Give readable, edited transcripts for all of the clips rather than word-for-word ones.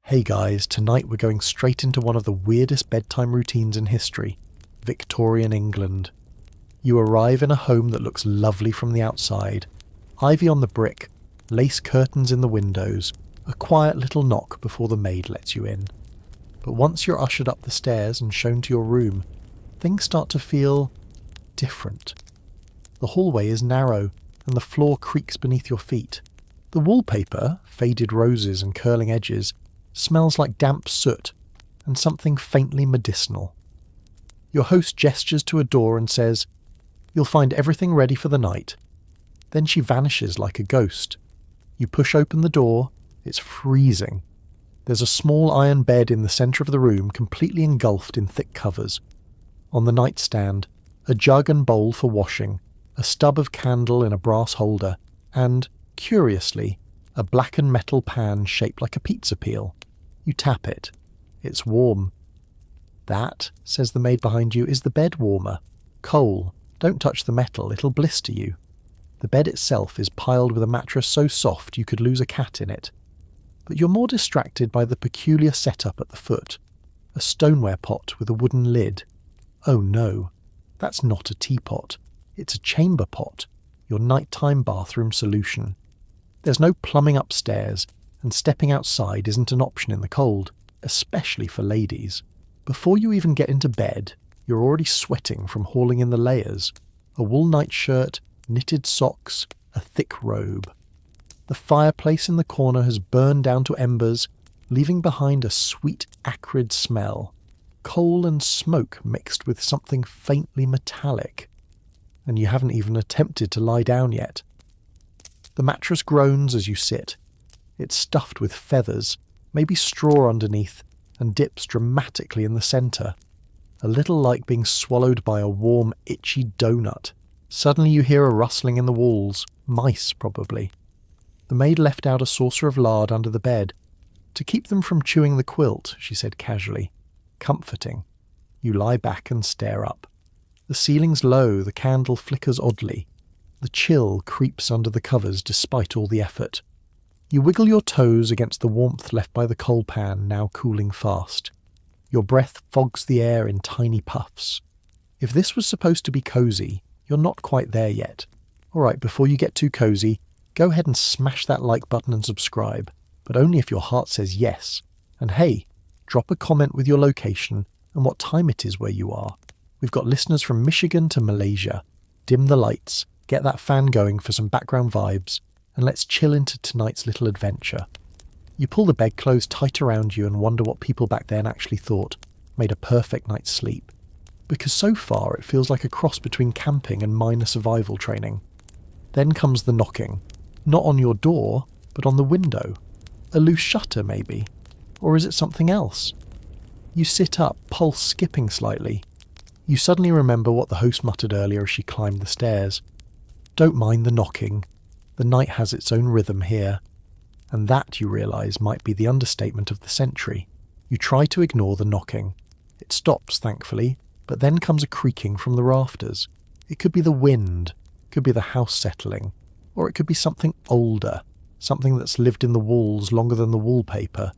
Hey guys, tonight we're going straight into one of the weirdest bedtime routines in history, Victorian England. You arrive in a home that looks lovely from the outside, ivy on the brick, lace curtains in the windows, a quiet little knock before the maid lets you in. But once you're ushered up the stairs and shown to your room, things start to feel different. The hallway is narrow and the floor creaks beneath your feet. The wallpaper, faded roses and curling edges, smells like damp soot and something faintly medicinal. Your host gestures to a door and says, "You'll find everything ready for the night." Then she vanishes like a ghost. You push open the door. It's freezing. There's a small iron bed in the centre of the room, completely engulfed in thick covers. On the nightstand, a jug and bowl for washing, a stub of candle in a brass holder, and, curiously, a blackened metal pan shaped like a pizza peel. You tap it. It's warm. "That," says the maid behind you, "is the bed warmer. Coal. Don't touch the metal, it'll blister you." The bed itself is piled with a mattress so soft you could lose a cat in it. But you're more distracted by the peculiar setup at the foot. A stoneware pot with a wooden lid. Oh no, that's not a teapot. It's a chamber pot, your nighttime bathroom solution. There's no plumbing upstairs, and stepping outside isn't an option in the cold, especially for ladies. Before you even get into bed, you're already sweating from hauling in the layers. A wool nightshirt, knitted socks, a thick robe. The fireplace in the corner has burned down to embers, leaving behind a sweet, acrid smell. Coal and smoke mixed with something faintly metallic. And you haven't even attempted to lie down yet. The mattress groans as you sit. It's stuffed with feathers, maybe straw underneath, and dips dramatically in the centre. A little like being swallowed by a warm, itchy donut. Suddenly you hear a rustling in the walls. Mice, probably. The maid left out a saucer of lard under the bed. "To keep them from chewing the quilt," she said casually. Comforting. You lie back and stare up. The ceiling's low, the candle flickers oddly. The chill creeps under the covers despite all the effort. You wiggle your toes against the warmth left by the coal pan, now cooling fast. Your breath fogs the air in tiny puffs. If this was supposed to be cosy, you're not quite there yet. Alright, before you get too cosy, go ahead and smash that like button and subscribe, but only if your heart says yes. And hey, drop a comment with your location and what time it is where you are. We've got listeners from Michigan to Malaysia. Dim the lights, get that fan going for some background vibes, and let's chill into tonight's little adventure. You pull the bedclothes tight around you and wonder what people back then actually thought made a perfect night's sleep. Because so far it feels like a cross between camping and minor survival training. Then comes the knocking. Not on your door, but on the window. A loose shutter, maybe. Or is it something else? You sit up, pulse skipping slightly. You suddenly remember what the host muttered earlier as she climbed the stairs. Don't mind the knocking. The night has its own rhythm here. And that, you realise, might be the understatement of the century. You try to ignore the knocking. It stops, thankfully, but then comes a creaking from the rafters. It could be the wind, could be the house settling, or it could be something older, something that's lived in the walls longer than the wallpaper.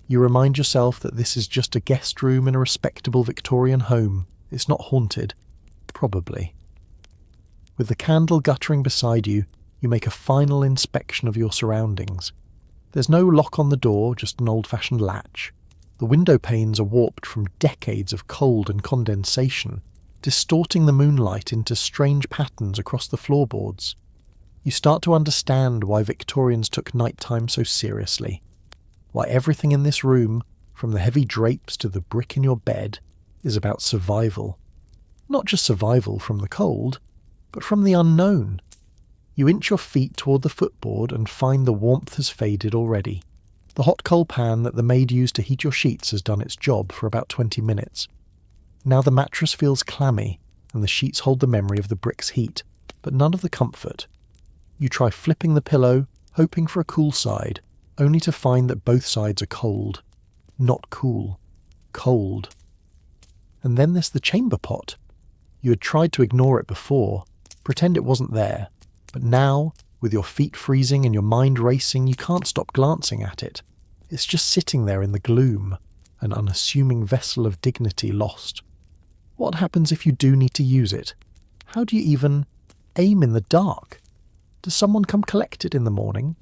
You remind yourself that this is just a guest room in a respectable Victorian home. It's not haunted. Probably. With the candle guttering beside you, you make a final inspection of your surroundings. There's no lock on the door, just an old-fashioned latch. The window panes are warped from decades of cold and condensation, distorting the moonlight into strange patterns across the floorboards. You start to understand why Victorians took nighttime so seriously. Why everything in this room, from the heavy drapes to the brick in your bed, is about survival. Not just survival from the cold, but from the unknown. You inch your feet toward the footboard and find the warmth has faded already. The hot coal pan that the maid used to heat your sheets has done its job for about 20 minutes. Now the mattress feels clammy, and the sheets hold the memory of the brick's heat, but none of the comfort. You try flipping the pillow, hoping for a cool side, only to find that both sides are cold. Not cool. Cold. And then there's the chamber pot. You had tried to ignore it before, pretend it wasn't there, but now, with your feet freezing and your mind racing, you can't stop glancing at it. It's just sitting there in the gloom, an unassuming vessel of dignity lost. What happens if you do need to use it? How do you even aim in the dark? Does someone come collect it in the morning?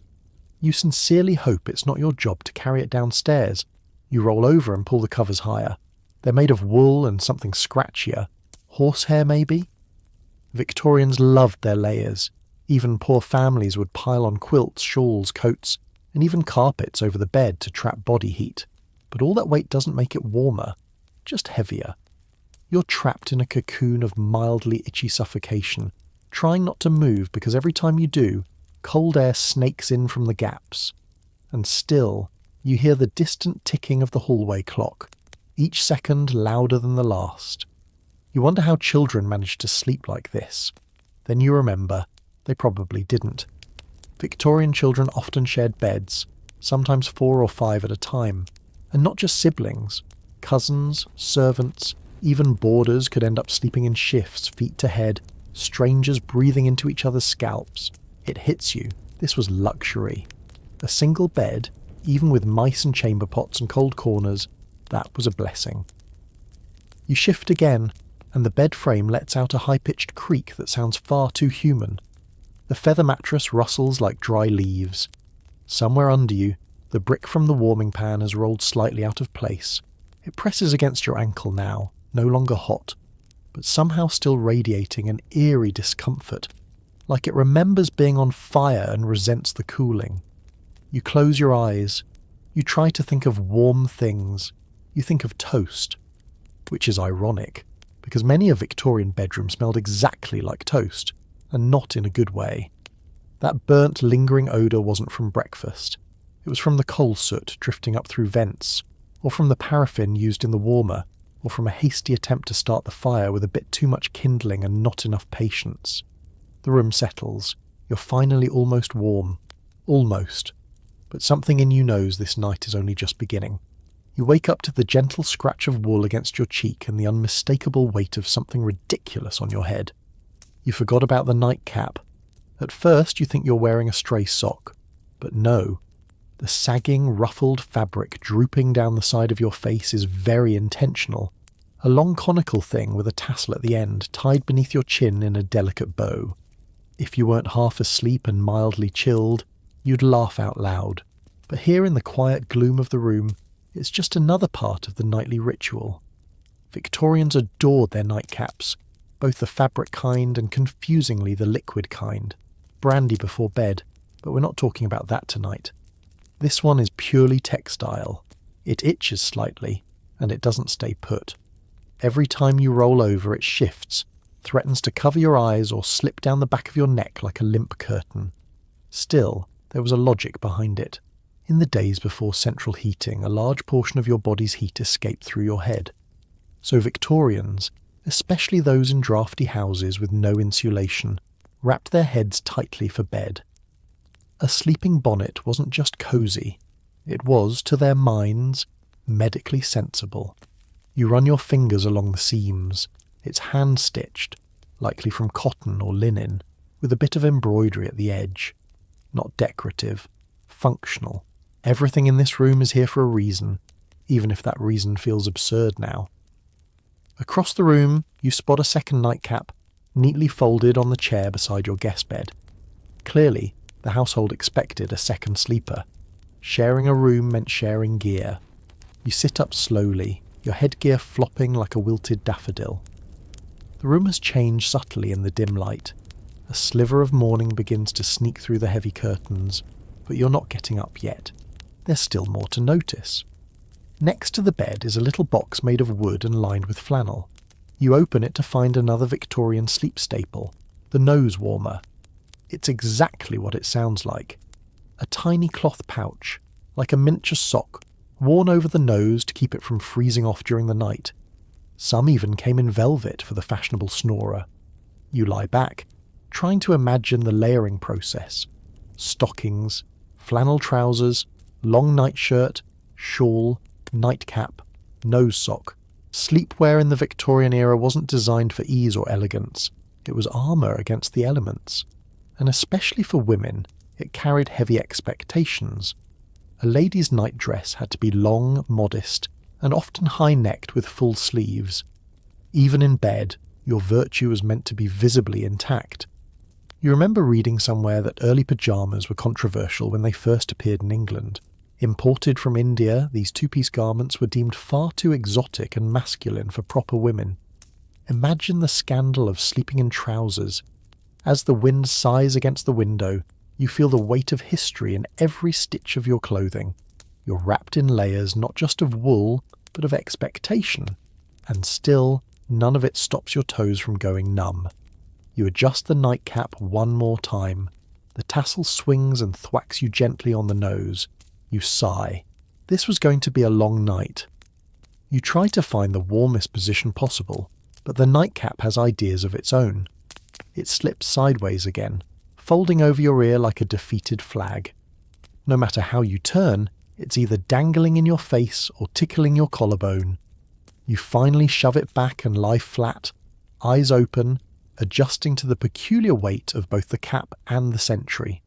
You sincerely hope it's not your job to carry it downstairs. You roll over and pull the covers higher. They're made of wool and something scratchier. Horsehair, maybe? Victorians loved their layers. Even poor families would pile on quilts, shawls, coats, and even carpets over the bed to trap body heat. But all that weight doesn't make it warmer, just heavier. You're trapped in a cocoon of mildly itchy suffocation, trying not to move because every time you do, cold air snakes in from the gaps. And still, you hear the distant ticking of the hallway clock, each second louder than the last. You wonder how children manage to sleep like this. Then you remember, they probably didn't. Victorian children often shared beds, sometimes 4 or 5 at a time. And not just siblings. Cousins, servants, even boarders could end up sleeping in shifts, feet to head, strangers breathing into each other's scalps. It hits you. This was luxury. A single bed, even with mice and chamber pots and cold corners, that was a blessing. You shift again, and the bed frame lets out a high-pitched creak that sounds far too human. The feather mattress rustles like dry leaves. Somewhere under you, the brick from the warming pan has rolled slightly out of place. It presses against your ankle now, no longer hot, but somehow still radiating an eerie discomfort, like it remembers being on fire and resents the cooling. You close your eyes. You try to think of warm things. You think of toast, which is ironic, because many a Victorian bedroom smelled exactly like toast, and not in a good way. That burnt, lingering odour wasn't from breakfast. It was from the coal soot drifting up through vents, or from the paraffin used in the warmer, or from a hasty attempt to start the fire with a bit too much kindling and not enough patience. The room settles. You're finally almost warm. Almost. But something in you knows this night is only just beginning. You wake up to the gentle scratch of wool against your cheek and the unmistakable weight of something ridiculous on your head. You forgot about the nightcap. At first you think you're wearing a stray sock. But no. The sagging, ruffled fabric drooping down the side of your face is very intentional. A long conical thing with a tassel at the end, tied beneath your chin in a delicate bow. If you weren't half asleep and mildly chilled, you'd laugh out loud. But here in the quiet gloom of the room, it's just another part of the nightly ritual. Victorians adored their nightcaps, both the fabric kind and confusingly the liquid kind. Brandy before bed, but we're not talking about that tonight. This one is purely textile. It itches slightly, and it doesn't stay put. Every time you roll over, it shifts, threatens to cover your eyes or slip down the back of your neck like a limp curtain. Still, there was a logic behind it. In the days before central heating, a large portion of your body's heat escaped through your head. So Victorians, especially those in drafty houses with no insulation, wrapped their heads tightly for bed. A sleeping bonnet wasn't just cosy, it was, to their minds, medically sensible. You run your fingers along the seams. It's hand-stitched, likely from cotton or linen, with a bit of embroidery at the edge. Not decorative, functional. Everything in this room is here for a reason, even if that reason feels absurd now. Across the room, you spot a second nightcap, neatly folded on the chair beside your guest bed. Clearly, the household expected a second sleeper. Sharing a room meant sharing gear. You sit up slowly, your headgear flopping like a wilted daffodil. The room has changed subtly in the dim light. A sliver of morning begins to sneak through the heavy curtains, but you're not getting up yet. There's still more to notice. Next to the bed is a little box made of wood and lined with flannel. You open it to find another Victorian sleep staple, the nose warmer. It's exactly what it sounds like. A tiny cloth pouch, like a miniature sock, worn over the nose to keep it from freezing off during the night. Some even came in velvet for the fashionable snorer. You lie back, trying to imagine the layering process. Stockings, flannel trousers, long nightshirt, shawl, nightcap, nose sock. Sleepwear in the Victorian era wasn't designed for ease or elegance. It was armour against the elements. And especially for women, it carried heavy expectations. A lady's nightdress had to be long, modest, and often high-necked with full sleeves. Even in bed, your virtue was meant to be visibly intact. You remember reading somewhere that early pajamas were controversial when they first appeared in England. Imported from India, these two-piece garments were deemed far too exotic and masculine for proper women. Imagine the scandal of sleeping in trousers. As the wind sighs against the window, you feel the weight of history in every stitch of your clothing. You're wrapped in layers not just of wool, but of expectation. And still, none of it stops your toes from going numb. You adjust the nightcap one more time. The tassel swings and thwacks you gently on the nose. You sigh. This was going to be a long night. You try to find the warmest position possible, but the nightcap has ideas of its own. It slips sideways again, folding over your ear like a defeated flag. No matter how you turn, it's either dangling in your face or tickling your collarbone. You finally shove it back and lie flat, eyes open, adjusting to the peculiar weight of both the cap and the sentry.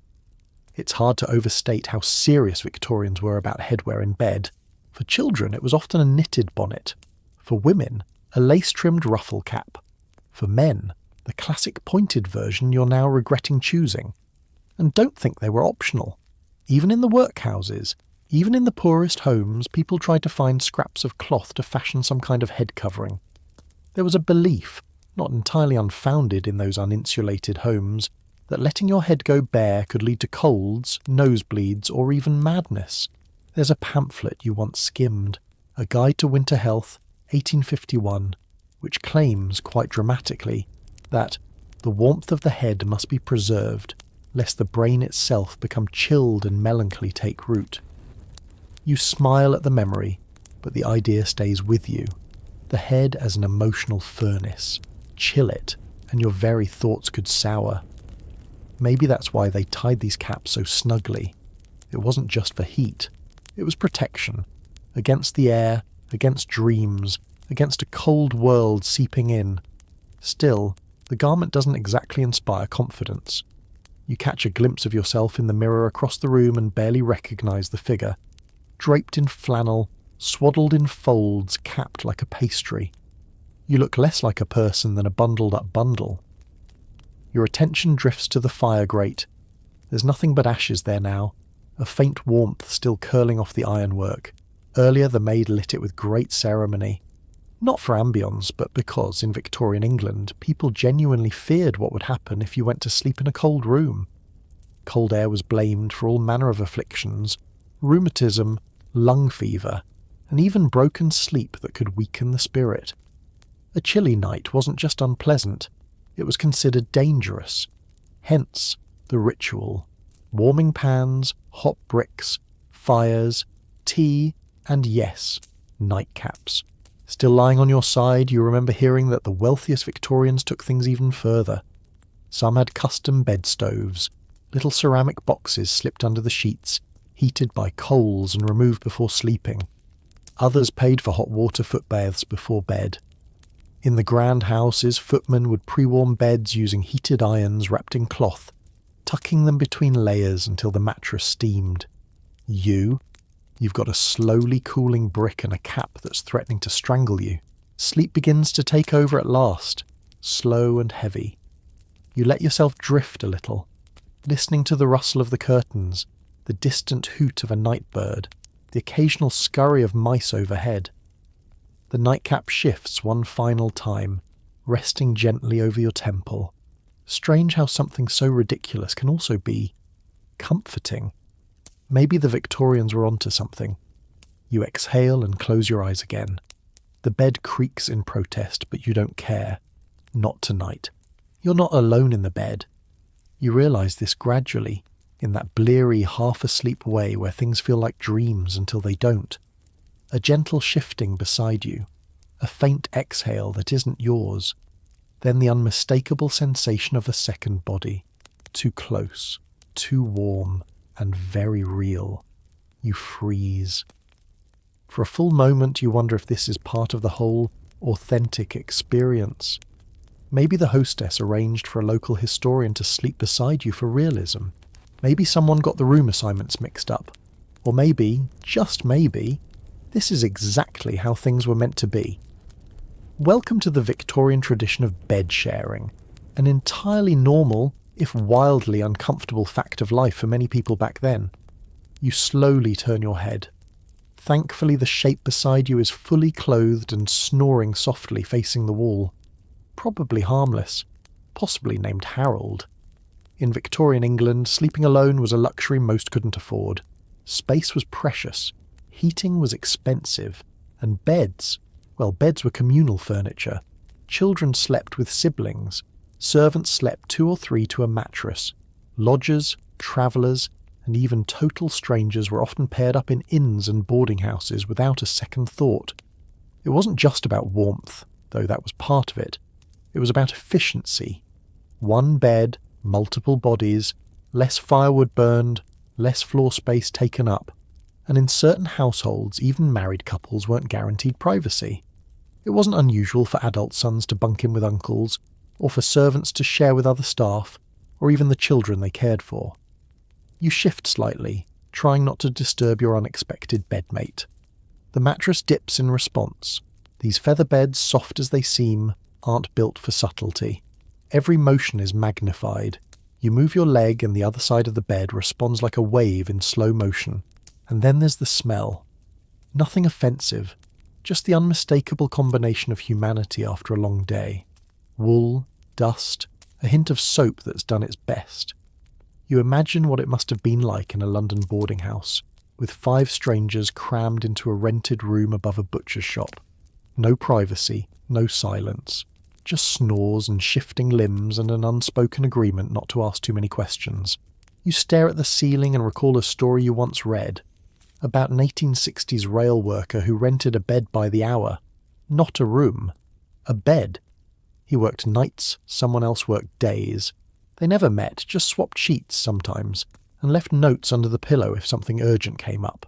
It's hard to overstate how serious Victorians were about headwear in bed. For children, it was often a knitted bonnet. For women, a lace-trimmed ruffle cap. For men, the classic pointed version you're now regretting choosing. And don't think they were optional. Even in the workhouses, even in the poorest homes, people tried to find scraps of cloth to fashion some kind of head covering. There was a belief, not entirely unfounded in those uninsulated homes, that letting your head go bare could lead to colds, nosebleeds, or even madness. There's a pamphlet you once skimmed, A Guide to Winter Health, 1851, which claims, quite dramatically, that the warmth of the head must be preserved, lest the brain itself become chilled and melancholy take root. You smile at the memory, but the idea stays with you. The head as an emotional furnace. Chill it, and your very thoughts could sour. Maybe that's why they tied these caps so snugly. It wasn't just for heat. It was protection. Against the air, against dreams, against a cold world seeping in. Still, the garment doesn't exactly inspire confidence. You catch a glimpse of yourself in the mirror across the room and barely recognise the figure. Draped in flannel, swaddled in folds, capped like a pastry. You look less like a person than a bundled-up bundle. Your attention drifts to the fire grate. There's nothing but ashes there now, a faint warmth still curling off the ironwork. Earlier the maid lit it with great ceremony. Not for ambience, but because, in Victorian England, people genuinely feared what would happen if you went to sleep in a cold room. Cold air was blamed for all manner of afflictions, rheumatism, lung fever, and even broken sleep that could weaken the spirit. A chilly night wasn't just unpleasant, it was considered dangerous. Hence, the ritual. Warming pans, hot bricks, fires, tea, and yes, nightcaps. Still lying on your side, you remember hearing that the wealthiest Victorians took things even further. Some had custom bed stoves, little ceramic boxes slipped under the sheets, heated by coals and removed before sleeping. Others paid for hot water foot baths before bed. In the grand houses, footmen would pre-warm beds using heated irons wrapped in cloth, tucking them between layers until the mattress steamed. You've got a slowly cooling brick and a cap that's threatening to strangle you. Sleep begins to take over at last, slow and heavy. You let yourself drift a little, listening to the rustle of the curtains, the distant hoot of a night bird, the occasional scurry of mice overhead. The nightcap shifts one final time, resting gently over your temple. Strange how something so ridiculous can also be comforting. Maybe the Victorians were onto something. You exhale and close your eyes again. The bed creaks in protest, but you don't care. Not tonight. You're not alone in the bed. You realise this gradually, in that bleary, half-asleep way where things feel like dreams until they don't. A gentle shifting beside you, a faint exhale that isn't yours, then the unmistakable sensation of a second body, too close, too warm, and very real. You freeze. For a full moment you wonder if this is part of the whole authentic experience. Maybe the hostess arranged for a local historian to sleep beside you for realism. Maybe someone got the room assignments mixed up. Or maybe, just maybe, this is exactly how things were meant to be. Welcome to the Victorian tradition of bed sharing, an entirely normal, if wildly uncomfortable fact of life for many people back then. You slowly turn your head. Thankfully, the shape beside you is fully clothed and snoring softly facing the wall. Probably harmless, possibly named Harold. In Victorian England, sleeping alone was a luxury most couldn't afford. Space was precious, heating was expensive, and beds were communal furniture. Children slept with siblings. Servants slept 2 or 3 to a mattress. Lodgers, travellers, and even total strangers were often paired up in inns and boarding houses without a second thought. It wasn't just about warmth, though that was part of it. It was about efficiency. One bed, multiple bodies, less firewood burned, less floor space taken up. And in certain households, even married couples weren't guaranteed privacy. It wasn't unusual for adult sons to bunk in with uncles, or for servants to share with other staff, or even the children they cared for. You shift slightly, trying not to disturb your unexpected bedmate. The mattress dips in response. These feather beds, soft as they seem, aren't built for subtlety. Every motion is magnified. You move your leg and the other side of the bed responds like a wave in slow motion. And then there's the smell. Nothing offensive, just the unmistakable combination of humanity after a long day. Wool, dust, a hint of soap that's done its best. You imagine what it must have been like in a London boarding house, with 5 strangers crammed into a rented room above a butcher's shop. No privacy, no silence, just snores and shifting limbs and an unspoken agreement not to ask too many questions. You stare at the ceiling and recall a story you once read, about an 1860s rail worker who rented a bed by the hour. Not a room. A bed. He worked nights, someone else worked days. They never met, just swapped sheets sometimes, and left notes under the pillow if something urgent came up.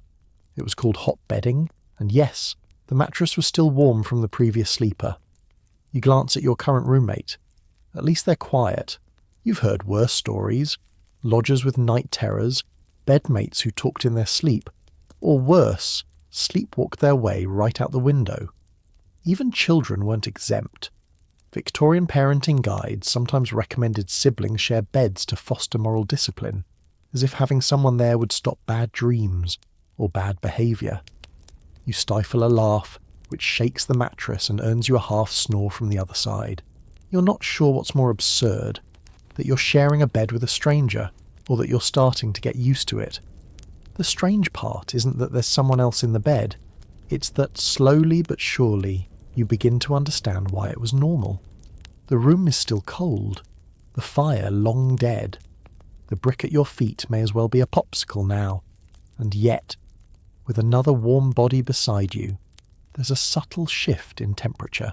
It was called hot bedding, and yes, the mattress was still warm from the previous sleeper. You glance at your current roommate. At least they're quiet. You've heard worse stories. Lodgers with night terrors, bedmates who talked in their sleep, or worse, sleepwalked their way right out the window. Even children weren't exempt. Victorian parenting guides sometimes recommended siblings share beds to foster moral discipline, as if having someone there would stop bad dreams or bad behaviour. You stifle a laugh, which shakes the mattress and earns you a half snore from the other side. You're not sure what's more absurd, that you're sharing a bed with a stranger, or that you're starting to get used to it. The strange part isn't that there's someone else in the bed, it's that slowly but surely you begin to understand why it was normal. The room is still cold, the fire long dead. The brick at your feet may as well be a popsicle now, and yet, with another warm body beside you, there's a subtle shift in temperature,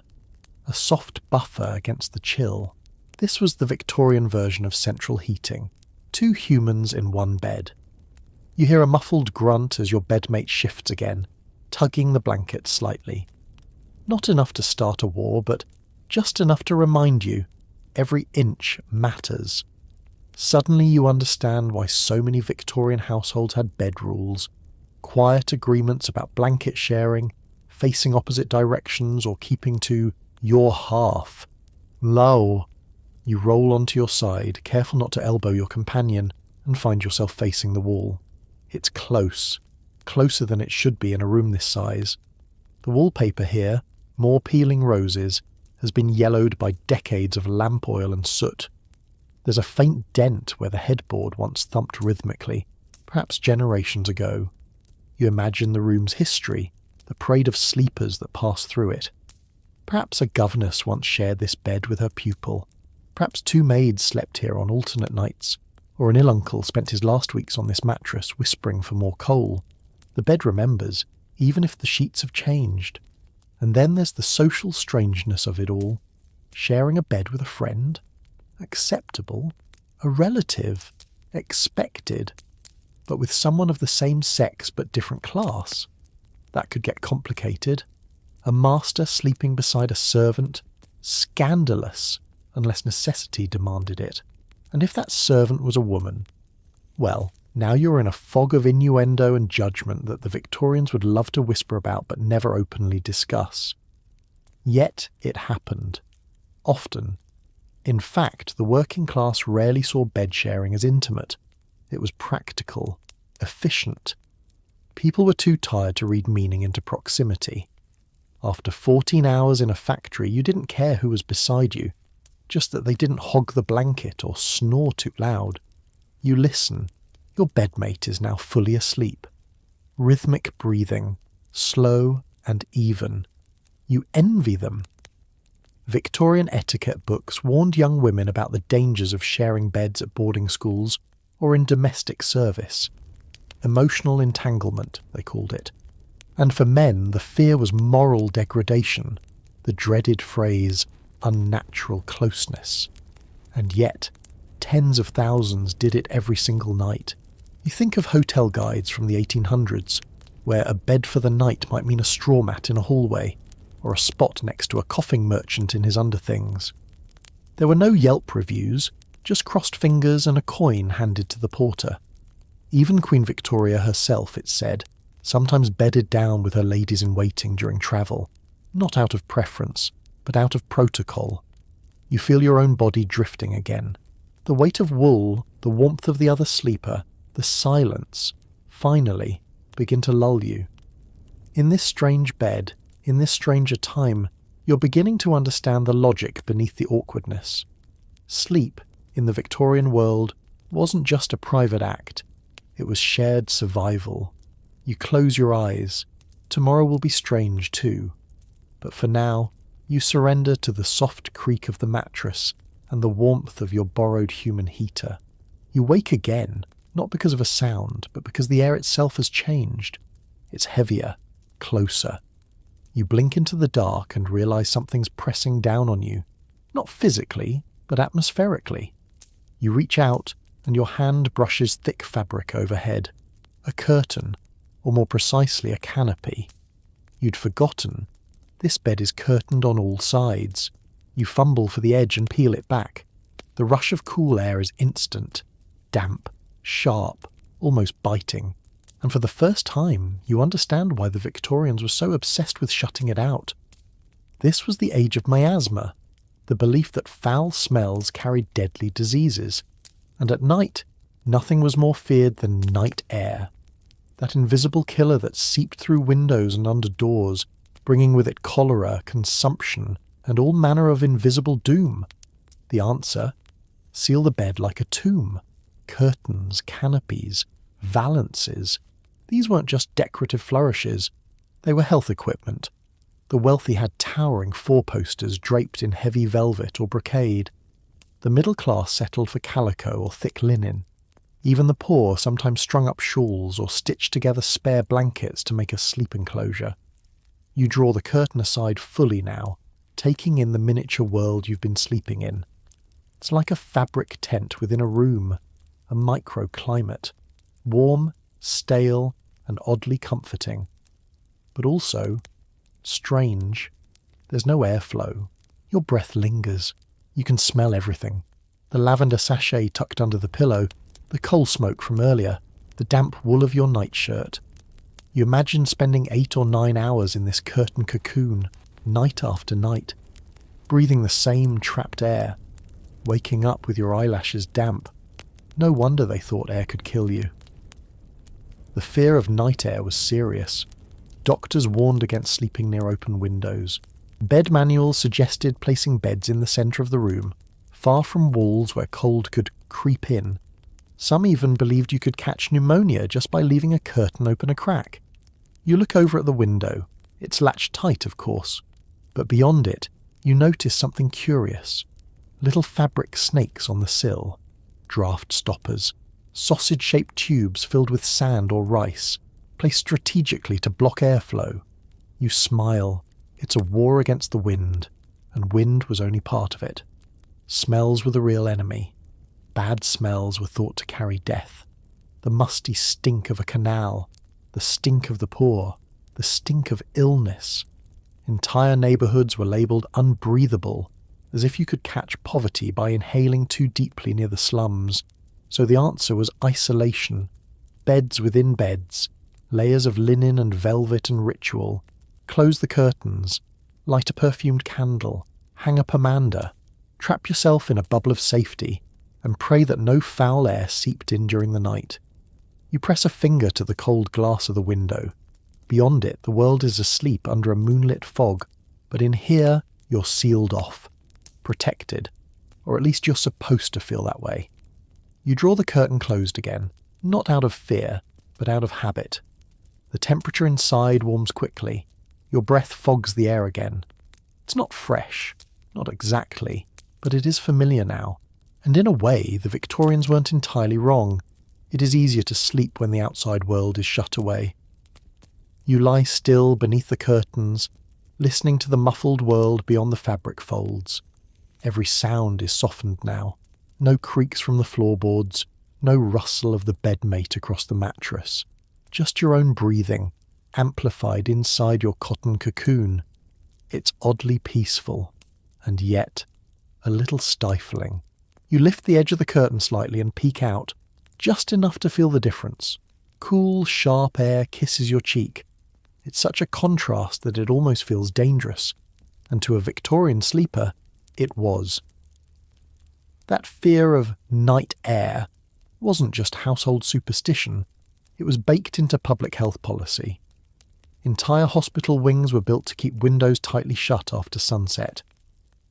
a soft buffer against the chill. This was the Victorian version of central heating, 2 humans in one bed. You hear a muffled grunt as your bedmate shifts again, tugging the blanket slightly. Not enough to start a war, but just enough to remind you, every inch matters. Suddenly you understand why so many Victorian households had bed rules, quiet agreements about blanket sharing, facing opposite directions or keeping to your half. Lo! You roll onto your side, careful not to elbow your companion, and find yourself facing the wall. It's close, closer than it should be in a room this size. The wallpaper here, more peeling roses, has been yellowed by decades of lamp oil and soot. There's a faint dent where the headboard once thumped rhythmically, perhaps generations ago. You imagine the room's history, the parade of sleepers that passed through it. Perhaps a governess once shared this bed with her pupil. Perhaps 2 maids slept here on alternate nights, or an ill uncle spent his last weeks on this mattress whispering for more coal. The bed remembers, even if the sheets have changed. And then there's the social strangeness of it all. Sharing a bed with a friend? Acceptable. A relative? Expected. But with someone of the same sex but different class? That could get complicated. A master sleeping beside a servant? Scandalous, unless necessity demanded it. And if that servant was a woman? Well, Now you're in a fog of innuendo and judgment that the Victorians would love to whisper about but never openly discuss. Yet it happened. Often. In fact, the working class rarely saw bed sharing as intimate. It was practical, efficient. People were too tired to read meaning into proximity. After 14 hours in a factory, you didn't care who was beside you, just that they didn't hog the blanket or snore too loud. You listen. Your bedmate is now fully asleep. Rhythmic breathing, slow and even. You envy them. Victorian etiquette books warned young women about the dangers of sharing beds at boarding schools or in domestic service. Emotional entanglement, they called it. And for men, the fear was moral degradation, the dreaded phrase, unnatural closeness. And yet, tens of thousands did it every single night. You think of hotel guides from the 1800s, where a bed for the night might mean a straw mat in a hallway, or a spot next to a coffin merchant in his underthings. There were no Yelp reviews, just crossed fingers and a coin handed to the porter. Even Queen Victoria herself, it said, sometimes bedded down with her ladies-in-waiting during travel, not out of preference, but out of protocol. You feel your own body drifting again. The weight of wool, the warmth of the other sleeper, the silence, finally, begin to lull you. In this strange bed, in this stranger time, you're beginning to understand the logic beneath the awkwardness. Sleep, in the Victorian world, wasn't just a private act. It was shared survival. You close your eyes. Tomorrow will be strange too. But for now, you surrender to the soft creak of the mattress and the warmth of your borrowed human heater. You wake again, not because of a sound, but because the air itself has changed. It's heavier, closer. You blink into the dark and realize something's pressing down on you. Not physically, but atmospherically. You reach out, and your hand brushes thick fabric overhead. A curtain, or more precisely a canopy. You'd forgotten. This bed is curtained on all sides. You fumble for the edge and peel it back. The rush of cool air is instant, damp, sharp, almost biting. And for the first time, you understand why the Victorians were so obsessed with shutting it out. This was the age of miasma, the belief that foul smells carried deadly diseases. And at night, nothing was more feared than night air. That invisible killer that seeped through windows and under doors, bringing with it cholera, consumption, and all manner of invisible doom. The answer? Seal the bed like a tomb. Curtains, canopies, valances. These weren't just decorative flourishes. They were health equipment. The wealthy had towering four-posters draped in heavy velvet or brocade. The middle class settled for calico or thick linen. Even the poor sometimes strung up shawls or stitched together spare blankets to make a sleep enclosure. You draw the curtain aside fully now, taking in the miniature world you've been sleeping in. It's like a fabric tent within a room, a microclimate, warm, stale, and oddly comforting. But also, strange. There's no airflow. Your breath lingers. You can smell everything. The lavender sachet tucked under the pillow, the coal smoke from earlier, the damp wool of your nightshirt. You imagine spending 8 or 9 hours in this curtain cocoon, night after night, breathing the same trapped air, waking up with your eyelashes damp. No wonder they thought air could kill you. The fear of night air was serious. Doctors warned against sleeping near open windows. Bed manuals suggested placing beds in the centre of the room, far from walls where cold could creep in. Some even believed you could catch pneumonia just by leaving a curtain open a crack. You look over at the window. It's latched tight, of course. But beyond it, you notice something curious. Little fabric snakes on the sill. Draft stoppers. Sausage-shaped tubes filled with sand or rice, placed strategically to block airflow. You smile. It's a war against the wind, and wind was only part of it. Smells were the real enemy. Bad smells were thought to carry death. The musty stink of a canal, the stink of the poor, the stink of illness. Entire neighbourhoods were labelled unbreathable, as if you could catch poverty by inhaling too deeply near the slums. So the answer was isolation, beds within beds, layers of linen and velvet and ritual. Close the curtains, light a perfumed candle, hang a pomander, trap yourself in a bubble of safety, and pray that no foul air seeped in during the night. You press a finger to the cold glass of the window. Beyond it, the world is asleep under a moonlit fog, but in here, you're sealed off, protected, or at least you're supposed to feel that way. You draw the curtain closed again, not out of fear, but out of habit. The temperature inside warms quickly. Your breath fogs the air again. It's not fresh, not exactly, but it is familiar now. And in a way, the Victorians weren't entirely wrong. It is easier to sleep when the outside world is shut away. You lie still beneath the curtains, listening to the muffled world beyond the fabric folds. Every sound is softened now. No creaks from the floorboards, no rustle of the bedmate across the mattress. Just your own breathing, amplified inside your cotton cocoon. It's oddly peaceful, and yet a little stifling. You lift the edge of the curtain slightly and peek out, just enough to feel the difference. Cool, sharp air kisses your cheek. It's such a contrast that it almost feels dangerous, and to a Victorian sleeper, it was. That fear of night air wasn't just household superstition, it was baked into public health policy. Entire hospital wings were built to keep windows tightly shut after sunset.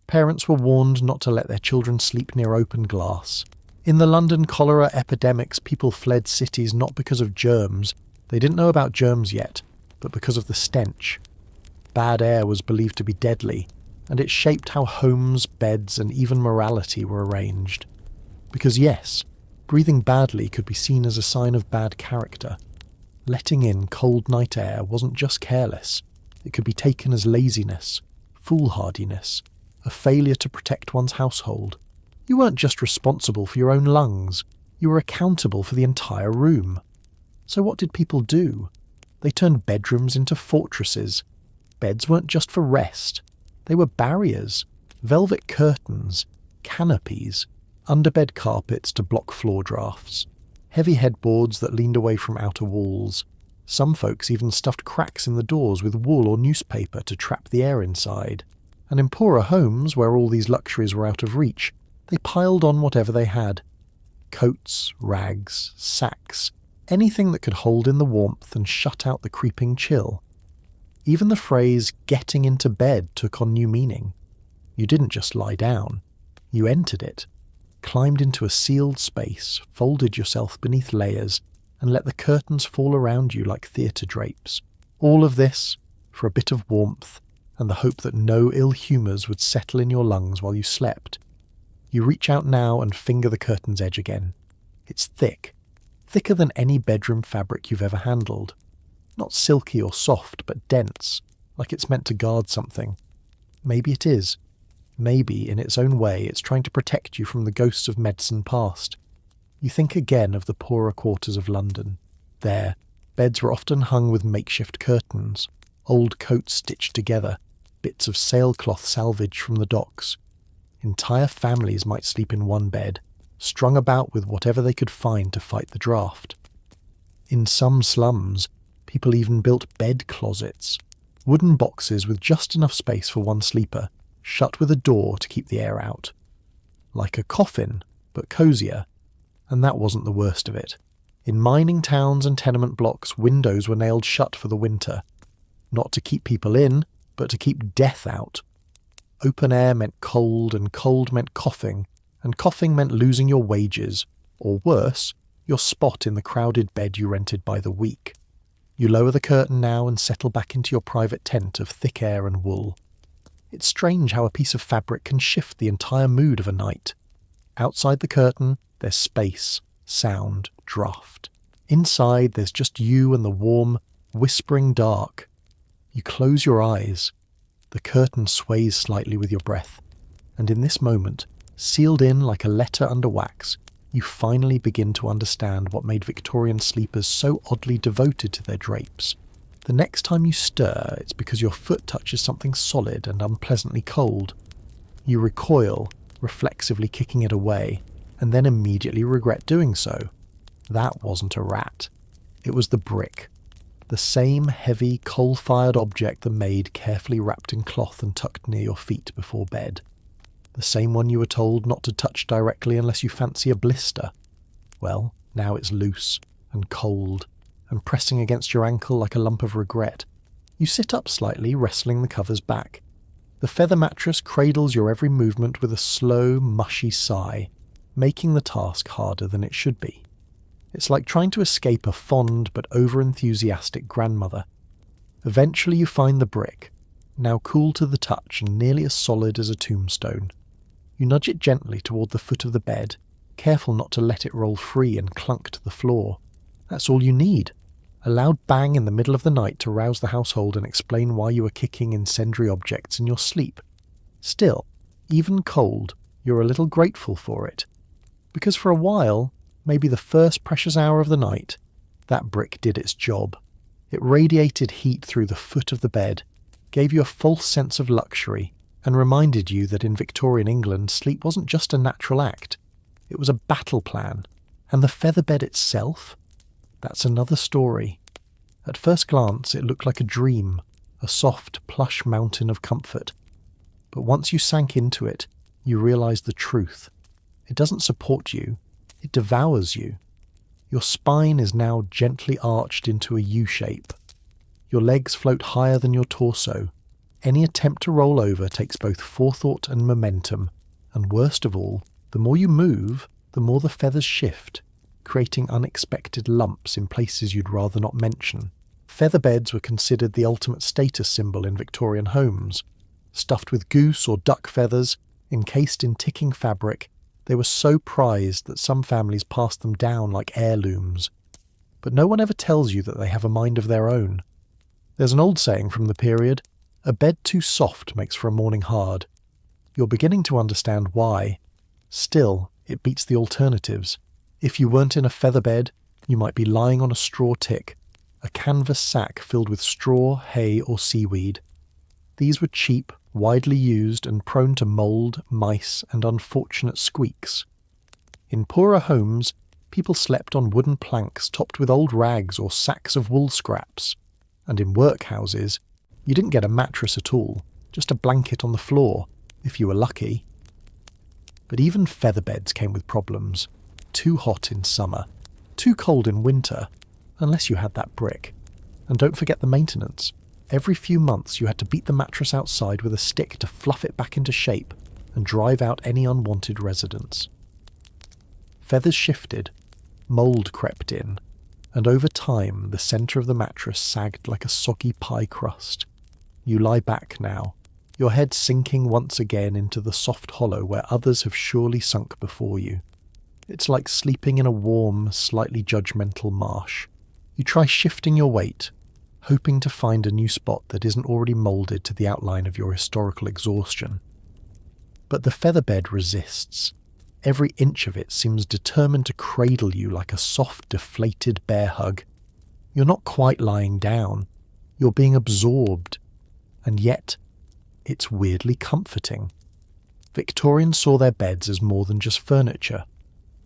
Parents were warned not to let their children sleep near open glass. In the London cholera epidemics, people fled cities not because of germs. They didn't know about germs yet, but because of the stench. Bad air was believed to be deadly, and it shaped how homes, beds, and even morality were arranged. Because yes, breathing badly could be seen as a sign of bad character. Letting in cold night air wasn't just careless. It could be taken as laziness, foolhardiness, a failure to protect one's household. You weren't just responsible for your own lungs, you were accountable for the entire room. So what did people do? They turned bedrooms into fortresses. Beds weren't just for rest. They were barriers, velvet curtains, canopies, underbed carpets to block floor drafts, heavy headboards that leaned away from outer walls. Some folks even stuffed cracks in the doors with wool or newspaper to trap the air inside. And in poorer homes, where all these luxuries were out of reach, they piled on whatever they had. Coats, rags, sacks, anything that could hold in the warmth and shut out the creeping chill. Even the phrase "getting into bed" took on new meaning. You didn't just lie down. You entered it, climbed into a sealed space, folded yourself beneath layers, and let the curtains fall around you like theatre drapes. All of this for a bit of warmth and the hope that no ill humours would settle in your lungs while you slept. You reach out now and finger the curtain's edge again. It's thick, thicker than any bedroom fabric you've ever handled. Not silky or soft, but dense, like it's meant to guard something. Maybe it is. Maybe, in its own way, it's trying to protect you from the ghosts of medicine past. You think again of the poorer quarters of London. There, beds were often hung with makeshift curtains, old coats stitched together, bits of sailcloth salvaged from the docks. Entire families might sleep in one bed, strung about with whatever they could find to fight the draft. In some slums, people even built bed closets, wooden boxes with just enough space for one sleeper, shut with a door to keep the air out. Like a coffin, but cosier. And that wasn't the worst of it. In mining towns and tenement blocks, windows were nailed shut for the winter. Not to keep people in, but to keep death out. Open air meant cold, and cold meant coughing, and coughing meant losing your wages, or worse, your spot in the crowded bed you rented by the week. You lower the curtain now and settle back into your private tent of thick air and wool. It's strange how a piece of fabric can shift the entire mood of a night. Outside the curtain, there's space, sound, draft. Inside, there's just you and the warm, whispering dark. You close your eyes. The curtain sways slightly with your breath. And in this moment, sealed in like a letter under wax, you finally begin to understand what made Victorian sleepers so oddly devoted to their drapes. The next time you stir, it's because your foot touches something solid and unpleasantly cold. You recoil, reflexively kicking it away, and then immediately regret doing so. That wasn't a rat. It was the brick. The same heavy, coal-fired object the maid carefully wrapped in cloth and tucked near your feet before bed. The same one you were told not to touch directly unless you fancy a blister. Well, now it's loose and cold and pressing against your ankle like a lump of regret. You sit up slightly, wrestling the covers back. The feather mattress cradles your every movement with a slow, mushy sigh, making the task harder than it should be. It's like trying to escape a fond but over-enthusiastic grandmother. Eventually you find the brick, now cool to the touch and nearly as solid as a tombstone. You nudge it gently toward the foot of the bed, careful not to let it roll free and clunk to the floor. That's all you need. A loud bang in the middle of the night to rouse the household and explain why you were kicking incendiary objects in your sleep. Still, even cold, you're a little grateful for it. Because for a while, maybe the first precious hour of the night, that brick did its job. It radiated heat through the foot of the bed, gave you a false sense of luxury, and reminded you that in Victorian England sleep wasn't just a natural act, it was a battle plan. And the feather bed itself? That's another story. At first glance it looked like a dream, a soft, plush mountain of comfort. But once you sank into it, you realised the truth. It doesn't support you. It devours you. Your spine is now gently arched into a U shape. Your legs float higher than your torso. Any attempt to roll over takes both forethought and momentum, and worst of all, the more you move, the more the feathers shift, creating unexpected lumps in places you'd rather not mention. Feather beds were considered the ultimate status symbol in Victorian homes. Stuffed with goose or duck feathers, encased in ticking fabric, they were so prized that some families passed them down like heirlooms. But no one ever tells you that they have a mind of their own. There's an old saying from the period, "A bed too soft makes for a morning hard." You're beginning to understand why. Still, it beats the alternatives. If you weren't in a feather bed, you might be lying on a straw tick, a canvas sack filled with straw, hay or seaweed. These were cheap, widely used and prone to mould, mice and unfortunate squeaks. In poorer homes, people slept on wooden planks topped with old rags or sacks of wool scraps. And in workhouses, you didn't get a mattress at all, just a blanket on the floor, if you were lucky. But even feather beds came with problems. Too hot in summer, too cold in winter, unless you had that brick. And don't forget the maintenance. Every few months you had to beat the mattress outside with a stick to fluff it back into shape and drive out any unwanted residents. Feathers shifted, mould crept in, and over time the centre of the mattress sagged like a soggy pie crust. You lie back now, your head sinking once again into the soft hollow where others have surely sunk before you. It's like sleeping in a warm, slightly judgmental marsh. You try shifting your weight, hoping to find a new spot that isn't already moulded to the outline of your historical exhaustion. But the feather bed resists. Every inch of it seems determined to cradle you like a soft, deflated bear hug. You're not quite lying down. You're being absorbed. And yet, it's weirdly comforting. Victorians saw their beds as more than just furniture.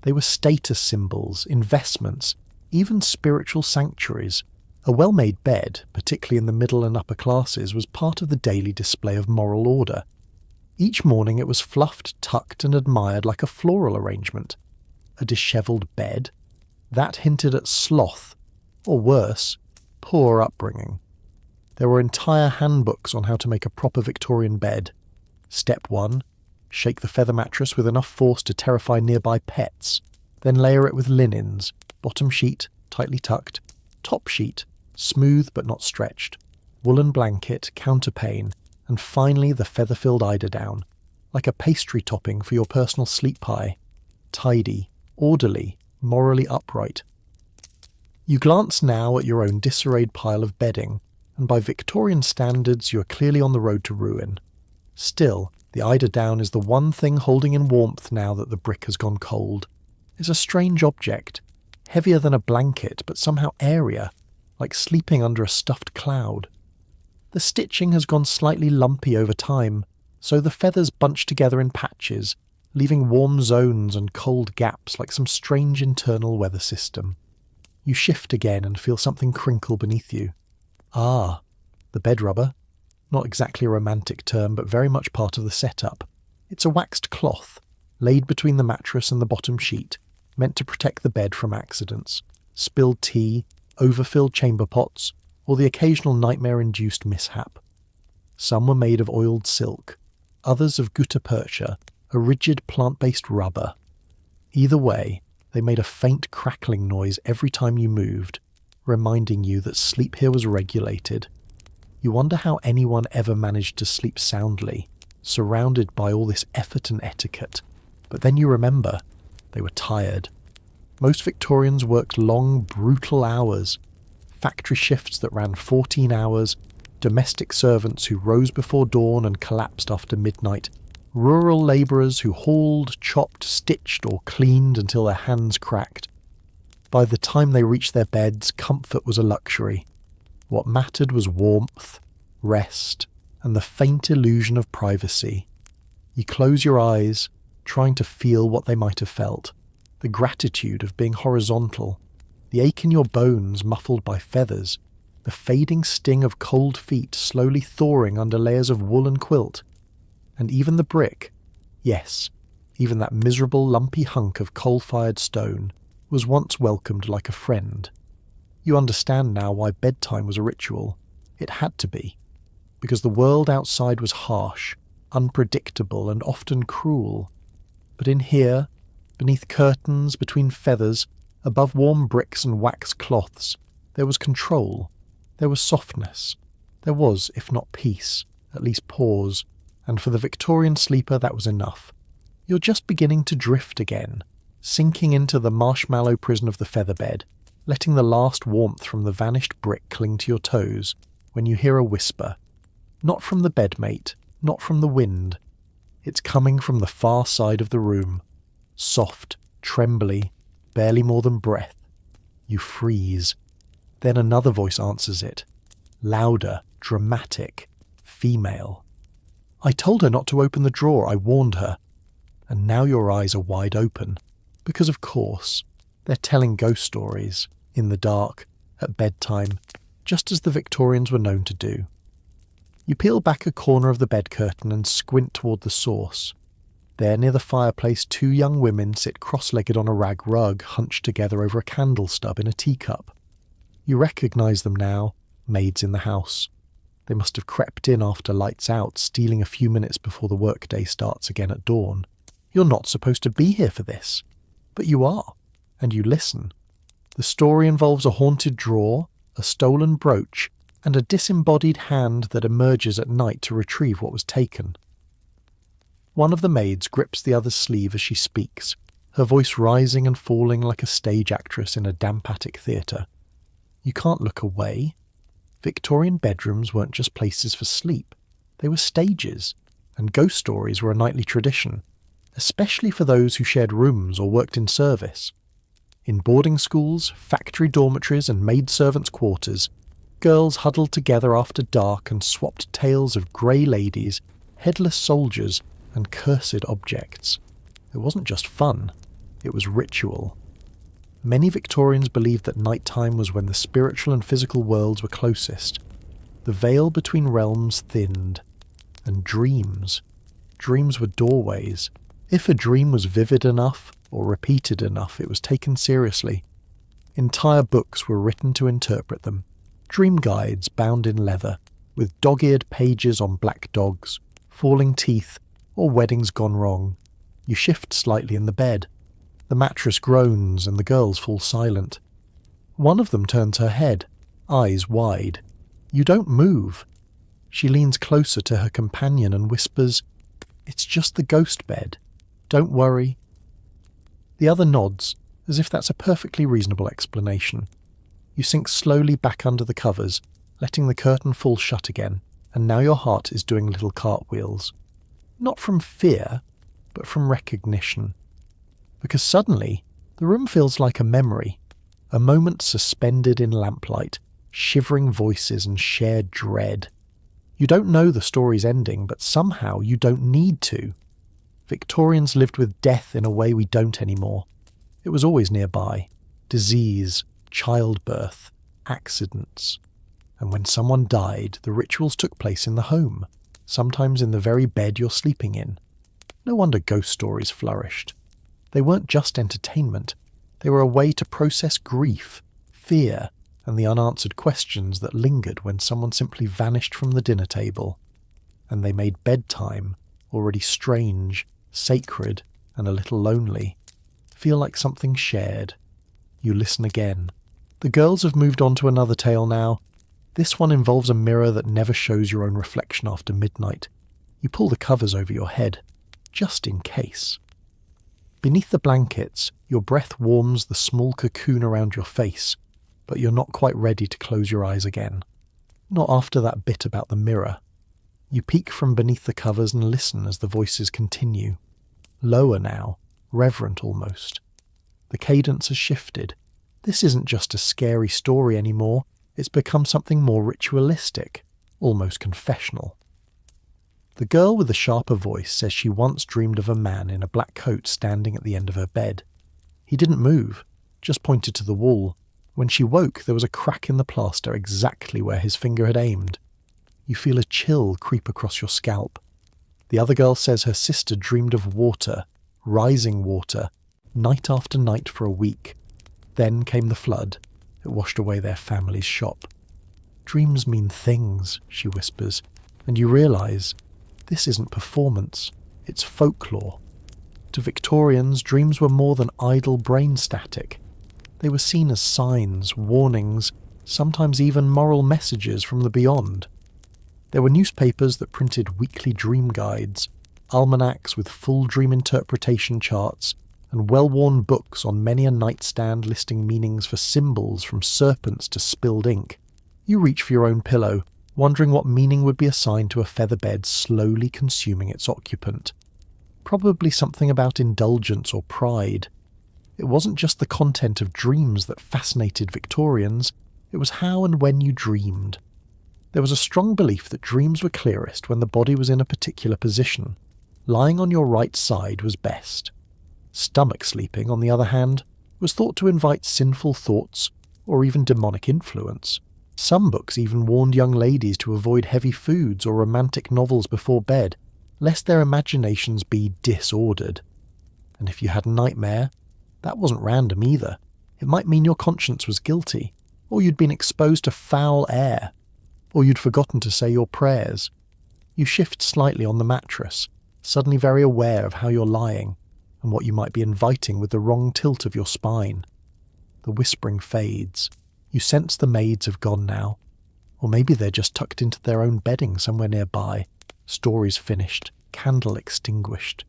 They were status symbols, investments, even spiritual sanctuaries. A well-made bed, particularly in the middle and upper classes, was part of the daily display of moral order. Each morning it was fluffed, tucked and admired like a floral arrangement. A dishevelled bed? That hinted at sloth, or worse, poor upbringing. There were entire handbooks on how to make a proper Victorian bed. Step 1. Shake the feather mattress with enough force to terrify nearby pets. Then layer it with linens, bottom sheet, tightly tucked, top sheet, smooth but not stretched, woolen blanket, counterpane, and finally the feather-filled eiderdown, like a pastry topping for your personal sleep pie. Tidy, orderly, morally upright. You glance now at your own disarrayed pile of bedding, and by Victorian standards you are clearly on the road to ruin. Still, the eiderdown is the one thing holding in warmth now that the brick has gone cold. It's a strange object, heavier than a blanket but somehow airier, like sleeping under a stuffed cloud. The stitching has gone slightly lumpy over time, so the feathers bunch together in patches, leaving warm zones and cold gaps like some strange internal weather system. You shift again and feel something crinkle beneath you. Ah, the bed rubber. Not exactly a romantic term, but very much part of the setup. It's a waxed cloth, laid between the mattress and the bottom sheet, meant to protect the bed from accidents, spilled tea, overfilled chamber pots, or the occasional nightmare-induced mishap. Some were made of oiled silk, others of gutta percha, a rigid plant-based rubber. Either way, they made a faint crackling noise every time you moved, reminding you that sleep here was regulated. You wonder how anyone ever managed to sleep soundly, surrounded by all this effort and etiquette. But then you remember, they were tired. Most Victorians worked long, brutal hours. Factory shifts that ran 14 hours, domestic servants who rose before dawn and collapsed after midnight, rural labourers who hauled, chopped, stitched or cleaned until their hands cracked. By the time they reached their beds, comfort was a luxury. What mattered was warmth, rest, and the faint illusion of privacy. You close your eyes, trying to feel what they might have felt. The gratitude of being horizontal, the ache in your bones muffled by feathers, the fading sting of cold feet slowly thawing under layers of wool and quilt. And even the brick, yes, even that miserable lumpy hunk of coal-fired stone, was once welcomed like a friend. You understand now why bedtime was a ritual. It had to be, because the world outside was harsh, unpredictable, and often cruel. But in here, beneath curtains, between feathers, above warm bricks and wax cloths, there was control, there was softness, there was, if not peace, at least pause, and for the Victorian sleeper that was enough. You're just beginning to drift again, sinking into the marshmallow prison of the featherbed, letting the last warmth from the vanished brick cling to your toes, when you hear a whisper. Not from the bedmate, not from the wind. It's coming from the far side of the room. Soft, trembly, barely more than breath. You freeze. Then another voice answers it. Louder, dramatic, female. I told her not to open the drawer, I warned her. And now your eyes are wide open. Because of course, they're telling ghost stories, in the dark, at bedtime, just as the Victorians were known to do. You peel back a corner of the bed curtain and squint toward the source. There near the fireplace 2 young women sit cross-legged on a rag rug hunched together over a candle stub in a teacup. You recognise them now, maids in the house. They must have crept in after lights out, stealing a few minutes before the workday starts again at dawn. You're not supposed to be here for this. But you are, and you listen. The story involves a haunted drawer, a stolen brooch, and a disembodied hand that emerges at night to retrieve what was taken. One of the maids grips the other's sleeve as she speaks, her voice rising and falling like a stage actress in a damp attic theatre. You can't look away. Victorian bedrooms weren't just places for sleep. They were stages, and ghost stories were a nightly tradition, especially for those who shared rooms or worked in service. In boarding schools, factory dormitories and maidservants' quarters, girls huddled together after dark and swapped tales of grey ladies, headless soldiers, and cursed objects. It wasn't just fun, it was ritual. Many Victorians believed that nighttime was when the spiritual and physical worlds were closest. The veil between realms thinned. And dreams were doorways. If a dream was vivid enough, or repeated enough, it was taken seriously. Entire books were written to interpret them. Dream guides bound in leather, with dog-eared pages on black dogs, falling teeth, or weddings gone wrong. You shift slightly in the bed. The mattress groans and the girls fall silent. One of them turns her head, eyes wide. You don't move. She leans closer to her companion and whispers, "It's just the ghost bed. Don't worry." The other nods, as if that's a perfectly reasonable explanation. You sink slowly back under the covers, letting the curtain fall shut again, and now your heart is doing little cartwheels. Not from fear, but from recognition. Because suddenly, the room feels like a memory, a moment suspended in lamplight, shivering voices and shared dread. You don't know the story's ending, but somehow you don't need to. Victorians lived with death in a way we don't anymore. It was always nearby. Disease, childbirth, accidents. And when someone died, the rituals took place in the home, sometimes in the very bed you're sleeping in. No wonder ghost stories flourished. They weren't just entertainment, they were a way to process grief, fear, and the unanswered questions that lingered when someone simply vanished from the dinner table. And they made bedtime, already strange, sacred, and a little lonely, feel like something shared. You listen again. The girls have moved on to another tale now. This one involves a mirror that never shows your own reflection after midnight. You pull the covers over your head, just in case. Beneath the blankets, your breath warms the small cocoon around your face, but you're not quite ready to close your eyes again. Not after that bit about the mirror. You peek from beneath the covers and listen as the voices continue. Lower now, reverent almost. The cadence has shifted. This isn't just a scary story anymore, it's become something more ritualistic, almost confessional. The girl with the sharper voice says she once dreamed of a man in a black coat standing at the end of her bed. He didn't move, just pointed to the wall. When she woke, there was a crack in the plaster exactly where his finger had aimed. You feel a chill creep across your scalp. The other girl says her sister dreamed of water, rising water, night after night for a week. Then came the flood. It washed away their family's shop. Dreams mean things, she whispers, and you realise this isn't performance, it's folklore. To Victorians, dreams were more than idle brain static. They were seen as signs, warnings, sometimes even moral messages from the beyond. There were newspapers that printed weekly dream guides, almanacs with full dream interpretation charts, and well-worn books on many a nightstand listing meanings for symbols from serpents to spilled ink. You reach for your own pillow, wondering what meaning would be assigned to a feather bed slowly consuming its occupant. Probably something about indulgence or pride. It wasn't just the content of dreams that fascinated Victorians, it was how and when you dreamed. There was a strong belief that dreams were clearest when the body was in a particular position. Lying on your right side was best. Stomach sleeping, on the other hand, was thought to invite sinful thoughts or even demonic influence. Some books even warned young ladies to avoid heavy foods or romantic novels before bed, lest their imaginations be disordered. And if you had a nightmare, that wasn't random either. It might mean your conscience was guilty, or you'd been exposed to foul air, or you'd forgotten to say your prayers. You shift slightly on the mattress, suddenly very aware of how you're lying, and what you might be inviting with the wrong tilt of your spine. The whispering fades. You sense the maids have gone now, or maybe they're just tucked into their own bedding somewhere nearby. Stories finished, candle extinguished.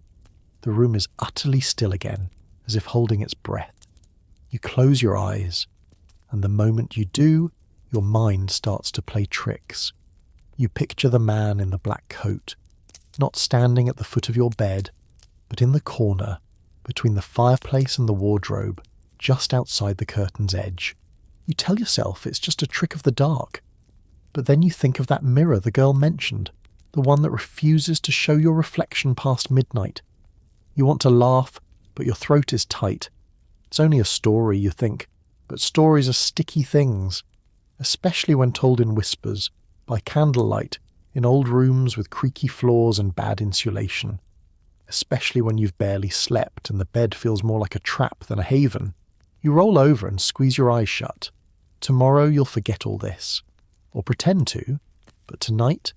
The room is utterly still again, as if holding its breath. You close your eyes, and the moment you do, your mind starts to play tricks. You picture the man in the black coat, not standing at the foot of your bed, but in the corner, between the fireplace and the wardrobe, just outside the curtain's edge. You tell yourself it's just a trick of the dark, but then you think of that mirror the girl mentioned, the one that refuses to show your reflection past midnight. You want to laugh, but your throat is tight. It's only a story, you think, but stories are sticky things, especially when told in whispers, by candlelight, in old rooms with creaky floors and bad insulation. Especially when you've barely slept and the bed feels more like a trap than a haven. You roll over and squeeze your eyes shut. Tomorrow you'll forget all this, or pretend to, but tonight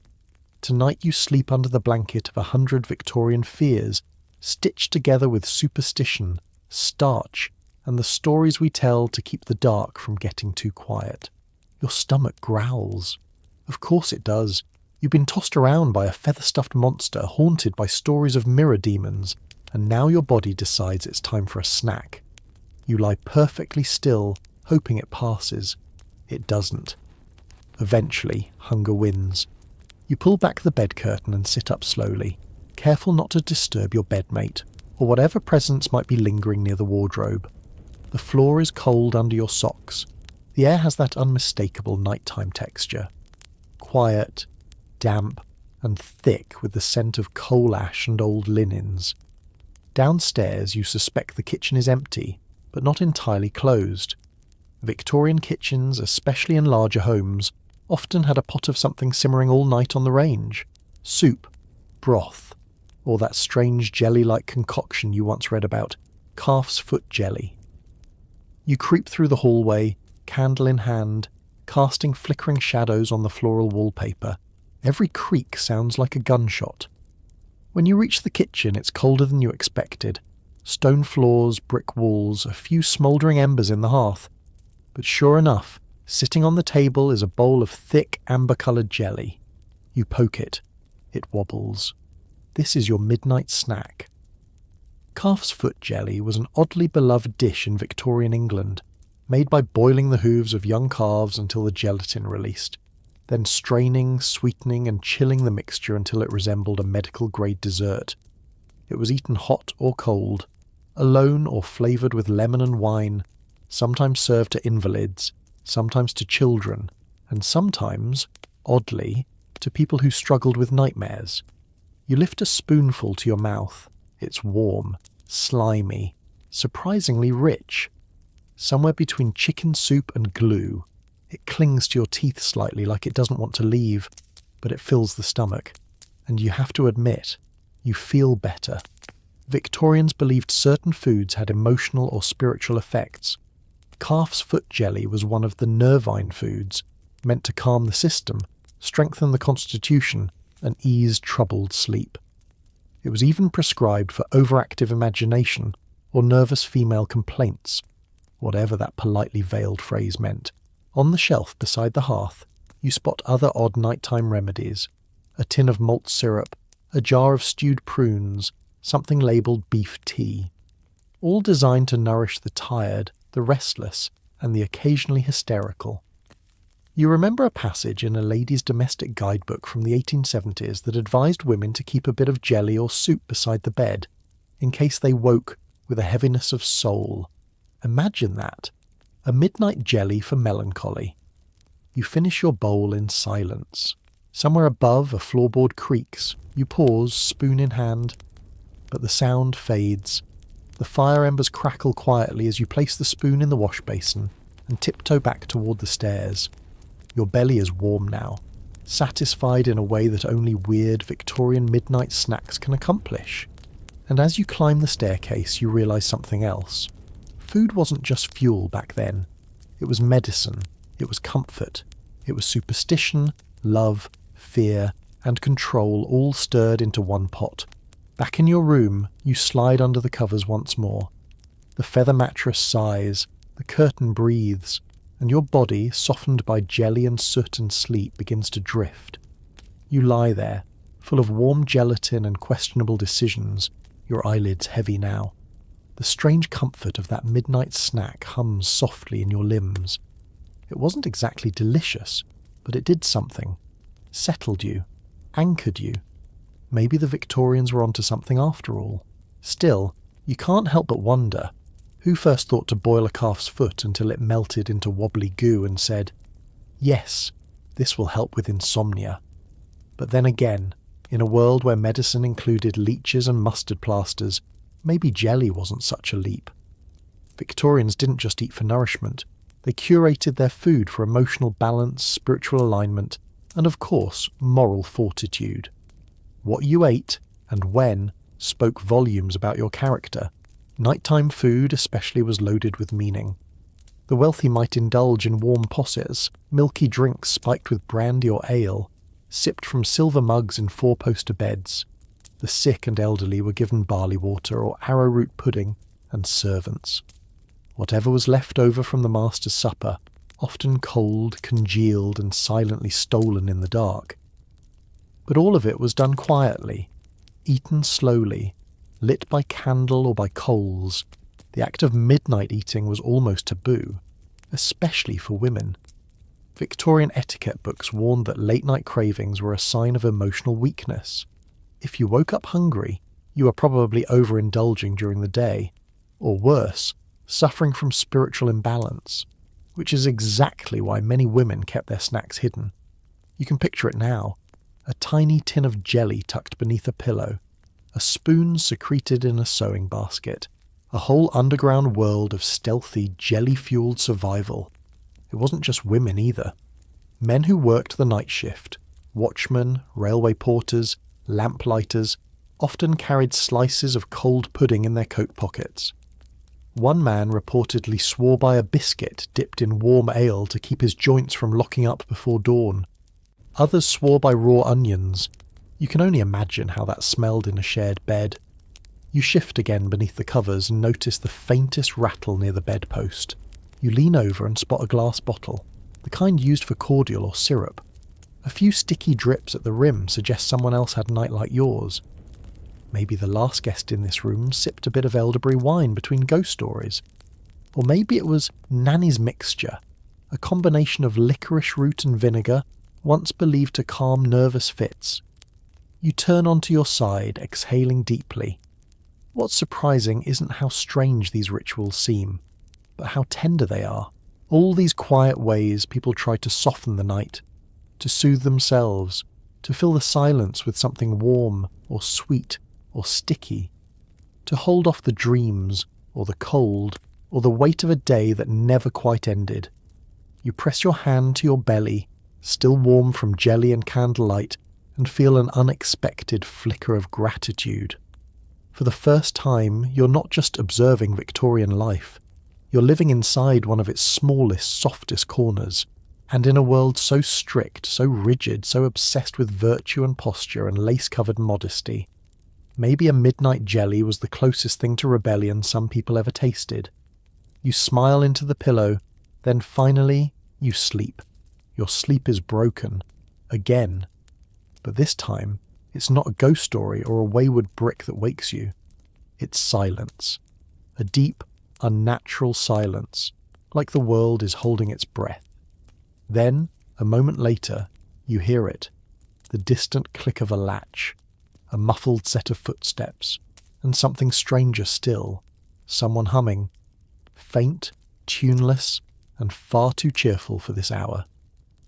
you sleep under the blanket of 100 Victorian fears, stitched together with superstition, starch, and the stories we tell to keep the dark from getting too quiet. Your stomach growls. Of course it does. You've been tossed around by a feather-stuffed monster haunted by stories of mirror demons, and now your body decides it's time for a snack. You lie perfectly still, hoping it passes. It doesn't. Eventually, hunger wins. You pull back the bed curtain and sit up slowly, careful not to disturb your bedmate, or whatever presence might be lingering near the wardrobe. The floor is cold under your socks. The air has that unmistakable nighttime texture. Quiet, damp, and thick with the scent of coal ash and old linens. Downstairs you suspect the kitchen is empty, but not entirely closed. Victorian kitchens, especially in larger homes, often had a pot of something simmering all night on the range. Soup, broth, or that strange jelly-like concoction you once read about, calf's foot jelly. You creep through the hallway, candle in hand, casting flickering shadows on the floral wallpaper. Every creak sounds like a gunshot. When you reach the kitchen, it's colder than you expected. Stone floors, brick walls, a few smouldering embers in the hearth. But sure enough, sitting on the table is a bowl of thick, amber-coloured jelly. You poke it. It wobbles. This is your midnight snack. Calf's foot jelly was an oddly beloved dish in Victorian England, made by boiling the hooves of young calves until the gelatin released, then straining, sweetening and chilling the mixture until it resembled a medical-grade dessert. It was eaten hot or cold, alone or flavoured with lemon and wine, sometimes served to invalids, sometimes to children, and sometimes, oddly, to people who struggled with nightmares. You lift a spoonful to your mouth. It's warm, slimy, surprisingly rich. Somewhere between chicken soup and glue. It clings to your teeth slightly like it doesn't want to leave, but it fills the stomach. And you have to admit, you feel better. Victorians believed certain foods had emotional or spiritual effects. Calf's foot jelly was one of the nervine foods, meant to calm the system, strengthen the constitution, and ease troubled sleep. It was even prescribed for overactive imagination or nervous female complaints, whatever that politely veiled phrase meant. On the shelf beside the hearth, you spot other odd nighttime remedies: a tin of malt syrup, a jar of stewed prunes, something labelled beef tea, all designed to nourish the tired, the restless, and the occasionally hysterical. You remember a passage in a lady's domestic guidebook from the 1870s that advised women to keep a bit of jelly or soup beside the bed, in case they woke with a heaviness of soul. Imagine that. A midnight jelly for melancholy. You finish your bowl in silence. Somewhere above, a floorboard creaks. You pause, spoon in hand, but the sound fades. The fire embers crackle quietly as you place the spoon in the wash basin and tiptoe back toward the stairs. Your belly is warm now, satisfied in a way that only weird Victorian midnight snacks can accomplish. And as you climb the staircase, you realise something else. Food wasn't just fuel back then. It was medicine. It was comfort. It was superstition, love, fear, and control all stirred into one pot. Back in your room, you slide under the covers once more. The feather mattress sighs, the curtain breathes, and your body, softened by jelly and soot and sleep, begins to drift. You lie there, full of warm gelatin and questionable decisions, your eyelids heavy now. The strange comfort of that midnight snack hums softly in your limbs. It wasn't exactly delicious, but it did something. Settled you. Anchored you. Maybe the Victorians were onto something after all. Still, you can't help but wonder, who first thought to boil a calf's foot until it melted into wobbly goo and said, "Yes, this will help with insomnia." But then again, in a world where medicine included leeches and mustard plasters, maybe jelly wasn't such a leap. Victorians didn't just eat for nourishment. They curated their food for emotional balance, spiritual alignment, and of course, moral fortitude. What you ate, and when, spoke volumes about your character. Nighttime food especially was loaded with meaning. The wealthy might indulge in warm possets, milky drinks spiked with brandy or ale, sipped from silver mugs in four-poster beds. The sick and elderly were given barley water or arrowroot pudding, and servants. Whatever was left over from the master's supper, often cold, congealed, and silently stolen in the dark. But all of it was done quietly, eaten slowly, lit by candle or by coals. The act of midnight eating was almost taboo, especially for women. Victorian etiquette books warned that late-night cravings were a sign of emotional weakness. If you woke up hungry, you were probably overindulging during the day, or worse, suffering from spiritual imbalance, which is exactly why many women kept their snacks hidden. You can picture it now, a tiny tin of jelly tucked beneath a pillow, a spoon secreted in a sewing basket, A whole underground world of stealthy, jelly-fueled survival. It wasn't just women either. Men who worked the night shift, watchmen, railway porters, lamplighters, often carried slices of cold pudding in their coat pockets. One man reportedly swore by a biscuit dipped in warm ale to keep his joints from locking up before dawn. Others swore by raw onions. You can only imagine how that smelled in a shared bed. You shift again beneath the covers and notice the faintest rattle near the bedpost. You lean over and spot a glass bottle, the kind used for cordial or syrup. A few sticky drips at the rim suggest someone else had a night like yours. Maybe the last guest in this room sipped a bit of elderberry wine between ghost stories. Or maybe it was Nanny's mixture, a combination of licorice root and vinegar, once believed to calm nervous fits. You turn onto your side, exhaling deeply. What's surprising isn't how strange these rituals seem, but how tender they are. All these quiet ways people try to soften the night, to soothe themselves, to fill the silence with something warm or sweet or sticky, to hold off the dreams or the cold or the weight of a day that never quite ended. You press your hand to your belly, still warm from jelly and candlelight, and feel an unexpected flicker of gratitude. For the first time, you're not just observing Victorian life. You're living inside one of its smallest, softest corners, and in a world so strict, so rigid, so obsessed with virtue and posture and lace-covered modesty. Maybe a midnight jelly was the closest thing to rebellion some people ever tasted. You smile into the pillow, then finally you sleep. Your sleep is broken. Again. But this time, it's not a ghost story or a wayward brick that wakes you. It's silence. A deep, unnatural silence, like the world is holding its breath. Then, a moment later, you hear it. The distant click of a latch. A muffled set of footsteps, and something stranger still, someone humming, faint, tuneless, and far too cheerful for this hour.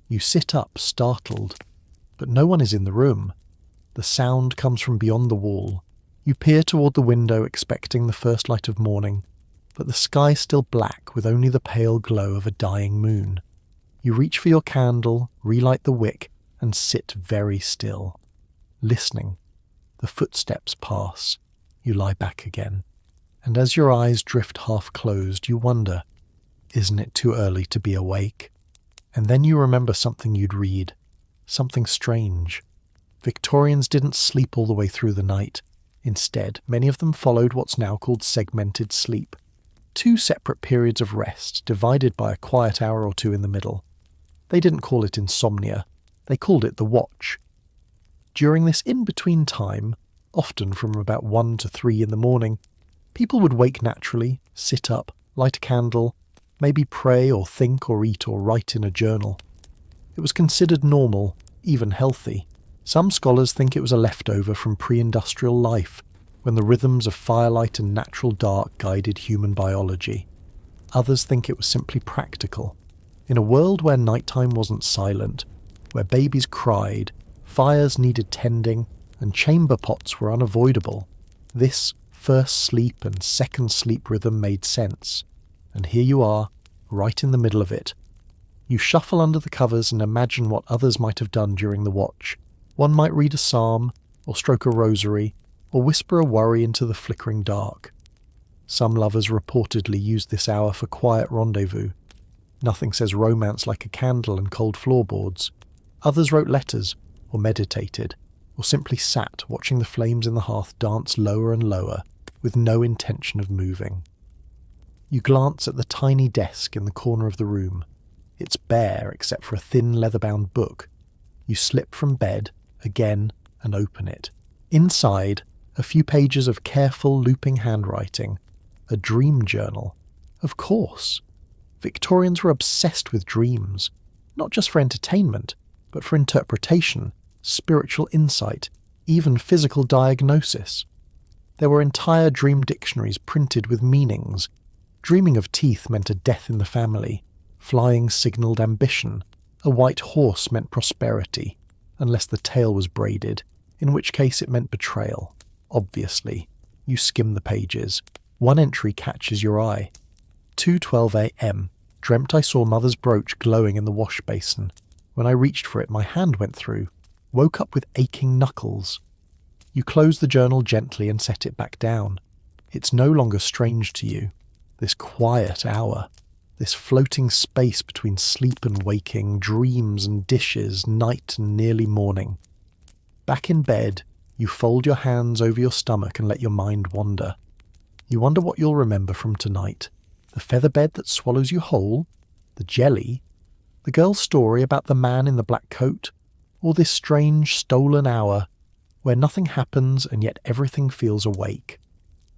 You sit up, startled, but no one is in the room. The sound comes from beyond the wall. You peer toward the window, expecting the first light of morning, but the sky is still black with only the pale glow of a dying moon. You reach for your candle, relight the wick, and sit very still, listening. The footsteps pass. You lie back again. And as your eyes drift half closed, you wonder, isn't it too early to be awake? And then you remember something you'd read. Something strange. Victorians didn't sleep all the way through the night. Instead, many of them followed what's now called segmented sleep. 2 separate periods of rest, divided by a quiet hour or two in the middle. They didn't call it insomnia. They called it the watch. During this in-between time, often from about 1 to 3 in the morning, people would wake naturally, sit up, light a candle, maybe pray or think or eat or write in a journal. It was considered normal, even healthy. Some scholars think it was a leftover from pre-industrial life, when the rhythms of firelight and natural dark guided human biology. Others think it was simply practical. In a world where nighttime wasn't silent, where babies cried, fires needed tending, and chamber pots were unavoidable, this first sleep and second sleep rhythm made sense. And here you are, right in the middle of it. You shuffle under the covers and imagine what others might have done during the watch. One might read a psalm, or stroke a rosary, or whisper a worry into the flickering dark. Some lovers reportedly used this hour for quiet rendezvous. Nothing says romance like a candle and cold floorboards. Others wrote letters, or meditated, or simply sat watching the flames in the hearth dance lower and lower, with no intention of moving. You glance at the tiny desk in the corner of the room. It's bare except for a thin leather-bound book. You slip from bed, again, and open it. Inside, a few pages of careful looping handwriting. A dream journal. Of course. Victorians were obsessed with dreams, not just for entertainment, but for interpretation, spiritual insight, even physical diagnosis. There were entire dream dictionaries printed with meanings. Dreaming of teeth meant a death in the family. Flying signalled ambition. A white horse meant prosperity, unless the tail was braided, in which case it meant betrayal. Obviously. You skim the pages. One entry catches your eye. 2:12 a.m. Dreamt I saw mother's brooch glowing in the wash basin. When I reached for it, my hand went through. Woke up with aching knuckles. You close the journal gently and set it back down. It's no longer strange to you. This quiet hour. This floating space between sleep and waking, dreams and dishes, night and nearly morning. Back in bed, you fold your hands over your stomach and let your mind wander. You wonder what you'll remember from tonight. The feather bed that swallows you whole? The jelly? The girl's story about the man in the black coat? Or this strange, stolen hour where nothing happens and yet everything feels awake?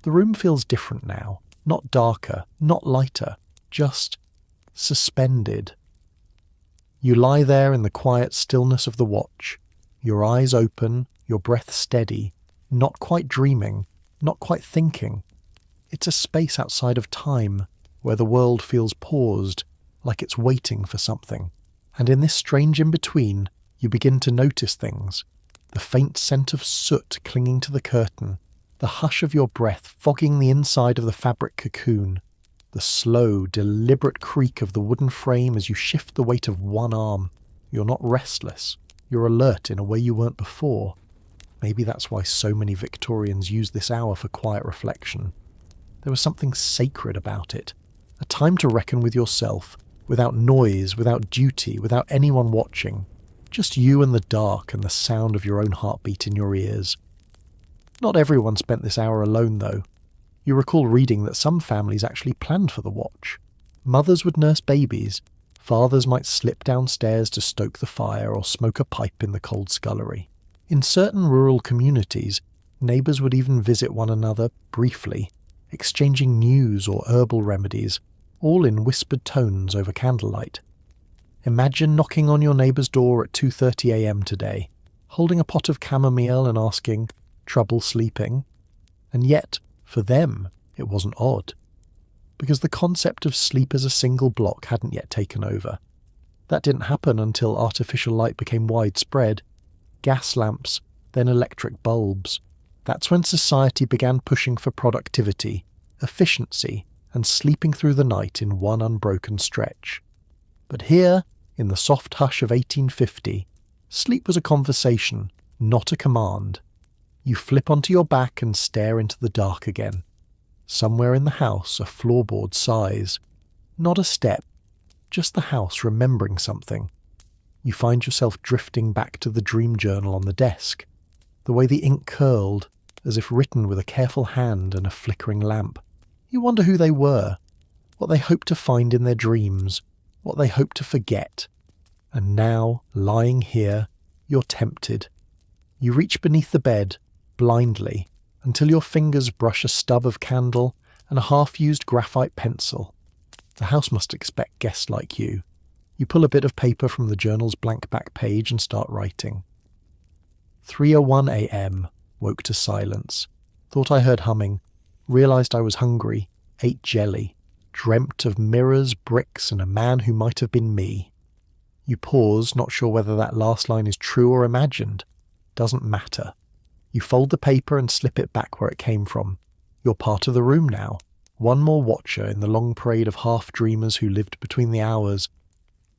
The room feels different now. Not darker, not lighter. Just suspended. You lie there in the quiet stillness of the watch, your eyes open, your breath steady, not quite dreaming, not quite thinking. It's a space outside of time, where the world feels paused, like it's waiting for something. And in this strange in-between, you begin to notice things. The faint scent of soot clinging to the curtain, the hush of your breath fogging the inside of the fabric cocoon, the slow, deliberate creak of the wooden frame as you shift the weight of one arm. You're not restless. You're alert in a way you weren't before. Maybe that's why so many Victorians use this hour for quiet reflection. There was something sacred about it. A time to reckon with yourself, without noise, without duty, without anyone watching. Just you and the dark and the sound of your own heartbeat in your ears. Not everyone spent this hour alone, though. You recall reading that some families actually planned for the watch. Mothers would nurse babies. Fathers might slip downstairs to stoke the fire or smoke a pipe in the cold scullery. In certain rural communities, neighbours would even visit one another briefly, exchanging news or herbal remedies, all in whispered tones over candlelight. Imagine knocking on your neighbour's door at 2:30 a.m. today, holding a pot of chamomile and asking, "Trouble sleeping?" And yet, for them, it wasn't odd, because the concept of sleep as a single block hadn't yet taken over. That didn't happen until artificial light became widespread. Gas lamps, then electric bulbs. That's when society began pushing for productivity, efficiency, and sleeping through the night in one unbroken stretch. But here, in the soft hush of 1850, sleep was a conversation, not a command. You flip onto your back and stare into the dark again. Somewhere in the house, a floorboard sighs. Not a step, just the house remembering something. You find yourself drifting back to the dream journal on the desk, the way the ink curled, as if written with a careful hand and a flickering lamp. You wonder who they were, what they hoped to find in their dreams, what they hoped to forget. And now, lying here, you're tempted. You reach beneath the bed, blindly, until your fingers brush a stub of candle and a half-used graphite pencil. The house must expect guests like you. You pull a bit of paper from the journal's blank back page and start writing. 3:01 a.m. Woke to silence. Thought I heard humming. Realised I was hungry. Ate jelly. Dreamt of mirrors, bricks, and a man who might have been me. You pause, not sure whether that last line is true or imagined. Doesn't matter. You fold the paper and slip it back where it came from. You're part of the room now. One more watcher in the long parade of half-dreamers who lived between the hours.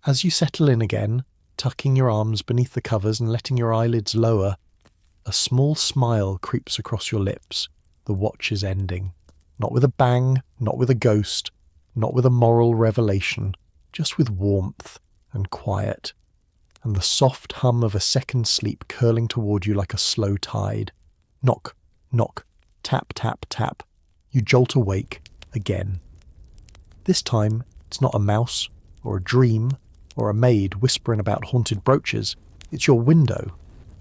As you settle in again, tucking your arms beneath the covers and letting your eyelids lower, a small smile creeps across your lips. The watch is ending. Not with a bang, not with a ghost, not with a moral revelation, just with warmth and quiet, and the soft hum of a second sleep curling toward you like a slow tide. Knock, knock, tap, tap, tap. You jolt awake again. This time, it's not a mouse, or a dream, or a maid whispering about haunted brooches. It's your window.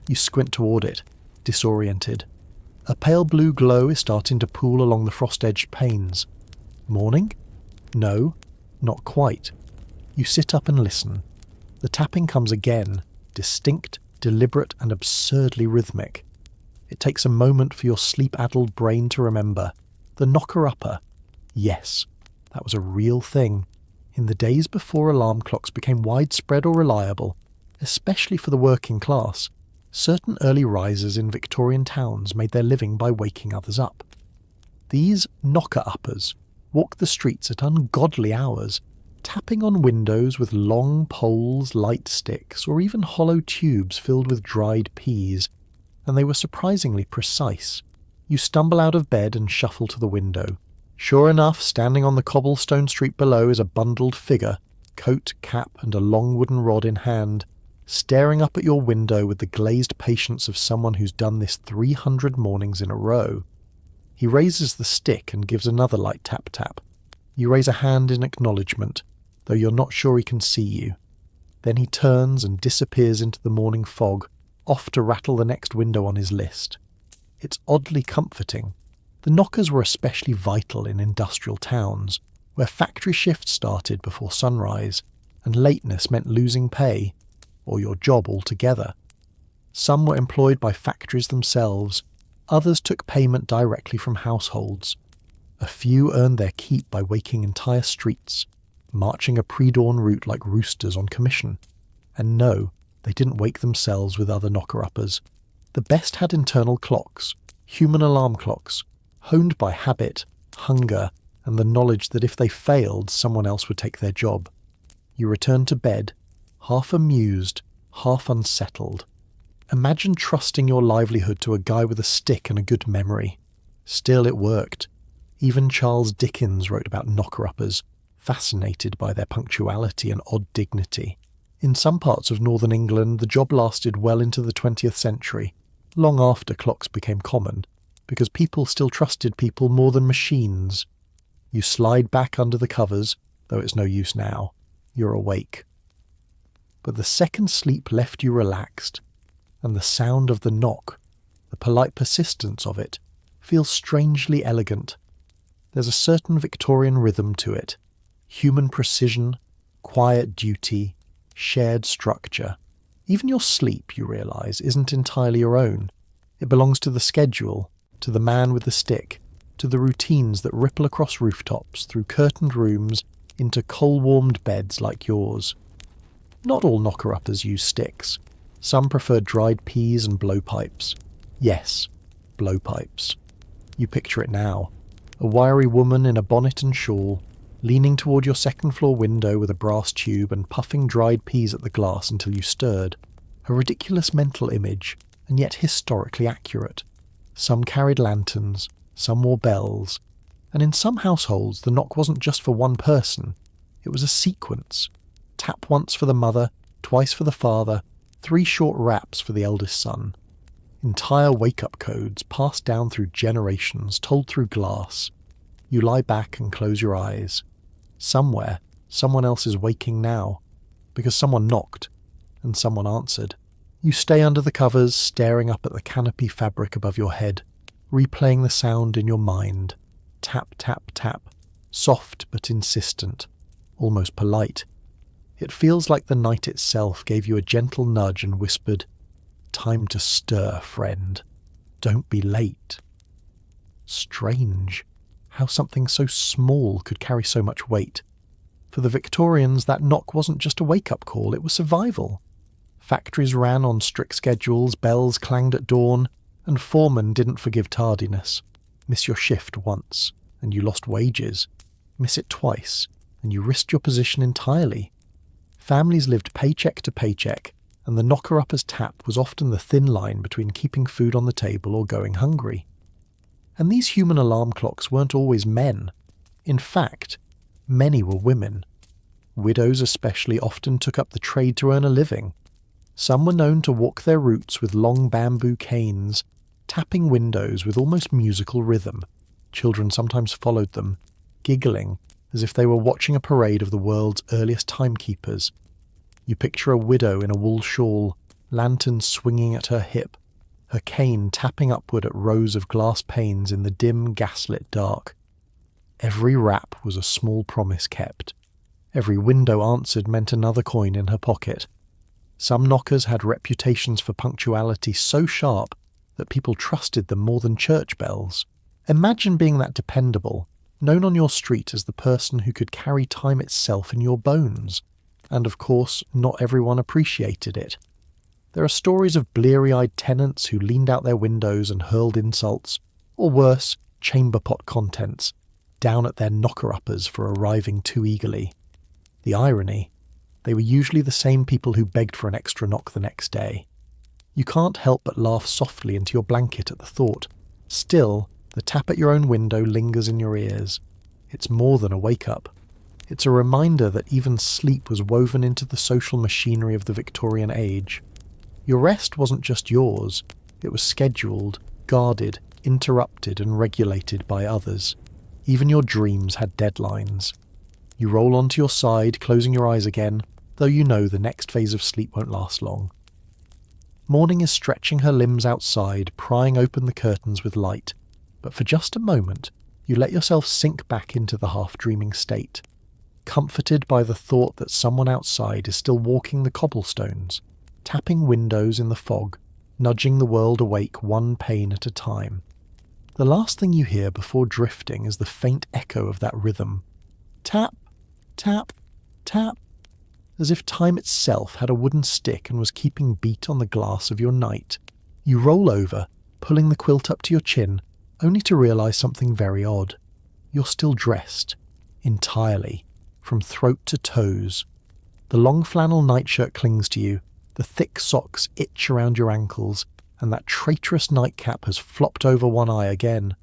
You squint toward it, disoriented. A pale blue glow is starting to pool along the frost-edged panes. Morning? No, not quite. You sit up and listen. The tapping comes again, distinct, deliberate, and absurdly rhythmic. It takes a moment for your sleep-addled brain to remember. The knocker-upper. Yes, that was a real thing. In the days before alarm clocks became widespread or reliable, especially for the working class, certain early risers in Victorian towns made their living by waking others up. These knocker-uppers walked the streets at ungodly hours, tapping on windows with long poles, light sticks, or even hollow tubes filled with dried peas, and they were surprisingly precise. You stumble out of bed and shuffle to the window. Sure enough, standing on the cobblestone street below is a bundled figure, coat, cap, and a long wooden rod in hand, staring up at your window with the glazed patience of someone who's done this 300 mornings in a row. He raises the stick and gives another light tap-tap. You raise a hand in acknowledgement, though you're not sure he can see you. Then he turns and disappears into the morning fog, off to rattle the next window on his list. It's oddly comforting. The knockers were especially vital in industrial towns, where factory shifts started before sunrise, and lateness meant losing pay, or your job altogether. Some were employed by factories themselves, others took payment directly from households. A few earned their keep by waking entire streets, marching a pre-dawn route like roosters on commission. And no, they didn't wake themselves with other knocker-uppers. The best had internal clocks, human alarm clocks, honed by habit, hunger, and the knowledge that if they failed, someone else would take their job. You returned to bed, half amused, half unsettled. Imagine trusting your livelihood to a guy with a stick and a good memory. Still, it worked. Even Charles Dickens wrote about knocker-uppers, fascinated by their punctuality and odd dignity. In some parts of northern England, the job lasted well into the 20th century, long after clocks became common, because people still trusted people more than machines. You slide back under the covers, though it's no use now. You're awake. But the second sleep left you relaxed, and the sound of the knock, the polite persistence of it, feels strangely elegant. There's a certain Victorian rhythm to it, human precision, quiet duty, shared structure. Even your sleep, you realise, isn't entirely your own. It belongs to the schedule, to the man with the stick, to the routines that ripple across rooftops, through curtained rooms, into coal-warmed beds like yours. Not all knocker-uppers use sticks. Some prefer dried peas and blowpipes. Yes, blowpipes. You picture it now. A wiry woman in a bonnet and shawl, leaning toward your second-floor window with a brass tube and puffing dried peas at the glass until you stirred. A ridiculous mental image, and yet historically accurate. Some carried lanterns, some wore bells, and in some households the knock wasn't just for one person. It was a sequence. Tap once for the mother, twice for the father, 3 short raps for the eldest son. Entire wake-up codes passed down through generations, told through glass. You lie back and close your eyes. Somewhere, someone else is waking now, because someone knocked, and someone answered. You stay under the covers, staring up at the canopy fabric above your head, replaying the sound in your mind. Tap, tap, tap. Soft but insistent, almost polite. It feels like the night itself gave you a gentle nudge and whispered, "Time to stir, friend. Don't be late." Strange, how something so small could carry so much weight. For the Victorians, that knock wasn't just a wake-up call, it was survival. Factories ran on strict schedules, bells clanged at dawn, and foremen didn't forgive tardiness. Miss your shift once, and you lost wages. Miss it twice, and you risked your position entirely. Families lived paycheck to paycheck, and the knocker-upper's tap was often the thin line between keeping food on the table or going hungry. And these human alarm clocks weren't always men. In fact, many were women. Widows especially often took up the trade to earn a living. Some were known to walk their routes with long bamboo canes, tapping windows with almost musical rhythm. Children sometimes followed them, giggling as if they were watching a parade of the world's earliest timekeepers. You picture a widow in a wool shawl, lantern swinging at her hip, her cane tapping upward at rows of glass panes in the dim gaslit dark. Every rap was a small promise kept. Every window answered meant another coin in her pocket. Some knockers had reputations for punctuality so sharp that people trusted them more than church bells. Imagine being that dependable, known on your street as the person who could carry time itself in your bones. And of course, not everyone appreciated it. There are stories of bleary-eyed tenants who leaned out their windows and hurled insults, or worse, chamber pot contents, down at their knocker-uppers for arriving too eagerly. The irony, they were usually the same people who begged for an extra knock the next day. You can't help but laugh softly into your blanket at the thought. Still, the tap at your own window lingers in your ears. It's more than a wake-up. It's a reminder that even sleep was woven into the social machinery of the Victorian age. Your rest wasn't just yours, it was scheduled, guarded, interrupted and regulated by others. Even your dreams had deadlines. You roll onto your side, closing your eyes again, though you know the next phase of sleep won't last long. Morning is stretching her limbs outside, prying open the curtains with light, but for just a moment you let yourself sink back into the half-dreaming state, comforted by the thought that someone outside is still walking the cobblestones, tapping windows in the fog, nudging the world awake one pane at a time. The last thing you hear before drifting is the faint echo of that rhythm. Tap, tap, tap, as if time itself had a wooden stick and was keeping beat on the glass of your night. You roll over, pulling the quilt up to your chin, only to realise something very odd. You're still dressed, entirely, from throat to toes. The long flannel nightshirt clings to you, the thick socks itch around your ankles, and that traitorous nightcap has flopped over one eye again.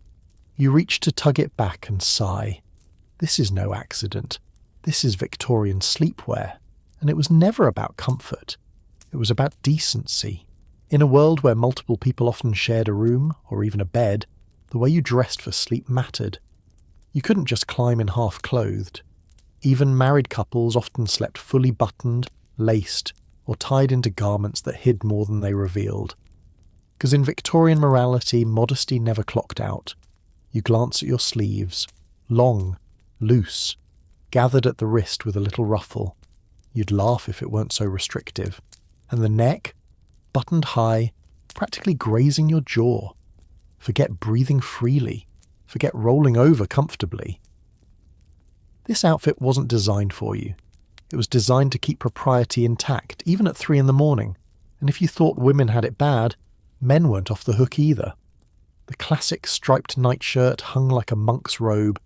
You reach to tug it back and sigh. This is no accident. This is Victorian sleepwear, and it was never about comfort. It was about decency. In a world where multiple people often shared a room, or even a bed, the way you dressed for sleep mattered. You couldn't just climb in half-clothed. Even married couples often slept fully buttoned, laced, or tied into garments that hid more than they revealed. Because in Victorian morality, modesty never clocked out. You glance at your sleeves, long, loose, gathered at the wrist with a little ruffle. You'd laugh if it weren't so restrictive. And the neck, buttoned high, practically grazing your jaw. Forget breathing freely. Forget rolling over comfortably. This outfit wasn't designed for you. It was designed to keep propriety intact, even at 3 a.m, and if you thought women had it bad, men weren't off the hook either. The classic striped nightshirt hung like a monk's robe,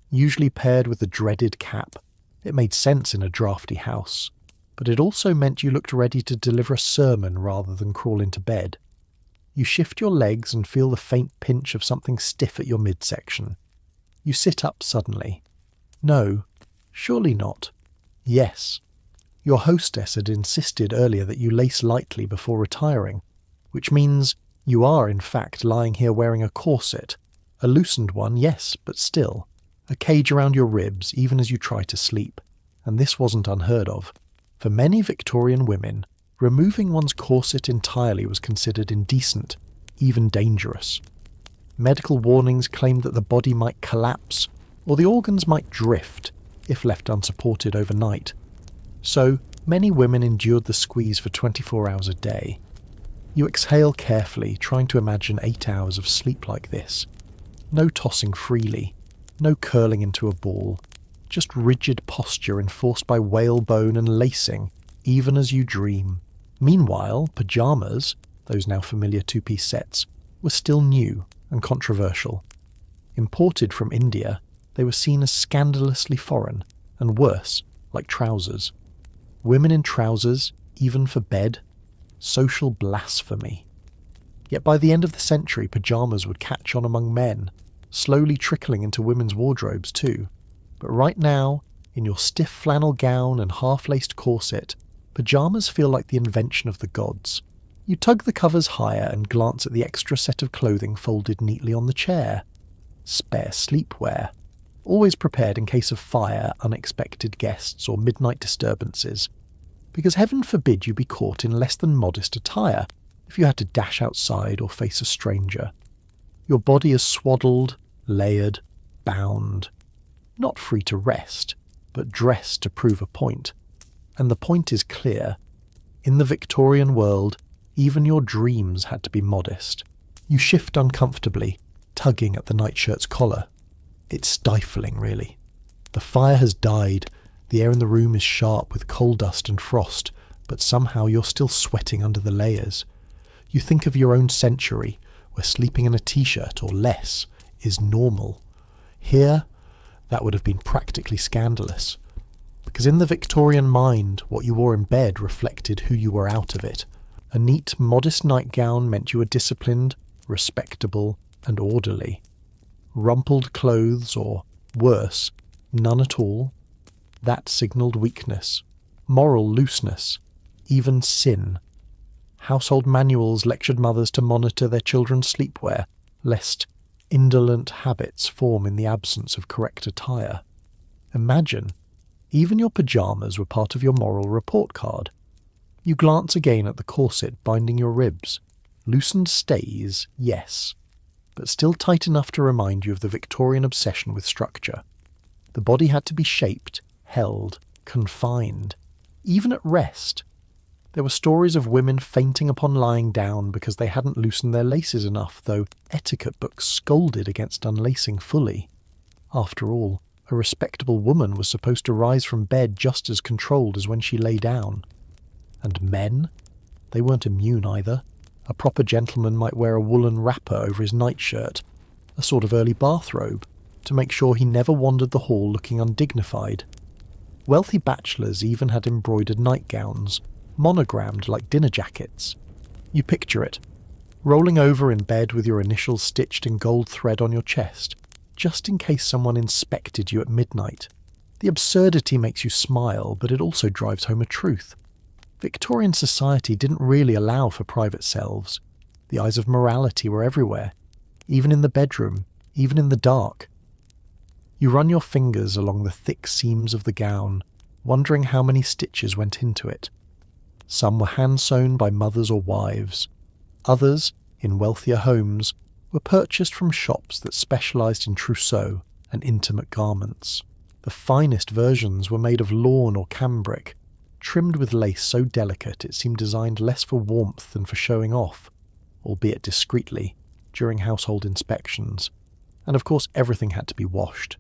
usually paired with the dreaded cap. It made sense in a drafty house, but it also meant you looked ready to deliver a sermon rather than crawl into bed. You shift your legs and feel the faint pinch of something stiff at your midsection. You sit up suddenly. No, surely not. Yes. Your hostess had insisted earlier that you lace lightly before retiring, which means you are in fact lying here wearing a corset, a loosened one, yes, but still, a cage around your ribs even as you try to sleep, and this wasn't unheard of. For many Victorian women, removing one's corset entirely was considered indecent, even dangerous. Medical warnings claimed that the body might collapse, or the organs might drift, if left unsupported overnight. So, many women endured the squeeze for 24 hours a day. You exhale carefully, trying to imagine 8 hours of sleep like this. No tossing freely, no curling into a ball, just rigid posture enforced by whalebone and lacing, even as you dream. Meanwhile, pajamas, those now familiar two-piece sets, were still new and controversial. Imported from India, they were seen as scandalously foreign, and worse, like trousers. Women in trousers, even for bed, social blasphemy. Yet by the end of the century, pajamas would catch on among men, slowly trickling into women's wardrobes too. But right now, in your stiff flannel gown and half-laced corset, pajamas feel like the invention of the gods. You tug the covers higher and glance at the extra set of clothing folded neatly on the chair. Spare sleepwear. Always prepared in case of fire, unexpected guests, or midnight disturbances. Because heaven forbid you be caught in less than modest attire if you had to dash outside or face a stranger. Your body is swaddled, layered, bound. Not free to rest, but dressed to prove a point. And the point is clear. In the Victorian world, even your dreams had to be modest. You shift uncomfortably, tugging at the nightshirt's collar. It's stifling, really. The fire has died, the air in the room is sharp with coal dust and frost, but somehow you're still sweating under the layers. You think of your own century, where sleeping in a t-shirt or less is normal. Here, that would have been practically scandalous. Because in the Victorian mind, what you wore in bed reflected who you were out of it. A neat, modest nightgown meant you were disciplined, respectable, and orderly. Rumpled clothes, or worse, none at all, that signalled weakness, moral looseness, even sin. Household manuals lectured mothers to monitor their children's sleepwear, lest indolent habits form in the absence of correct attire. Imagine, even your pajamas were part of your moral report card. You glance again at the corset binding your ribs. Loosened stays, yes, but still tight enough to remind you of the Victorian obsession with structure. The body had to be shaped, held, confined, even at rest. There were stories of women fainting upon lying down because they hadn't loosened their laces enough, though etiquette books scolded against unlacing fully. After all, a respectable woman was supposed to rise from bed just as controlled as when she lay down. And men? They weren't immune either. A proper gentleman might wear a woolen wrapper over his nightshirt, a sort of early bathrobe, to make sure he never wandered the hall looking undignified. Wealthy bachelors even had embroidered nightgowns, monogrammed like dinner jackets. You picture it, rolling over in bed with your initials stitched in gold thread on your chest, just in case someone inspected you at midnight. The absurdity makes you smile, but it also drives home a truth. Victorian society didn't really allow for private selves. The eyes of morality were everywhere, even in the bedroom, even in the dark. You run your fingers along the thick seams of the gown, wondering how many stitches went into it. Some were hand-sewn by mothers or wives. Others, in wealthier homes, were purchased from shops that specialised in trousseau and intimate garments. The finest versions were made of lawn or cambric, trimmed with lace so delicate it seemed designed less for warmth than for showing off, albeit discreetly, during household inspections. And of course everything had to be washed.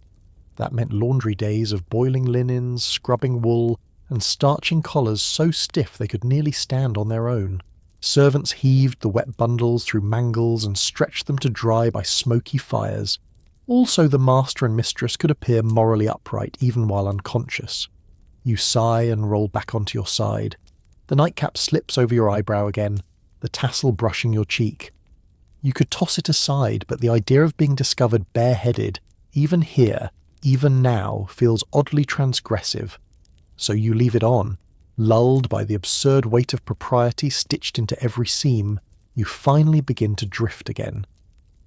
That meant laundry days of boiling linens, scrubbing wool, and starching collars so stiff they could nearly stand on their own. Servants heaved the wet bundles through mangles and stretched them to dry by smoky fires. Also, the master and mistress could appear morally upright even while unconscious. You sigh and roll back onto your side. The nightcap slips over your eyebrow again, the tassel brushing your cheek. You could toss it aside, but the idea of being discovered bareheaded, even here, even now, feels oddly transgressive. So you leave it on. Lulled by the absurd weight of propriety stitched into every seam, you finally begin to drift again.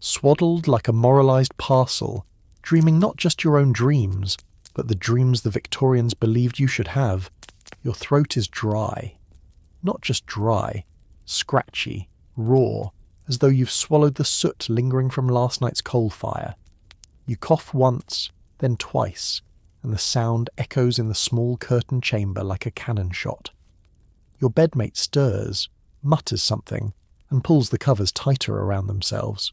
Swaddled like a moralised parcel, dreaming not just your own dreams, but the dreams the Victorians believed you should have, your throat is dry. Not just dry, scratchy, raw, as though you've swallowed the soot lingering from last night's coal fire. You cough once, then twice, and the sound echoes in the small curtained chamber like a cannon shot. Your bedmate stirs, mutters something, and pulls the covers tighter around themselves.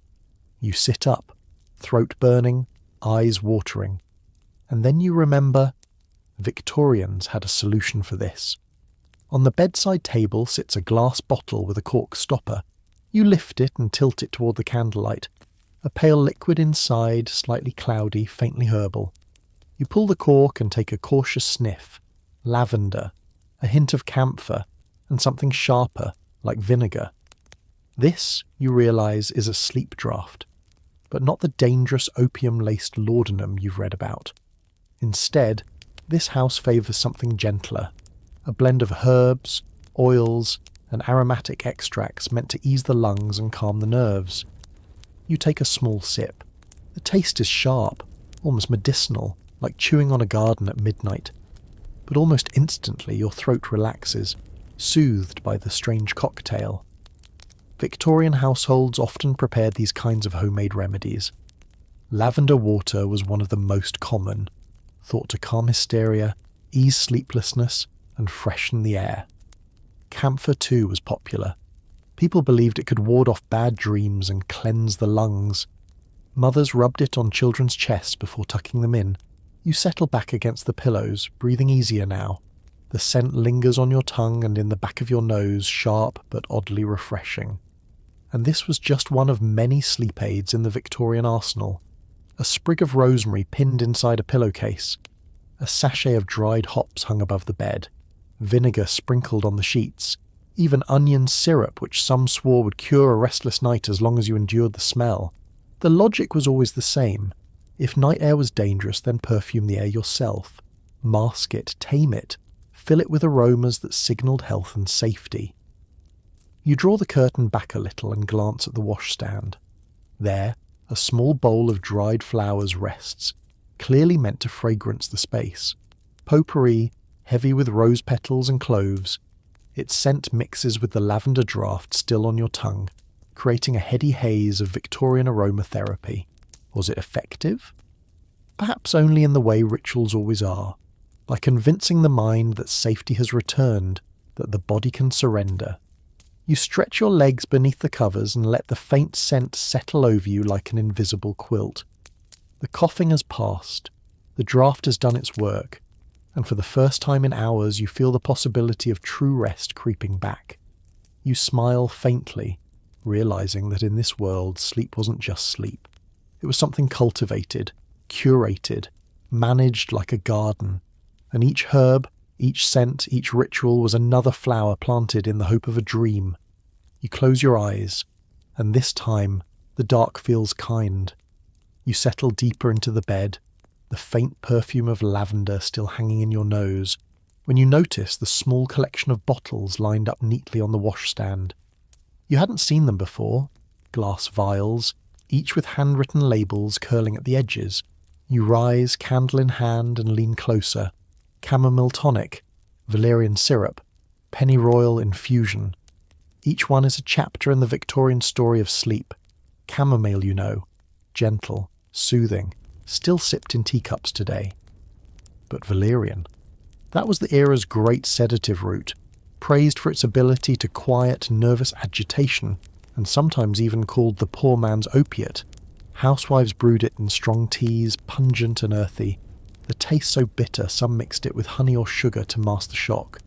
You sit up, throat burning, eyes watering. And then you remember, Victorians had a solution for this. On the bedside table sits a glass bottle with a cork stopper. You lift it and tilt it toward the candlelight. A pale liquid inside, slightly cloudy, faintly herbal. You pull the cork and take a cautious sniff. Lavender, a hint of camphor, and something sharper, like vinegar. This, you realise, is a sleep draught, but not the dangerous opium-laced laudanum you've read about. Instead, this house favours something gentler, a blend of herbs, oils, and aromatic extracts meant to ease the lungs and calm the nerves. You take a small sip. The taste is sharp, almost medicinal, like chewing on a garden at midnight. But almost instantly your throat relaxes, soothed by the strange cocktail. Victorian households often prepared these kinds of homemade remedies. Lavender water was one of the most common, thought to calm hysteria, ease sleeplessness, and freshen the air. Camphor too was popular. People believed it could ward off bad dreams and cleanse the lungs. Mothers rubbed it on children's chests before tucking them in. You settle back against the pillows, breathing easier now. The scent lingers on your tongue and in the back of your nose, sharp but oddly refreshing. And this was just one of many sleep aids in the Victorian arsenal. a sprig of rosemary pinned inside a pillowcase, a sachet of dried hops hung above the bed, vinegar sprinkled on the sheets, even onion syrup which some swore would cure a restless night as long as you endured the smell. The logic was always the same. If night air was dangerous, then perfume the air yourself. Mask it, tame it, fill it with aromas that signalled health and safety. You draw the curtain back a little and glance at the washstand. There, a small bowl of dried flowers rests, clearly meant to fragrance the space. Potpourri, heavy with rose petals and cloves. Its scent mixes with the lavender draft still on your tongue, creating a heady haze of Victorian aromatherapy. Was it effective? Perhaps only in the way rituals always are, by convincing the mind that safety has returned, that the body can surrender. You stretch your legs beneath the covers and let the faint scent settle over you like an invisible quilt. The coughing has passed, the draft has done its work, and for the first time in hours you feel the possibility of true rest creeping back. You smile faintly, realizing that in this world sleep wasn't just sleep. It was something cultivated, curated, managed like a garden, and each herb, each scent, each ritual was another flower planted in the hope of a dream. You close your eyes, and this time the dark feels kind. You settle deeper into the bed, the faint perfume of lavender still hanging in your nose, when you notice the small collection of bottles lined up neatly on the washstand. You hadn't seen them before, glass vials, each with handwritten labels curling at the edges. You rise, candle in hand, and lean closer. Chamomile tonic, valerian syrup, pennyroyal infusion. Each one is a chapter in the Victorian story of sleep. Chamomile, you know, gentle, soothing, still sipped in teacups today. But valerian, that was the era's great sedative root, praised for its ability to quiet nervous agitation, and sometimes even called the poor man's opiate. Housewives brewed it in strong teas, pungent and earthy. The taste so bitter some mixed it with honey or sugar to mask the shock.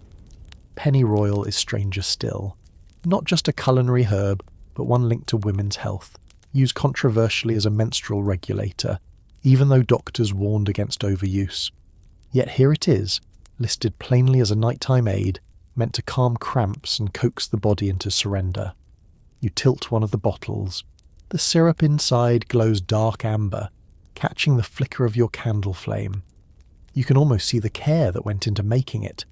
Pennyroyal is stranger still. Not just a culinary herb, but one linked to women's health, used controversially as a menstrual regulator, even though doctors warned against overuse. Yet here it is, listed plainly as a nighttime aid, meant to calm cramps and coax the body into surrender. You tilt one of the bottles. The syrup inside glows dark amber, catching the flicker of your candle flame. You can almost see the care that went into making it.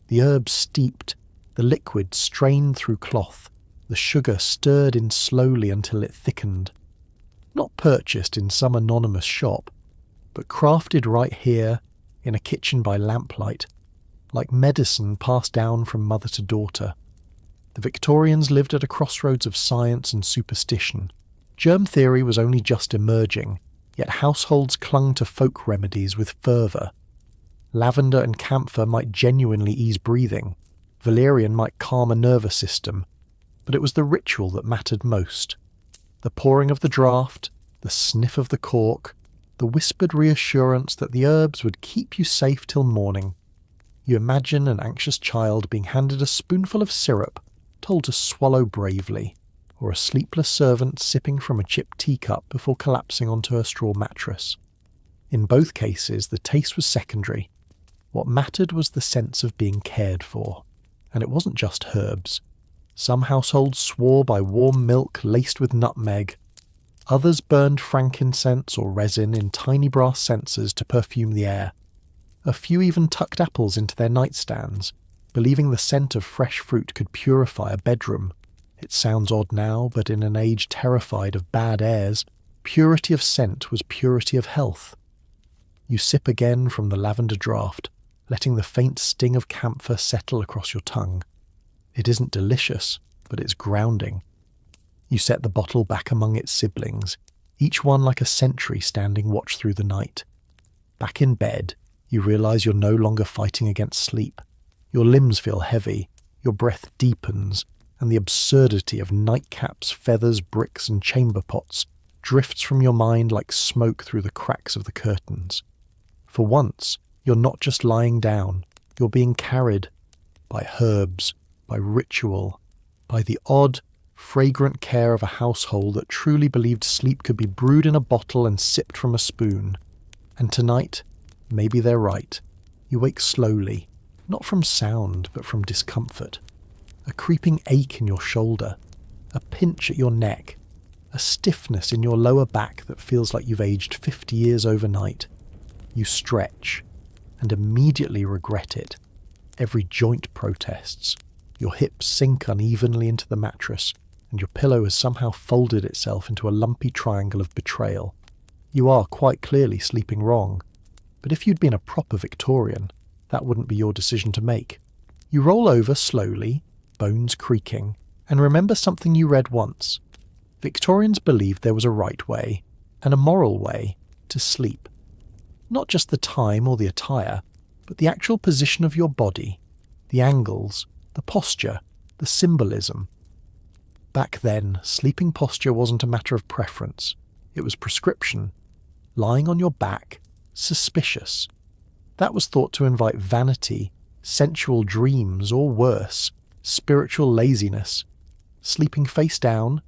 The herbs steeped, the liquid strained through cloth, the sugar stirred in slowly until it thickened. Not purchased in some anonymous shop, but crafted right here, in a kitchen by lamplight, like medicine passed down from mother to daughter. The Victorians lived at a crossroads of science and superstition. Germ theory was only just emerging, yet households clung to folk remedies with fervour. Lavender and camphor might genuinely ease breathing, valerian might calm a nervous system, but it was the ritual that mattered most. The pouring of the draught, the sniff of the cork, the whispered reassurance that the herbs would keep you safe till morning. You imagine an anxious child being handed a spoonful of syrup, told to swallow bravely, or a sleepless servant sipping from a chipped teacup before collapsing onto her straw mattress. In both cases, the taste was secondary. What mattered was the sense of being cared for. And it wasn't just herbs. Some households swore by warm milk laced with nutmeg. Others burned frankincense or resin in tiny brass censers to perfume the air. A few even tucked apples into their nightstands, believing the scent of fresh fruit could purify a bedroom. It sounds odd now, but in an age terrified of bad airs, purity of scent was purity of health. You sip again from the lavender draught, letting the faint sting of camphor settle across your tongue. It isn't delicious, but it's grounding. You set the bottle back among its siblings, each one like a sentry standing watch through the night. Back in bed, you realize you're no longer fighting against sleep. Your limbs feel heavy, your breath deepens, and the absurdity of nightcaps, feathers, bricks, and chamber pots drifts from your mind like smoke through the cracks of the curtains. For once, you're not just lying down, you're being carried by herbs, by ritual, by the odd, fragrant care of a household that truly believed sleep could be brewed in a bottle and sipped from a spoon. And tonight, maybe they're right. You wake slowly, not from sound, but from discomfort. A creeping ache in your shoulder, a pinch at your neck, a stiffness in your lower back that feels like you've aged 50 years overnight. You stretch, and immediately regret it. Every joint protests. Your hips sink unevenly into the mattress, and your pillow has somehow folded itself into a lumpy triangle of betrayal. You are quite clearly sleeping wrong, but if you'd been a proper Victorian, that wouldn't be your decision to make. You roll over slowly, bones creaking, and remember something you read once. Victorians believed there was a right way, and a moral way, to sleep. Not just the time or the attire, but the actual position of your body, the angles, the posture, the symbolism. Back then, sleeping posture wasn't a matter of preference. It was prescription. Lying on your back, suspicious. That was thought to invite vanity, sensual dreams, or worse, spiritual laziness. Sleeping face down,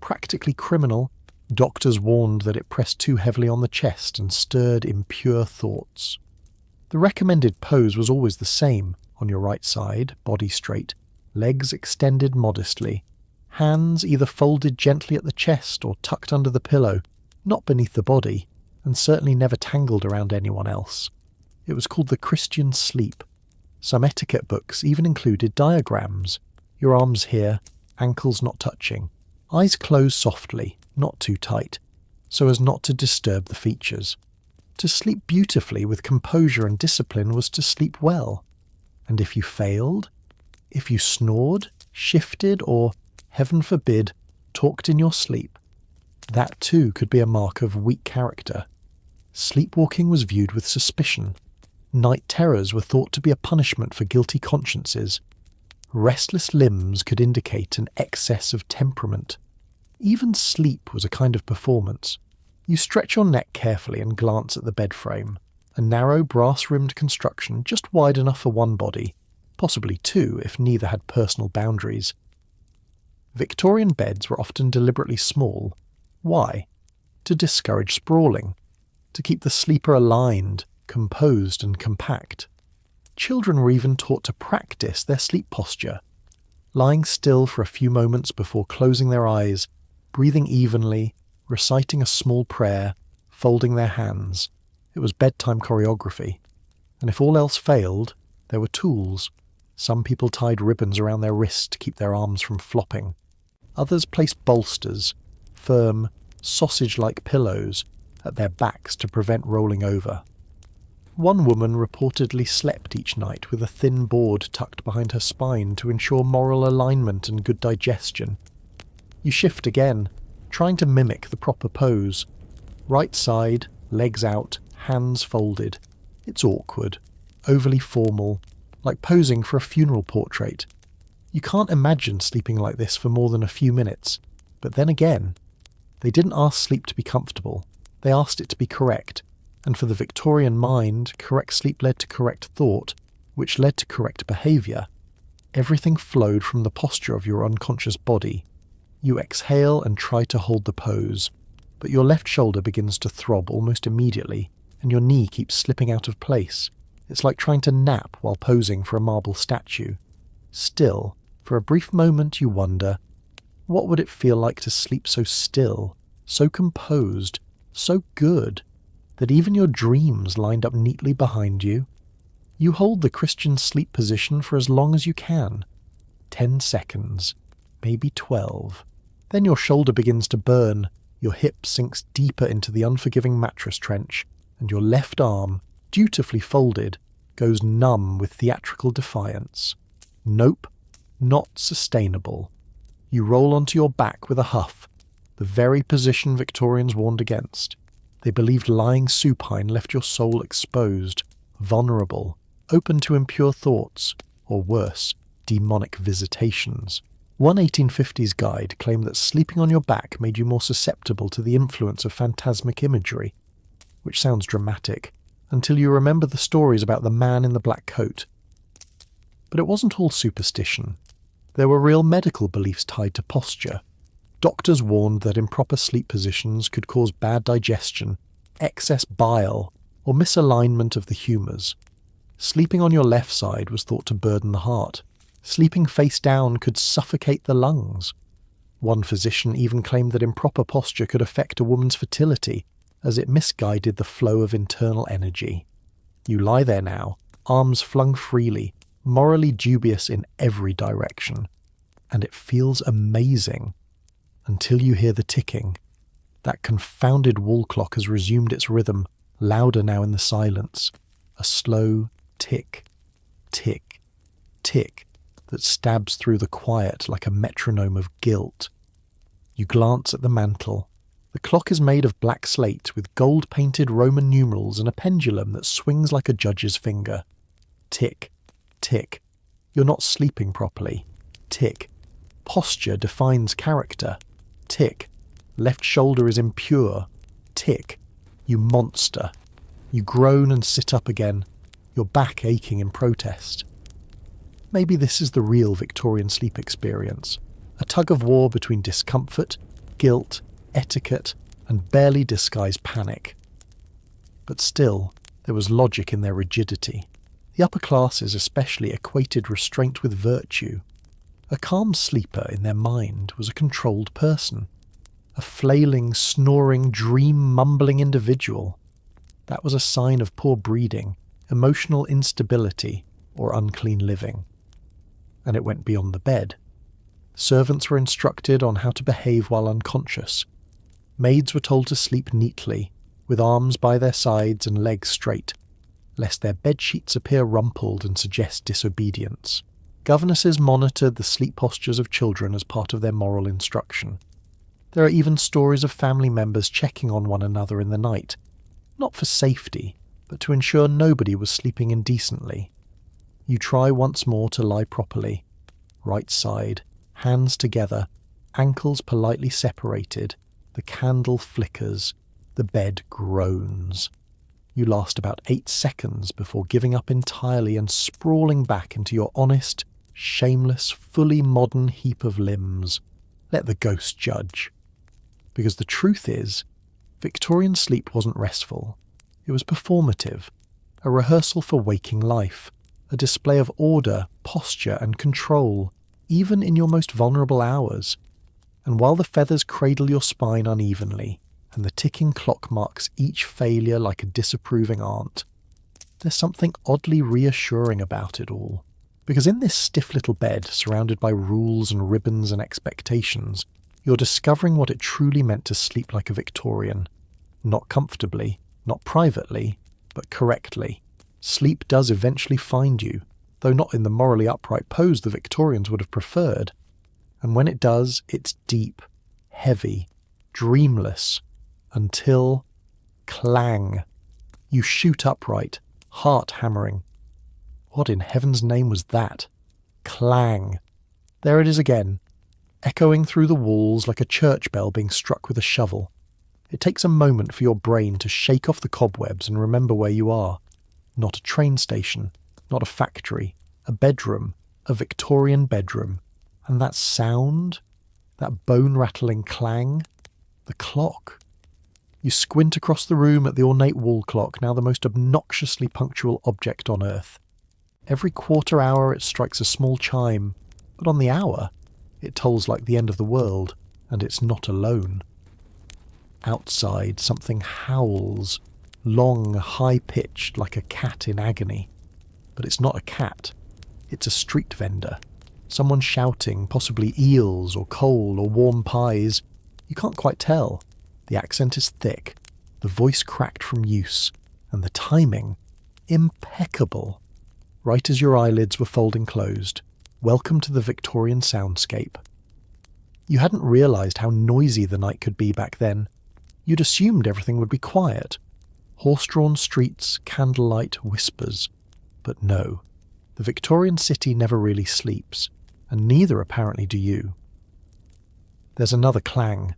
practically criminal. Doctors warned that it pressed too heavily on the chest and stirred impure thoughts. The recommended pose was always the same: on your right side, body straight, legs extended modestly, hands either folded gently at the chest or tucked under the pillow, not beneath the body, and certainly never tangled around anyone else. It was called the Christian sleep. Some etiquette books even included diagrams. Your arms here, ankles not touching, eyes closed softly, not too tight, so as not to disturb the features. To sleep beautifully with composure and discipline was to sleep well. And if you failed, if you snored, shifted, or, heaven forbid, talked in your sleep, that too could be a mark of weak character. Sleepwalking was viewed with suspicion. Night terrors were thought to be a punishment for guilty consciences. Restless limbs could indicate an excess of temperament. Even sleep was a kind of performance. You stretch your neck carefully and glance at the bed frame, a narrow brass-rimmed construction just wide enough for one body, possibly two if neither had personal boundaries. Victorian beds were often deliberately small. Why? To discourage sprawling, to keep the sleeper aligned, composed and compact. Children were even taught to practice their sleep posture, lying still for a few moments before closing their eyes, breathing evenly, reciting a small prayer, folding their hands. It was bedtime choreography. And if all else failed, there were tools. Some people tied ribbons around their wrists to keep their arms from flopping. Others placed bolsters, firm, sausage-like pillows, at their backs to prevent rolling over. One woman reportedly slept each night with a thin board tucked behind her spine to ensure moral alignment and good digestion. You shift again, trying to mimic the proper pose. Right side, legs out, hands folded. It's awkward, overly formal, like posing for a funeral portrait. You can't imagine sleeping like this for more than a few minutes. But then again, they didn't ask sleep to be comfortable. They asked it to be correct. And for the Victorian mind, correct sleep led to correct thought, which led to correct behaviour. Everything flowed from the posture of your unconscious body. You exhale and try to hold the pose, but your left shoulder begins to throb almost immediately, and your knee keeps slipping out of place. It's like trying to nap while posing for a marble statue. Still, for a brief moment you wonder, what would it feel like to sleep so still, so composed, so good, that even your dreams lined up neatly behind you? You hold the Christian sleep position for as long as you can. 10 seconds, maybe 12. Then your shoulder begins to burn, your hip sinks deeper into the unforgiving mattress trench, and your left arm, dutifully folded, goes numb with theatrical defiance. Nope, not sustainable. You roll onto your back with a huff, the very position Victorians warned against. They believed lying supine left your soul exposed, vulnerable, open to impure thoughts, or worse, demonic visitations. One 1850s guide claimed that sleeping on your back made you more susceptible to the influence of phantasmic imagery, which sounds dramatic, until you remember the stories about the man in the black coat. But it wasn't all superstition. There were real medical beliefs tied to posture. Doctors warned that improper sleep positions could cause bad digestion, excess bile, or misalignment of the humours. Sleeping on your left side was thought to burden the heart. Sleeping face down could suffocate the lungs. One physician even claimed that improper posture could affect a woman's fertility, as it misguided the flow of internal energy. You lie there now, arms flung freely, morally dubious in every direction. And it feels amazing. Until you hear the ticking. That confounded wall clock has resumed its rhythm, louder now in the silence. A slow tick, tick, tick that stabs through the quiet like a metronome of guilt. You glance at the mantel. The clock is made of black slate with gold-painted Roman numerals and a pendulum that swings like a judge's finger. Tick, tick. You're not sleeping properly. Tick. Posture defines character. Tick. Left shoulder is impure. Tick. You monster. You groan and sit up again, your back aching in protest. Maybe this is the real Victorian sleep experience. A tug-of-war between discomfort, guilt, etiquette, and barely disguised panic. But still, there was logic in their rigidity. The upper classes especially equated restraint with virtue. A calm sleeper in their mind was a controlled person. A flailing, snoring, dream-mumbling individual. That was a sign of poor breeding, emotional instability, or unclean living. And it went beyond the bed. Servants were instructed on how to behave while unconscious. Maids were told to sleep neatly, with arms by their sides and legs straight, lest their bedsheets appear rumpled and suggest disobedience. Governesses monitored the sleep postures of children as part of their moral instruction. There are even stories of family members checking on one another in the night, not for safety, but to ensure nobody was sleeping indecently. You try once more to lie properly. Right side, hands together, ankles politely separated, the candle flickers, the bed groans. You last about 8 seconds before giving up entirely and sprawling back into your honest, shameless, fully modern heap of limbs. Let the ghost judge. Because the truth is, Victorian sleep wasn't restful. It was performative, a rehearsal for waking life, a display of order, posture and control, even in your most vulnerable hours. And while the feathers cradle your spine unevenly, and the ticking clock marks each failure like a disapproving aunt, there's something oddly reassuring about it all. Because in this stiff little bed, surrounded by rules and ribbons and expectations, you're discovering what it truly meant to sleep like a Victorian. Not comfortably, not privately, but correctly. Sleep does eventually find you, though not in the morally upright pose the Victorians would have preferred. And when it does, it's deep, heavy, dreamless, until clang. You shoot upright, heart hammering. What in heaven's name was that? Clang. There it is again, echoing through the walls like a church bell being struck with a shovel. It takes a moment for your brain to shake off the cobwebs and remember where you are. Not a train station, not a factory, a bedroom, a Victorian bedroom. And that sound, that bone-rattling clang, the clock. You squint across the room at the ornate wall clock, now the most obnoxiously punctual object on earth. Every quarter hour it strikes a small chime, but on the hour it tolls like the end of the world, and it's not alone. Outside something howls, long, high-pitched like a cat in agony. But it's not a cat, it's a street vendor. Someone shouting, possibly eels or coal or warm pies. You can't quite tell. The accent is thick, the voice cracked from use, and the timing impeccable. Right as your eyelids were folding closed. Welcome to the Victorian soundscape. You hadn't realised how noisy the night could be back then. You'd assumed everything would be quiet. Horse-drawn streets, candlelight, whispers. But no. The Victorian city never really sleeps, and neither apparently do you. There's another clang,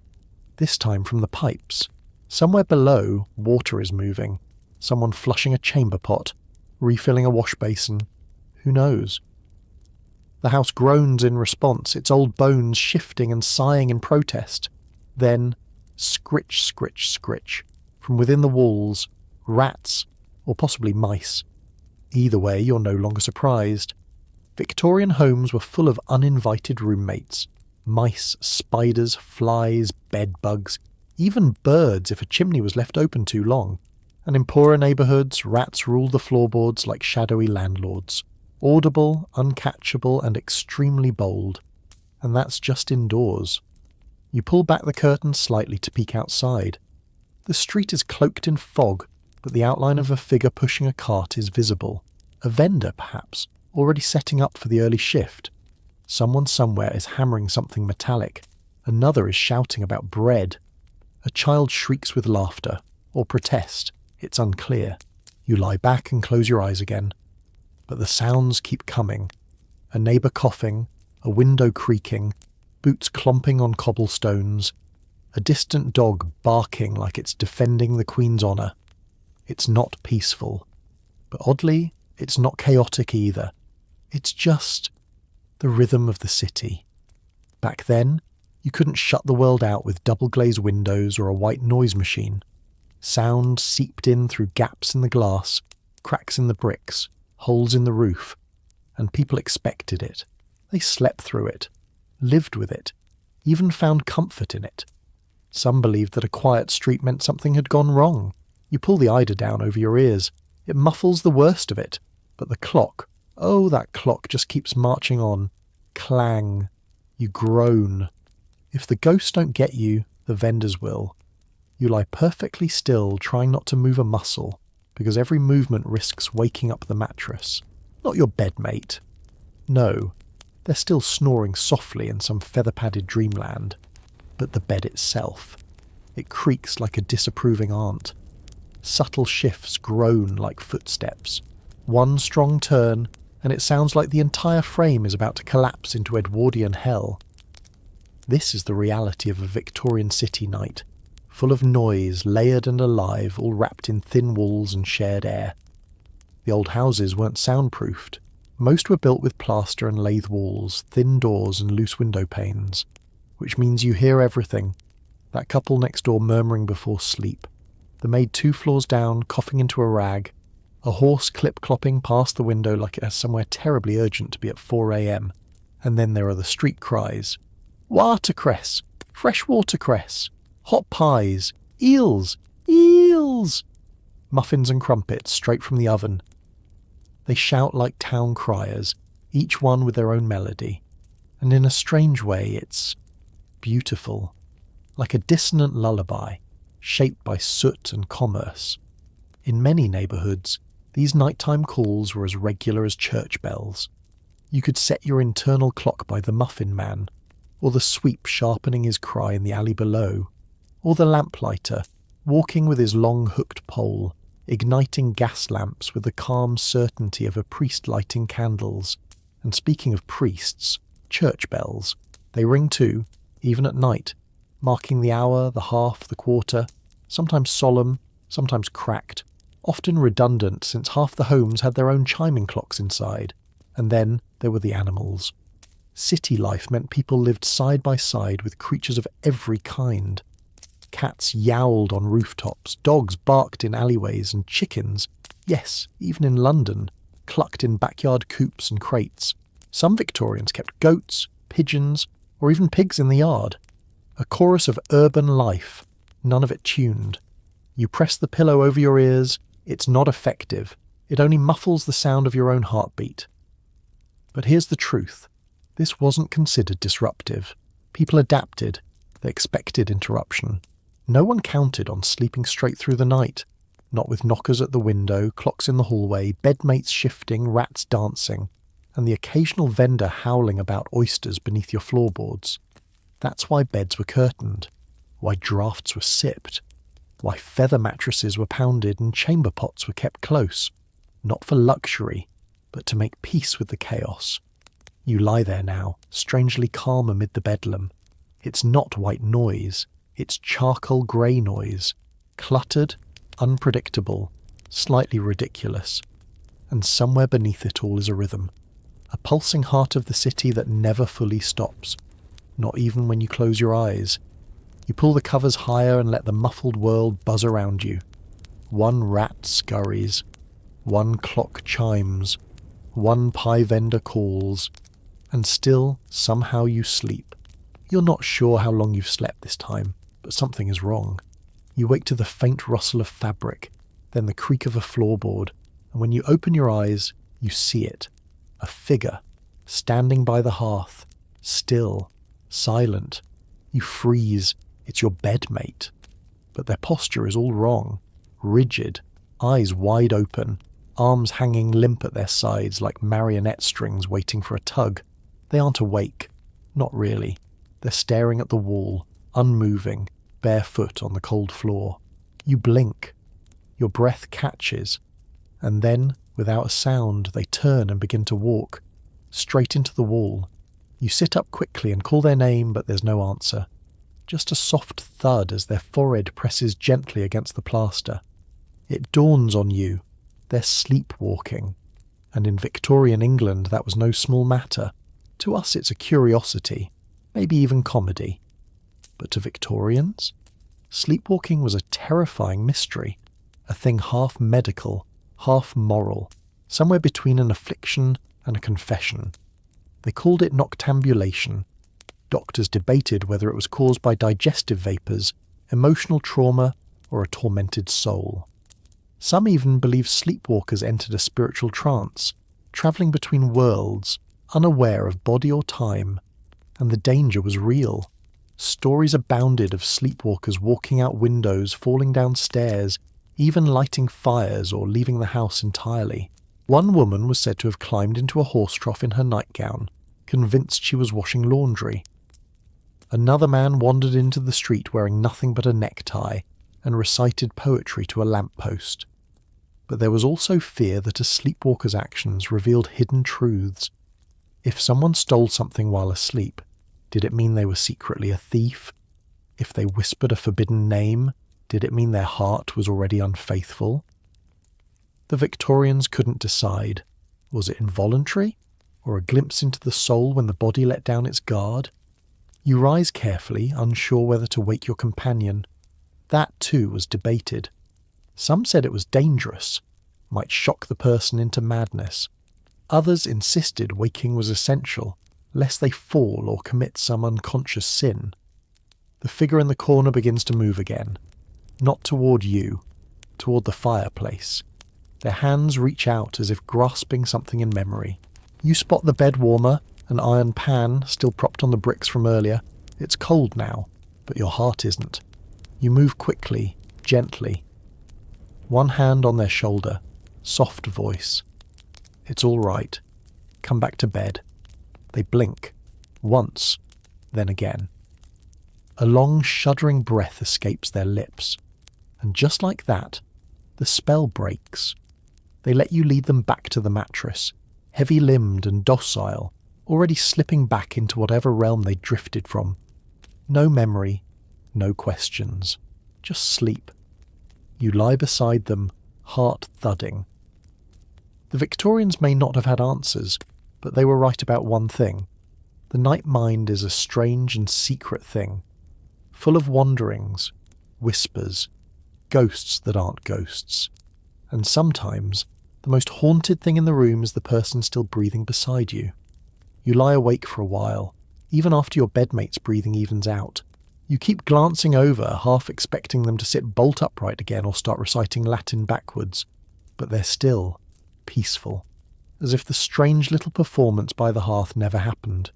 this time from the pipes. Somewhere below, water is moving. Someone flushing a chamber pot, refilling a wash basin. Who knows? The house groans in response, its old bones shifting and sighing in protest. Then, scritch, scritch, scritch. From within the walls, rats, or possibly mice. Either way, you're no longer surprised. Victorian homes were full of uninvited roommates. Mice, spiders, flies, bedbugs, even birds if a chimney was left open too long. And in poorer neighbourhoods, rats ruled the floorboards like shadowy landlords. Audible, uncatchable, and extremely bold. And that's just indoors. You pull back the curtains slightly to peek outside. The street is cloaked in fog, but the outline of a figure pushing a cart is visible. A vendor, perhaps, already setting up for the early shift. Someone somewhere is hammering something metallic. Another is shouting about bread. A child shrieks with laughter, or protest. It's unclear. You lie back and close your eyes again. But the sounds keep coming. A neighbour coughing, a window creaking, boots clomping on cobblestones, a distant dog barking like it's defending the Queen's honour. It's not peaceful. But oddly, it's not chaotic either. It's just the rhythm of the city. Back then, you couldn't shut the world out with double-glazed windows or a white noise machine. Sound seeped in through gaps in the glass, cracks in the bricks, holes in the roof, and people expected it. They slept through it, lived with it, even found comfort in it. Some believed that a quiet street meant something had gone wrong. You pull the eider down over your ears. It muffles the worst of it. But the clock, oh, that clock just keeps marching on. Clang. You groan. If the ghosts don't get you, the vendors will. You lie perfectly still, trying not to move a muscle, because every movement risks waking up the mattress. Not your bedmate. No, they're still snoring softly in some feather-padded dreamland. But the bed itself. It creaks like a disapproving aunt. Subtle shifts groan like footsteps. One strong turn, and it sounds like the entire frame is about to collapse into Edwardian hell. This is the reality of a Victorian city night. Full of noise, layered and alive, all wrapped in thin walls and shared air. The old houses weren't soundproofed. Most were built with plaster and lathe walls, thin doors and loose window panes. Which means you hear everything. That couple next door murmuring before sleep. The maid 2 floors down, coughing into a rag. A horse clip-clopping past the window like it has somewhere terribly urgent to be at 4 a.m. And then there are the street cries. Watercress! Fresh watercress! Hot pies! Eels! Eels! Muffins and crumpets straight from the oven. They shout like town criers, each one with their own melody. And in a strange way it's beautiful. Like a dissonant lullaby, shaped by soot and commerce. In many neighbourhoods, these nighttime calls were as regular as church bells. You could set your internal clock by the muffin man, or the sweep sharpening his cry in the alley below, or the lamplighter walking with his long hooked pole, igniting gas lamps with the calm certainty of a priest lighting candles. And speaking of priests, church bells, they ring too, even at night, marking the hour, the half, the quarter, sometimes solemn, sometimes cracked, often redundant since half the homes had their own chiming clocks inside. And then there were the animals. City life meant people lived side by side with creatures of every kind. Cats yowled on rooftops, dogs barked in alleyways, and chickens, yes, even in London, clucked in backyard coops and crates. Some Victorians kept goats, pigeons, or even pigs in the yard. A chorus of urban life, none of it tuned. You press the pillow over your ears, it's not effective. It only muffles the sound of your own heartbeat. But here's the truth. This wasn't considered disruptive. People adapted. They expected interruption. No one counted on sleeping straight through the night. Not with knockers at the window, clocks in the hallway, bedmates shifting, rats dancing, and the occasional vendor howling about oysters beneath your floorboards. That's why beds were curtained. Why draughts were sipped. Why feather mattresses were pounded and chamber pots were kept close. Not for luxury, but to make peace with the chaos. You lie there now, strangely calm amid the bedlam. It's not white noise, it's charcoal grey noise. Cluttered, unpredictable, slightly ridiculous. And somewhere beneath it all is a rhythm. a pulsing heart of the city that never fully stops, not even when you close your eyes. You pull the covers higher and let the muffled world buzz around you. One rat scurries, one clock chimes, one pie vendor calls, and still, somehow you sleep. You're not sure how long you've slept this time, but something is wrong. You wake to the faint rustle of fabric, then the creak of a floorboard, and when you open your eyes, you see it. A figure, standing by the hearth, still, silent. You freeze. It's your bedmate. But their posture is all wrong. Rigid, eyes wide open, arms hanging limp at their sides like marionette strings waiting for a tug. They aren't awake. Not really. They're staring at the wall, unmoving, barefoot on the cold floor. You blink. Your breath catches. And then, without a sound, they turn and begin to walk. Straight into the wall. You sit up quickly and call their name, but there's no answer. Just a soft thud as their forehead presses gently against the plaster. It dawns on you. They're sleepwalking. And in Victorian England, that was no small matter. To us, it's a curiosity, maybe even comedy. But to Victorians, sleepwalking was a terrifying mystery, a thing half medical, half moral, somewhere between an affliction and a confession. They called it noctambulation. Doctors debated whether it was caused by digestive vapours, emotional trauma, or a tormented soul. Some even believed sleepwalkers entered a spiritual trance, travelling between worlds, unaware of body or time, and the danger was real. Stories abounded of sleepwalkers walking out windows, falling down stairs, even lighting fires or leaving the house entirely. One woman was said to have climbed into a horse trough in her nightgown, convinced she was washing laundry. Another man wandered into the street wearing nothing but a necktie and recited poetry to a lamppost. But there was also fear that a sleepwalker's actions revealed hidden truths. If someone stole something while asleep, did it mean they were secretly a thief? If they whispered a forbidden name, did it mean their heart was already unfaithful? The Victorians couldn't decide. Was it involuntary, or a glimpse into the soul when the body let down its guard? You rise carefully, unsure whether to wake your companion. That too was debated. Some said it was dangerous, might shock the person into madness. Others insisted waking was essential, lest they fall or commit some unconscious sin. The figure in the corner begins to move again. Not toward you, toward the fireplace. Their hands reach out as if grasping something in memory. You spot the bed warmer, an iron pan still propped on the bricks from earlier. It's cold now, but your heart isn't. You move quickly, gently. One hand on their shoulder, soft voice. It's all right. Come back to bed. They blink. Once, then again. A long, shuddering breath escapes their lips. And just like that, the spell breaks. They let you lead them back to the mattress, heavy-limbed and docile, already slipping back into whatever realm they drifted from. No memory, no questions. Just sleep. You lie beside them, heart thudding. The Victorians may not have had answers, but they were right about one thing. The night mind is a strange and secret thing, full of wanderings, whispers, ghosts that aren't ghosts. And sometimes, the most haunted thing in the room is the person still breathing beside you. You lie awake for a while, even after your bedmate's breathing evens out. You keep glancing over, half expecting them to sit bolt upright again or start reciting Latin backwards, but they're still, peaceful, as if the strange little performance by the hearth never happened.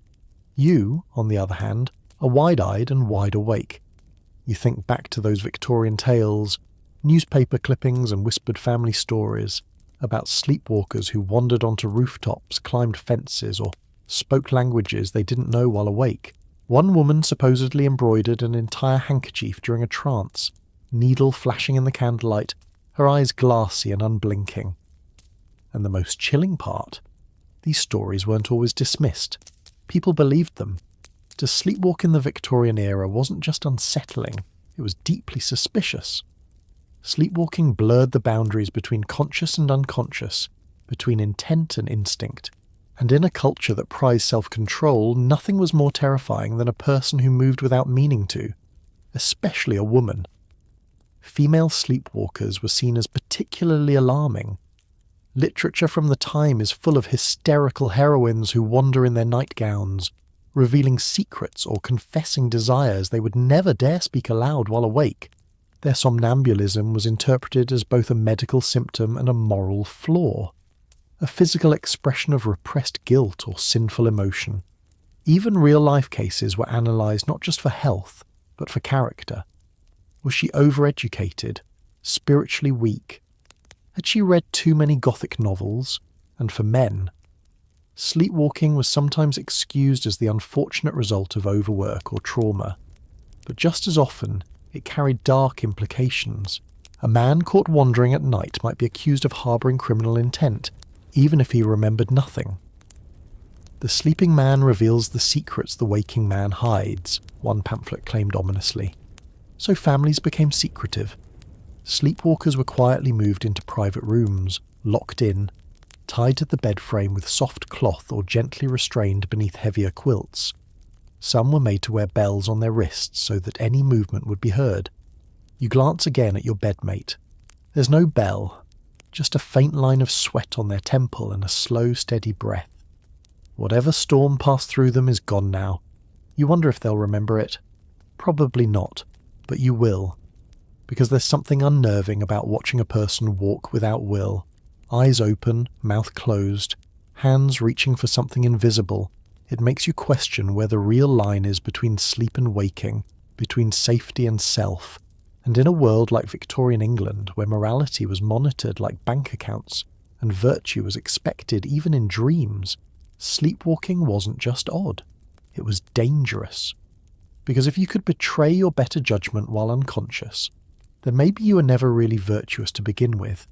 You, on the other hand, are wide-eyed and wide awake. You think back to those Victorian tales, newspaper clippings and whispered family stories about sleepwalkers who wandered onto rooftops, climbed fences, or spoke languages they didn't know while awake. One woman supposedly embroidered an entire handkerchief during a trance, needle flashing in the candlelight, her eyes glassy and unblinking. And the most chilling part, these stories weren't always dismissed. People believed them. To sleepwalk in the Victorian era wasn't just unsettling, it was deeply suspicious. Sleepwalking blurred the boundaries between conscious and unconscious, between intent and instinct, And in a culture that prized self-control, nothing was more terrifying than a person who moved without meaning to, especially a woman. Female sleepwalkers were seen as particularly alarming. Literature from the time is full of hysterical heroines who wander in their nightgowns, revealing secrets or confessing desires they would never dare speak aloud while awake. Their somnambulism was interpreted as both a medical symptom and a moral flaw, a physical expression of repressed guilt or sinful emotion. Even real-life cases were analysed not just for health, but for character. Was she overeducated, spiritually weak? Had she read too many Gothic novels? And for men, sleepwalking was sometimes excused as the unfortunate result of overwork or trauma. But just as often, it carried dark implications. A man caught wandering at night might be accused of harbouring criminal intent, even if he remembered nothing. The sleeping man reveals the secrets the waking man hides, one pamphlet claimed ominously. So families became secretive. Sleepwalkers were quietly moved into private rooms, locked in, tied to the bed frame with soft cloth or gently restrained beneath heavier quilts. Some were made to wear bells on their wrists so that any movement would be heard. You glance again at your bedmate. There's no bell, just a faint line of sweat on their temple and a slow, steady breath. Whatever storm passed through them is gone now. You wonder if they'll remember it. Probably not, but you will. Because there's something unnerving about watching a person walk without will, eyes open, mouth closed, hands reaching for something invisible. It makes you question where the real line is between sleep and waking, between safety and self. And in a world like Victorian England, where morality was monitored like bank accounts, and virtue was expected even in dreams, sleepwalking wasn't just odd. It was dangerous. Because if you could betray your better judgment while unconscious, then maybe you were never really virtuous to begin with.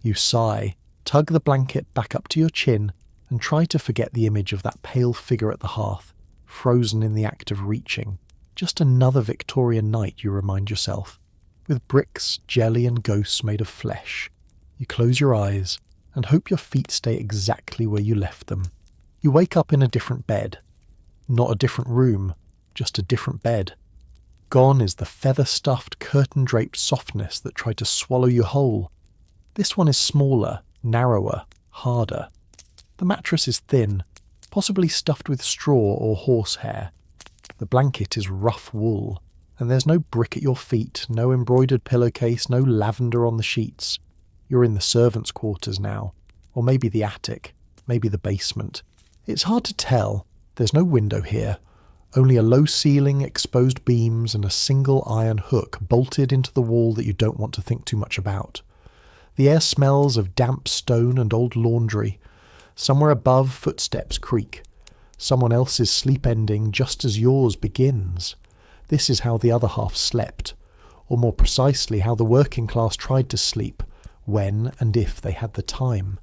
You sigh, tug the blanket back up to your chin, and try to forget the image of that pale figure at the hearth, frozen in the act of reaching. Just another Victorian night, you remind yourself, with bricks, jelly and ghosts made of flesh. You close your eyes and hope your feet stay exactly where you left them. You wake up in a different bed. Not a different room, just a different bed. Gone is the feather-stuffed, curtain-draped softness that tried to swallow you whole. This one is smaller, narrower, harder. The mattress is thin, possibly stuffed with straw or horsehair. The blanket is rough wool, and there's no brick at your feet, no embroidered pillowcase, no lavender on the sheets. You're in the servants' quarters now, or maybe the attic, maybe the basement. It's hard to tell. There's no window here, only a low ceiling, exposed beams, and a single iron hook bolted into the wall that you don't want to think too much about. The air smells of damp stone and old laundry. Somewhere above, footsteps creak. Someone else's sleep ending just as yours begins. This is how the other half slept, or more precisely how the working class tried to sleep, when and if they had the time.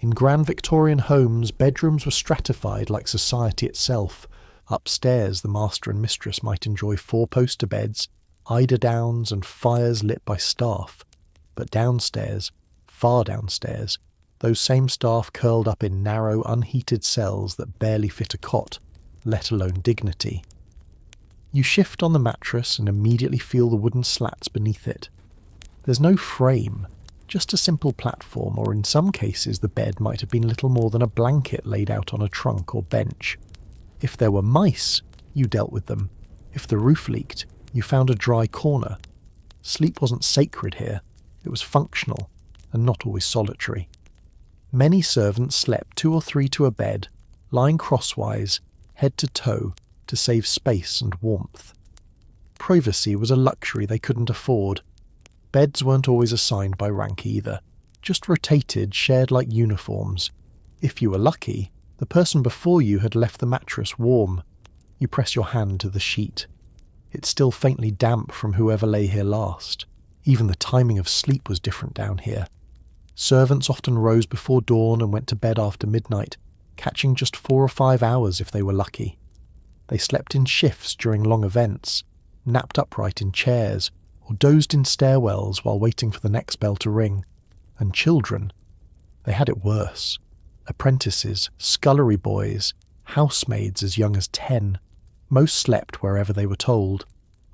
In grand Victorian homes, bedrooms were stratified like society itself. Upstairs, the master and mistress might enjoy four-poster beds, eiderdowns and fires lit by staff. But downstairs, far downstairs, those same staff curled up in narrow, unheated cells that barely fit a cot, let alone dignity. You shift on the mattress and immediately feel the wooden slats beneath it. There's no frame, just a simple platform, or in some cases the bed might have been little more than a blanket laid out on a trunk or bench. If there were mice, you dealt with them. If the roof leaked, you found a dry corner. Sleep wasn't sacred here. It was functional, and not always solitary. Many servants slept 2 or 3 to a bed, lying crosswise, head to toe, to save space and warmth. Privacy was a luxury they couldn't afford. Beds weren't always assigned by rank either, just rotated, shared like uniforms. If you were lucky, the person before you had left the mattress warm. You press your hand to the sheet. It's still faintly damp from whoever lay here last. Even the timing of sleep was different down here. Servants often rose before dawn and went to bed after midnight, catching just 4 or 5 hours if they were lucky. They slept in shifts during long events, napped upright in chairs, or dozed in stairwells while waiting for the next bell to ring. And children, they had it worse. Apprentices, scullery boys, housemaids as young as 10. Most slept wherever they were told,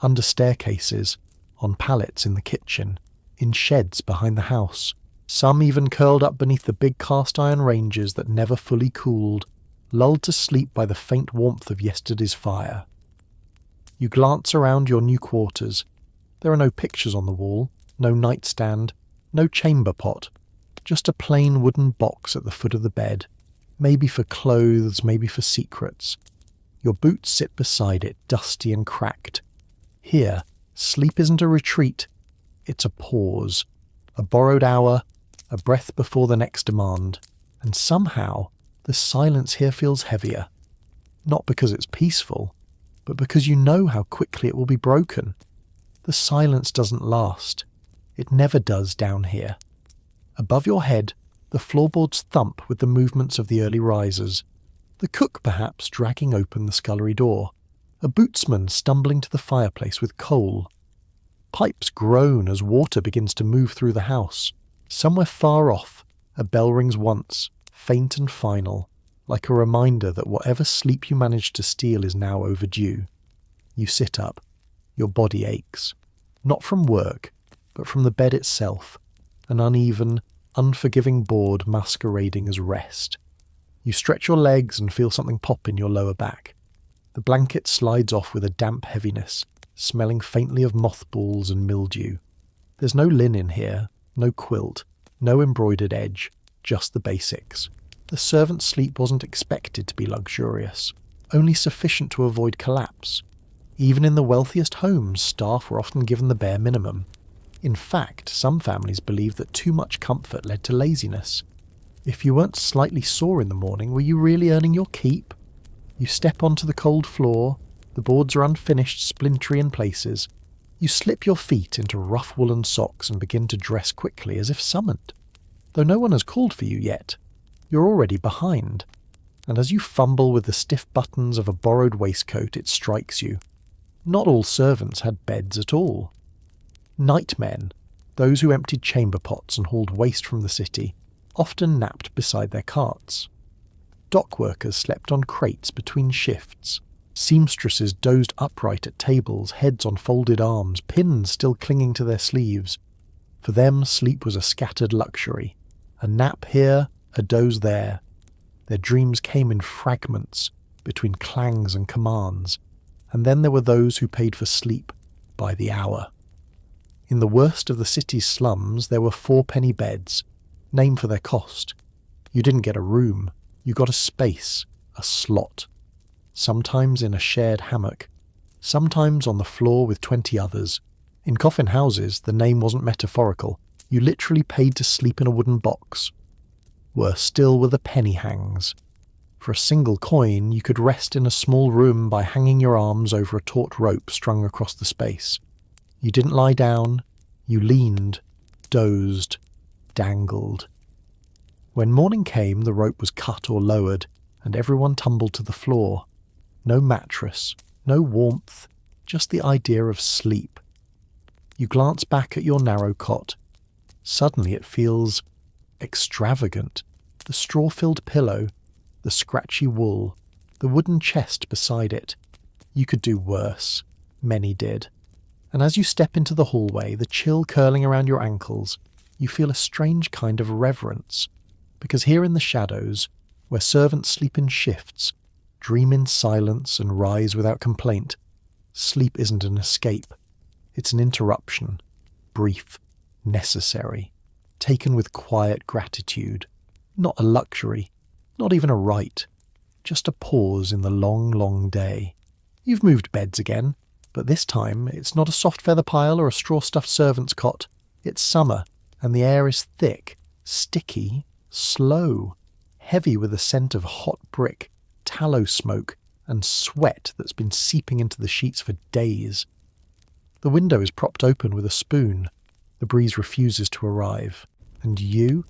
under staircases, on pallets in the kitchen, in sheds behind the house. Some even curled up beneath the big cast-iron ranges that never fully cooled, lulled to sleep by the faint warmth of yesterday's fire. You glance around your new quarters. There are no pictures on the wall, no nightstand, no chamber pot, just a plain wooden box at the foot of the bed, maybe for clothes, maybe for secrets. Your boots sit beside it, dusty and cracked. Here, sleep isn't a retreat, it's a pause, a borrowed hour, a breath before the next demand, and somehow the silence here feels heavier. Not because it's peaceful, but because you know how quickly it will be broken. The silence doesn't last. It never does down here. Above your head, the floorboards thump with the movements of the early risers. The cook perhaps dragging open the scullery door. A bootsman stumbling to the fireplace with coal. Pipes groan as water begins to move through the house. Somewhere far off, a bell rings once, faint and final, like a reminder that whatever sleep you managed to steal is now overdue. You sit up. Your body aches. Not from work, but from the bed itself, an uneven, unforgiving board masquerading as rest. You stretch your legs and feel something pop in your lower back. The blanket slides off with a damp heaviness, smelling faintly of mothballs and mildew. There's no linen here, no quilt, no embroidered edge, just the basics. The servant's sleep wasn't expected to be luxurious, only sufficient to avoid collapse. Even in the wealthiest homes, staff were often given the bare minimum. In fact, some families believed that too much comfort led to laziness. If you weren't slightly sore in the morning, were you really earning your keep? You step onto the cold floor, the boards are unfinished, splintery in places. You slip your feet into rough woolen socks and begin to dress quickly as if summoned. Though no one has called for you yet, you're already behind. And as you fumble with the stiff buttons of a borrowed waistcoat, it strikes you. Not all servants had beds at all. Nightmen, those who emptied chamber pots and hauled waste from the city, often napped beside their carts. Dock workers slept on crates between shifts. Seamstresses dozed upright at tables, heads on folded arms, pins still clinging to their sleeves. For them, sleep was a scattered luxury. A nap here, a doze there. Their dreams came in fragments, between clangs and commands. And then there were those who paid for sleep by the hour. In the worst of the city's slums, there were 4-penny beds, named for their cost. You didn't get a room, you got a space, a slot. Sometimes in a shared hammock, sometimes on the floor with 20 others. In coffin houses, the name wasn't metaphorical. You literally paid to sleep in a wooden box. Worse still were the penny hangs. For a single coin, you could rest in a small room by hanging your arms over a taut rope strung across the space. You didn't lie down, you leaned, dozed, dangled. When morning came, the rope was cut or lowered, and everyone tumbled to the floor. No mattress, no warmth, just the idea of sleep. You glance back at your narrow cot. Suddenly it feels extravagant. The straw-filled pillow, the scratchy wool, the wooden chest beside it. You could do worse. Many did. And as you step into the hallway, the chill curling around your ankles, you feel a strange kind of reverence. Because here in the shadows, where servants sleep in shifts, dream in silence and rise without complaint, sleep isn't an escape. It's an interruption. Brief. Necessary. Taken with quiet gratitude. Not a luxury. Not even a right. Just a pause in the long, long day. You've moved beds again, but this time it's not a soft feather pile or a straw-stuffed servant's cot. It's summer, and the air is thick, sticky, slow, heavy with a scent of hot brick, tallow smoke, and sweat that's been seeping into the sheets for days. The window is propped open with a spoon. The breeze refuses to arrive. And you?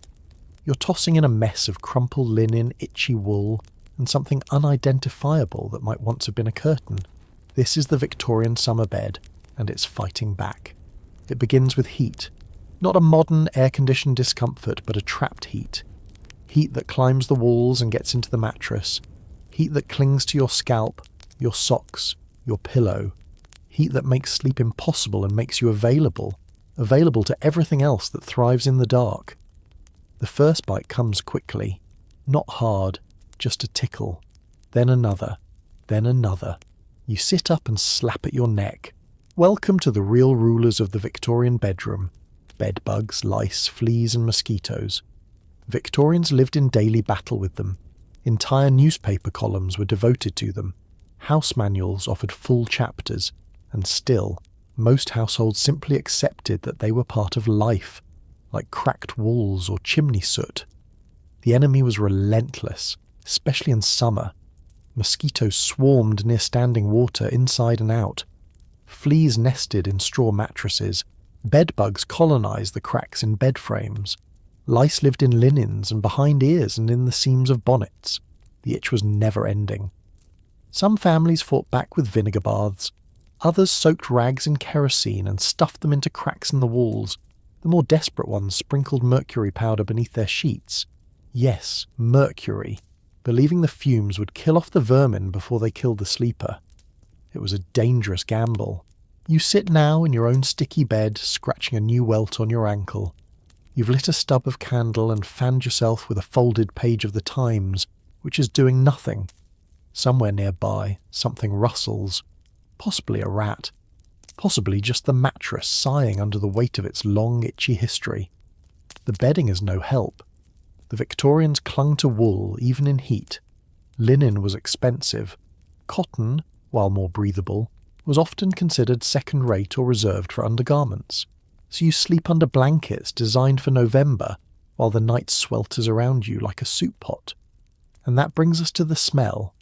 You're tossing in a mess of crumpled linen, itchy wool, and something unidentifiable that might once have been a curtain. This is the Victorian summer bed, and it's fighting back. It begins with heat. Not a modern, air-conditioned discomfort, but a trapped heat. Heat that climbs the walls and gets into the mattress. Heat that clings to your scalp, your socks, your pillow. Heat that makes sleep impossible and makes you available to everything else that thrives in the dark. The first bite comes quickly, not hard, just a tickle. Then another, then another. You sit up and slap at your neck. Welcome to the real rulers of the Victorian bedroom. Bedbugs, lice, fleas and mosquitoes. Victorians lived in daily battle with them. Entire newspaper columns were devoted to them. House manuals offered full chapters, and still, most households simply accepted that they were part of life, like cracked walls or chimney soot. The enemy was relentless, especially in summer. Mosquitoes swarmed near standing water inside and out. Fleas nested in straw mattresses. Bedbugs colonized the cracks in bed frames. Lice lived in linens and behind ears and in the seams of bonnets. The itch was never ending. Some families fought back with vinegar baths. Others soaked rags in kerosene and stuffed them into cracks in the walls. The more desperate ones sprinkled mercury powder beneath their sheets. Yes, mercury, believing the fumes would kill off the vermin before they killed the sleeper. It was a dangerous gamble. You sit now in your own sticky bed, scratching a new welt on your ankle. You've lit a stub of candle and fanned yourself with a folded page of the Times, which is doing nothing. Somewhere nearby, something rustles. Possibly a rat. Possibly just the mattress sighing under the weight of its long, itchy history. The bedding is no help. The Victorians clung to wool even in heat. Linen was expensive. Cotton, while more breathable, was often considered second-rate or reserved for undergarments. So you sleep under blankets designed for November while the night swelters around you like a soup pot. And that brings us to the smell.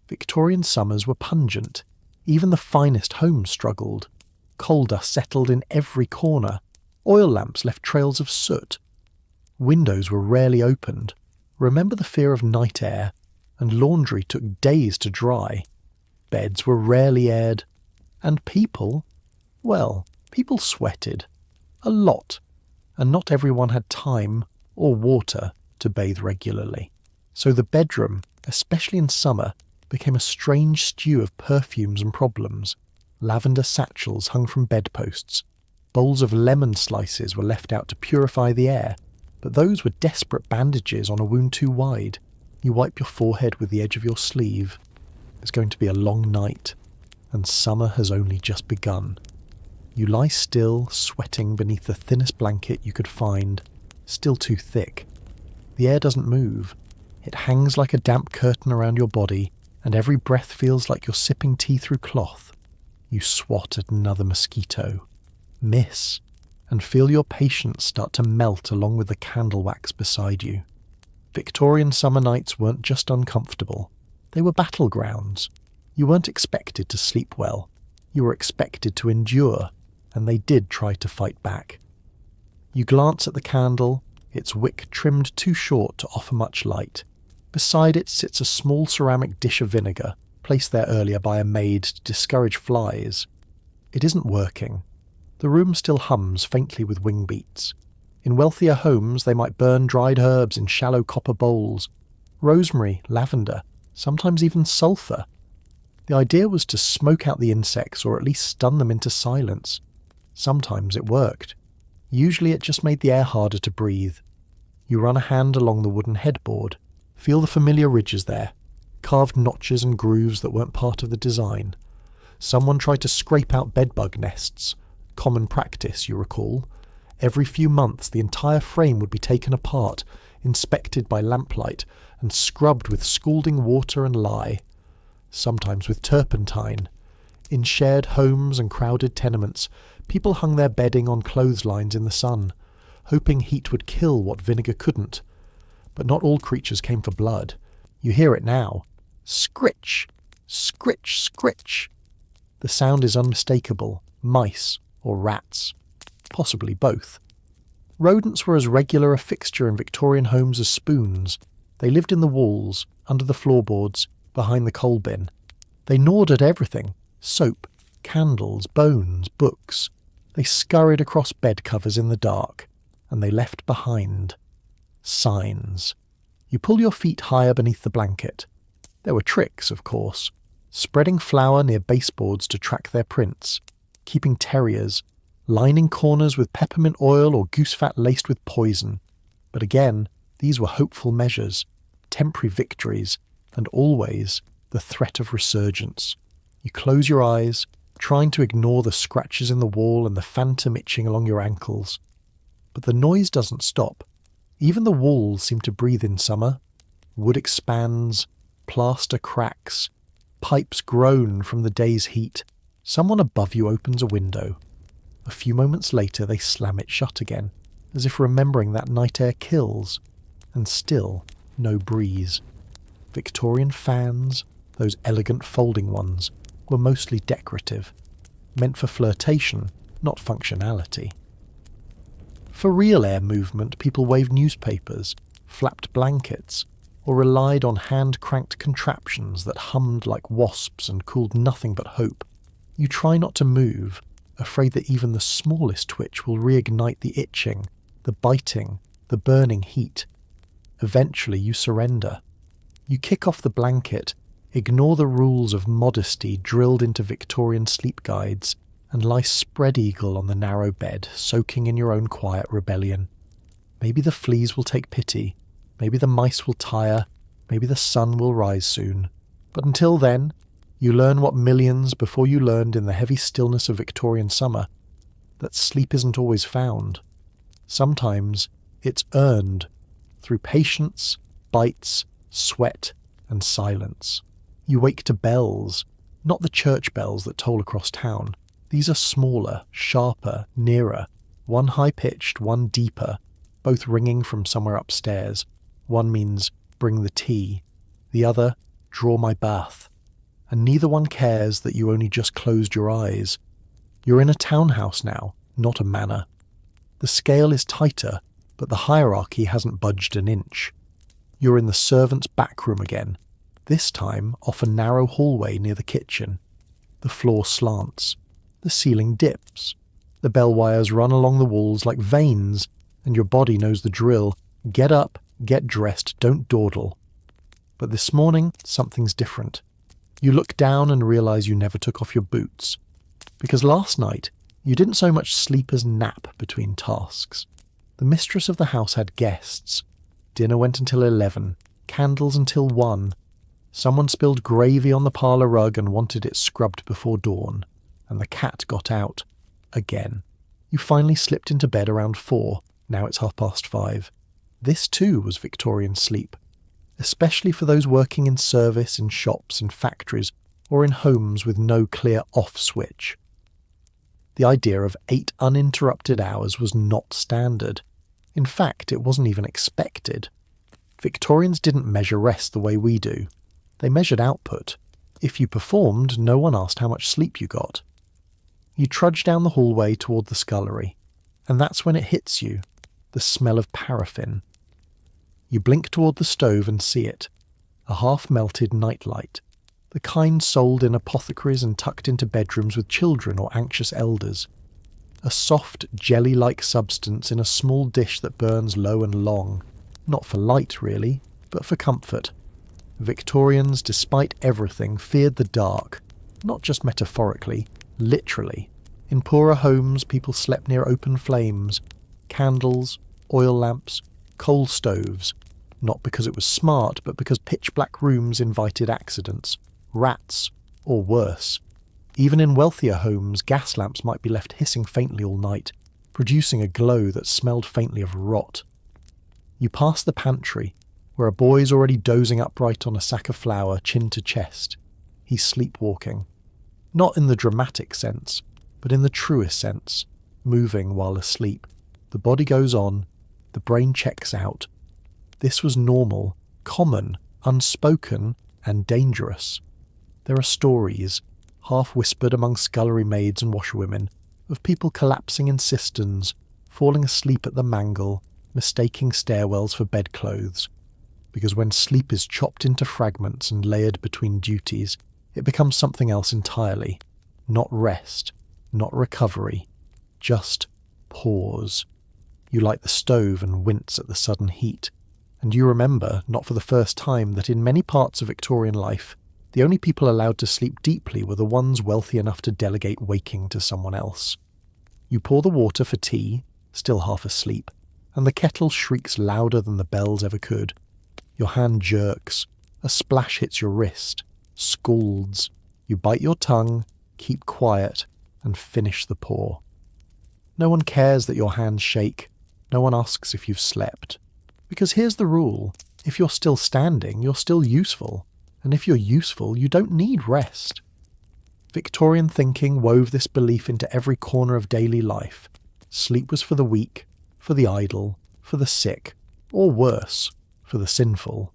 Victorian summers were pungent. Even the finest homes struggled. Coal dust settled in every corner. Oil lamps left trails of soot. Windows were rarely opened. Remember the fear of night air, and laundry took days to dry. Beds were rarely aired. And people, well, people sweated. A lot. And not everyone had time or water to bathe regularly. So the bedroom, especially in summer, became a strange stew of perfumes and problems. Lavender satchels hung from bedposts. Bowls of lemon slices were left out to purify the air, but those were desperate bandages on a wound too wide. You wipe your forehead with the edge of your sleeve. It's going to be a long night, and summer has only just begun. You lie still, sweating beneath the thinnest blanket you could find, still too thick. The air doesn't move. It hangs like a damp curtain around your body, and every breath feels like you're sipping tea through cloth. You swat at another mosquito, miss, and feel your patience start to melt along with the candle wax beside you. Victorian summer nights weren't just uncomfortable. They were battlegrounds. You weren't expected to sleep well. You were expected to endure, and they did try to fight back. You glance at the candle, its wick trimmed too short to offer much light. Beside it sits a small ceramic dish of vinegar, placed there earlier by a maid to discourage flies. It isn't working. The room still hums faintly with wing beats. In wealthier homes they might burn dried herbs in shallow copper bowls. Rosemary, lavender, sometimes even sulphur. The idea was to smoke out the insects or at least stun them into silence. Sometimes it worked. Usually it just made the air harder to breathe. You run a hand along the wooden headboard. Feel the familiar ridges there, carved notches and grooves that weren't part of the design. Someone tried to scrape out bedbug nests. Common practice, you recall. Every few months the entire frame would be taken apart, inspected by lamplight, and scrubbed with scalding water and lye. Sometimes with turpentine. In shared homes and crowded tenements, people hung their bedding on clotheslines in the sun, hoping heat would kill what vinegar couldn't. But not all creatures came for blood. You hear it now. Scritch! Scritch! Scritch! The sound is unmistakable. Mice or rats. Possibly both. Rodents were as regular a fixture in Victorian homes as spoons. They lived in the walls, under the floorboards, behind the coal bin. They gnawed at everything. Soap, candles, bones, books. They scurried across bed covers in the dark, and they left behind signs. You pull your feet higher beneath the blanket. There were tricks, of course. Spreading flour near baseboards to track their prints, keeping terriers, lining corners with peppermint oil or goose fat laced with poison. But again, these were hopeful measures, temporary victories, and always the threat of resurgence. You close your eyes, trying to ignore the scratches in the wall and the phantom itching along your ankles. But the noise doesn't stop. Even the walls seem to breathe in summer. Wood expands, plaster cracks, pipes groan from the day's heat. Someone above you opens a window. A few moments later they slam it shut again, as if remembering that night air kills. And still no breeze. Victorian fans, those elegant folding ones, were mostly decorative, meant for flirtation, not functionality. For real air movement, people waved newspapers, flapped blankets, or relied on hand-cranked contraptions that hummed like wasps and cooled nothing but hope. You try not to move, afraid that even the smallest twitch will reignite the itching, the biting, the burning heat. Eventually you surrender. You kick off the blanket, ignore the rules of modesty drilled into Victorian sleep guides, and lie spread-eagle on the narrow bed, soaking in your own quiet rebellion. Maybe the fleas will take pity, maybe the mice will tire, maybe the sun will rise soon. But until then, you learn what millions before you learned in the heavy stillness of Victorian summer, that sleep isn't always found. Sometimes it's earned through patience, bites, sweat, and silence. You wake to bells, not the church bells that toll across town. These are smaller, sharper, nearer, one high-pitched, one deeper, both ringing from somewhere upstairs. One means, bring the tea. The other, draw my bath. And neither one cares that you only just closed your eyes. You're in a townhouse now, not a manor. The scale is tighter, but the hierarchy hasn't budged an inch. You're in the servants' back room again, this time off a narrow hallway near the kitchen. The floor slants. The ceiling dips. The bell wires run along the walls like veins, and your body knows the drill. Get up, get dressed, don't dawdle. But this morning, something's different. You look down and realise you never took off your boots. Because last night, you didn't so much sleep as nap between tasks. The mistress of the house had guests. Dinner went until 11, candles until 1. Someone spilled gravy on the parlour rug and wanted it scrubbed before dawn. And the cat got out. Again. You finally slipped into bed around 4. Now it's 5:30. This too was Victorian sleep. Especially for those working in service, in shops, in factories, or in homes with no clear off switch. The idea of 8 uninterrupted hours was not standard. In fact, it wasn't even expected. Victorians didn't measure rest the way we do. They measured output. If you performed, no one asked how much sleep you got. You trudge down the hallway toward the scullery, and that's when it hits you, the smell of paraffin. You blink toward the stove and see it, a half-melted nightlight, the kind sold in apothecaries and tucked into bedrooms with children or anxious elders. A soft, jelly-like substance in a small dish that burns low and long, not for light really, but for comfort. Victorians, despite everything, feared the dark, not just metaphorically, literally. In poorer homes, people slept near open flames, candles, oil lamps, coal stoves, not because it was smart, but because pitch-black rooms invited accidents, rats, or worse. Even in wealthier homes, gas lamps might be left hissing faintly all night, producing a glow that smelled faintly of rot. You pass the pantry, where a boy's already dozing upright on a sack of flour, chin to chest. He's sleepwalking. Not in the dramatic sense, but in the truest sense, moving while asleep. The body goes on, the brain checks out. This was normal, common, unspoken, and dangerous. There are stories, half-whispered among scullery maids and washerwomen, of people collapsing in cisterns, falling asleep at the mangle, mistaking stairwells for bedclothes. Because when sleep is chopped into fragments and layered between duties, it becomes something else entirely. Not rest, not recovery, just pause. You light the stove and wince at the sudden heat, And you remember, not for the first time, that in many parts of Victorian life, the only people allowed to sleep deeply were the ones wealthy enough to delegate waking to someone else. You pour the water for tea, still half asleep, and the kettle shrieks louder than the bells ever could. Your hand jerks, a splash hits your wrist, scalds. You bite your tongue, keep quiet, and finish the pour. No one cares that your hands shake. No one asks if you've slept. Because here's the rule: if you're still standing, you're still useful. And if you're useful, you don't need rest. Victorian thinking wove this belief into every corner of daily life. Sleep was for the weak, for the idle, for the sick, or worse, for the sinful.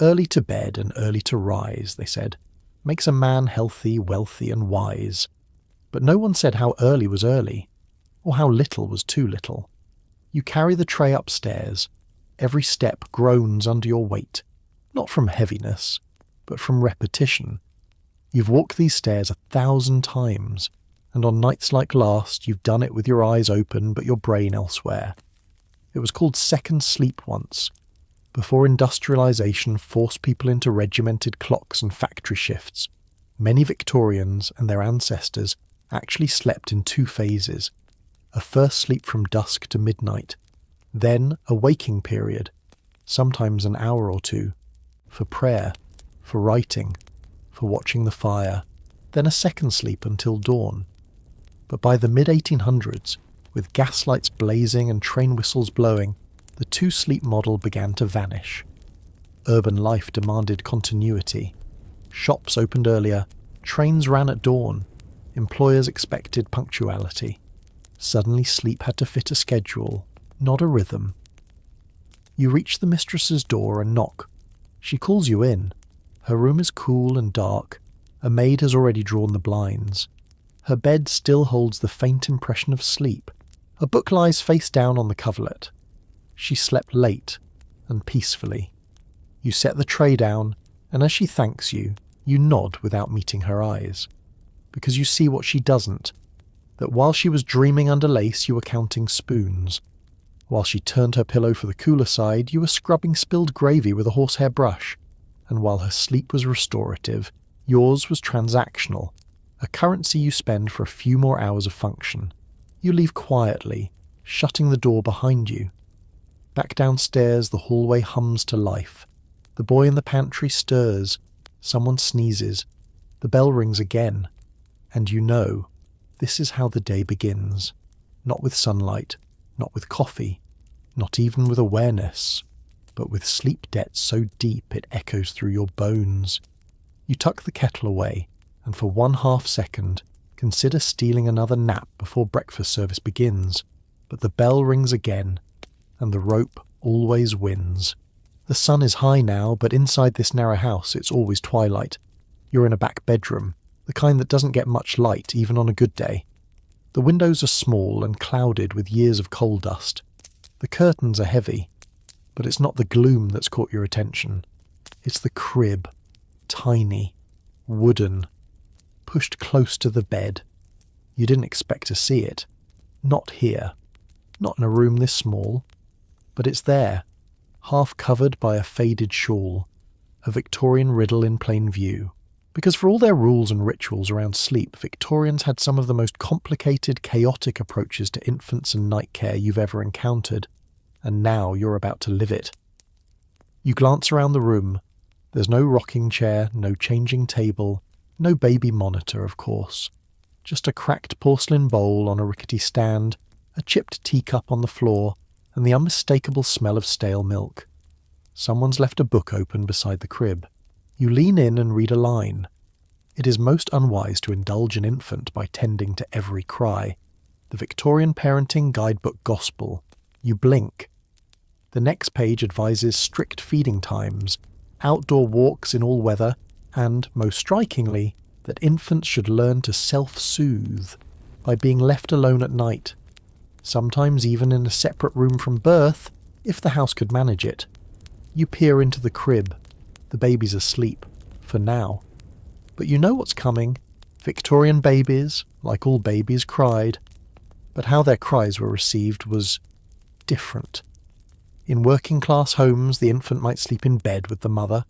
Early to bed and early to rise, they said, makes a man healthy, wealthy, and wise. But no one said how early was early, or how little was too little. You carry the tray upstairs. Every step groans under your weight, not from heaviness, but from repetition. You've walked these stairs 1,000 times, and on nights like last you've done it with your eyes open but your brain elsewhere. It was called second sleep once, before industrialisation forced people into regimented clocks and factory shifts. Many Victorians and their ancestors actually slept in 2 phases: a first sleep from dusk to midnight, then a waking period, sometimes an hour or 2, for prayer, for writing, for watching the fire, then a second sleep until dawn. But by the mid-1800s, with gaslights blazing and train whistles blowing, the 2-sleep model began to vanish. Urban life demanded continuity. Shops opened earlier, trains ran at dawn, employers expected punctuality. Suddenly sleep had to fit a schedule, not a rhythm. You reach the mistress's door and knock. She calls you in. Her room is cool and dark. A maid has already drawn the blinds. Her bed still holds the faint impression of sleep. A book lies face down on the coverlet. She slept late and peacefully. You set the tray down, and as she thanks you, you nod without meeting her eyes. Because you see what she doesn't, that while she was dreaming under lace, you were counting spoons. While she turned her pillow for the cooler side, you were scrubbing spilled gravy with a horsehair brush. And while her sleep was restorative, yours was transactional, a currency you spend for a few more hours of function. You leave quietly, shutting the door behind you. Back downstairs, the hallway hums to life. The boy in the pantry stirs. Someone sneezes. The bell rings again. And you know, this is how the day begins. Not with sunlight, not with coffee, not even with awareness, but with sleep debt so deep it echoes through your bones. You tuck the kettle away, and for 1/2 second, consider stealing another nap before breakfast service begins. But the bell rings again, and the rope always wins. The sun is high now, but inside this narrow house it's always twilight. You're in a back bedroom, the kind that doesn't get much light even on a good day. The windows are small and clouded with years of coal dust. The curtains are heavy, but it's not the gloom that's caught your attention. It's the crib, tiny, wooden, pushed close to the bed. You didn't expect to see it. Not here. Not in a room this small. But it's there, half covered by a faded shawl, a Victorian riddle in plain view. Because for all their rules and rituals around sleep, Victorians had some of the most complicated, chaotic approaches to infants and night care you've ever encountered. And now you're about to live it. You glance around the room. There's no rocking chair, no changing table, no baby monitor, of course. Just a cracked porcelain bowl on a rickety stand, a chipped teacup on the floor, and the unmistakable smell of stale milk. Someone's left a book open beside the crib. You lean in and read a line. It is most unwise to indulge an infant by tending to every cry. The Victorian Parenting Guidebook Gospel. You blink. The next page advises strict feeding times, outdoor walks in all weather, and, most strikingly, that infants should learn to self-soothe by being left alone at night, sometimes even in a separate room from birth, if the house could manage it. You peer into the crib. The baby's asleep, for now. But you know what's coming. Victorian babies, like all babies, cried. But how their cries were received was different. In working-class homes, the infant might sleep in bed with the mother,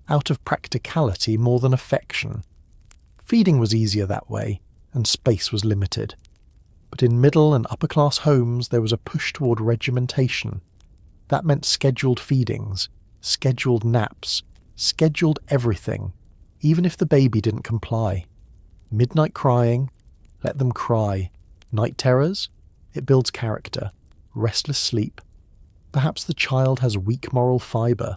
out of practicality more than affection. Feeding was easier that way, and space was limited. But in middle and upper-class homes, there was a push toward regimentation. That meant scheduled feedings, scheduled naps, scheduled everything, even if the baby didn't comply. Midnight crying, let them cry. Night terrors, it builds character. Restless sleep, perhaps the child has weak moral fibre.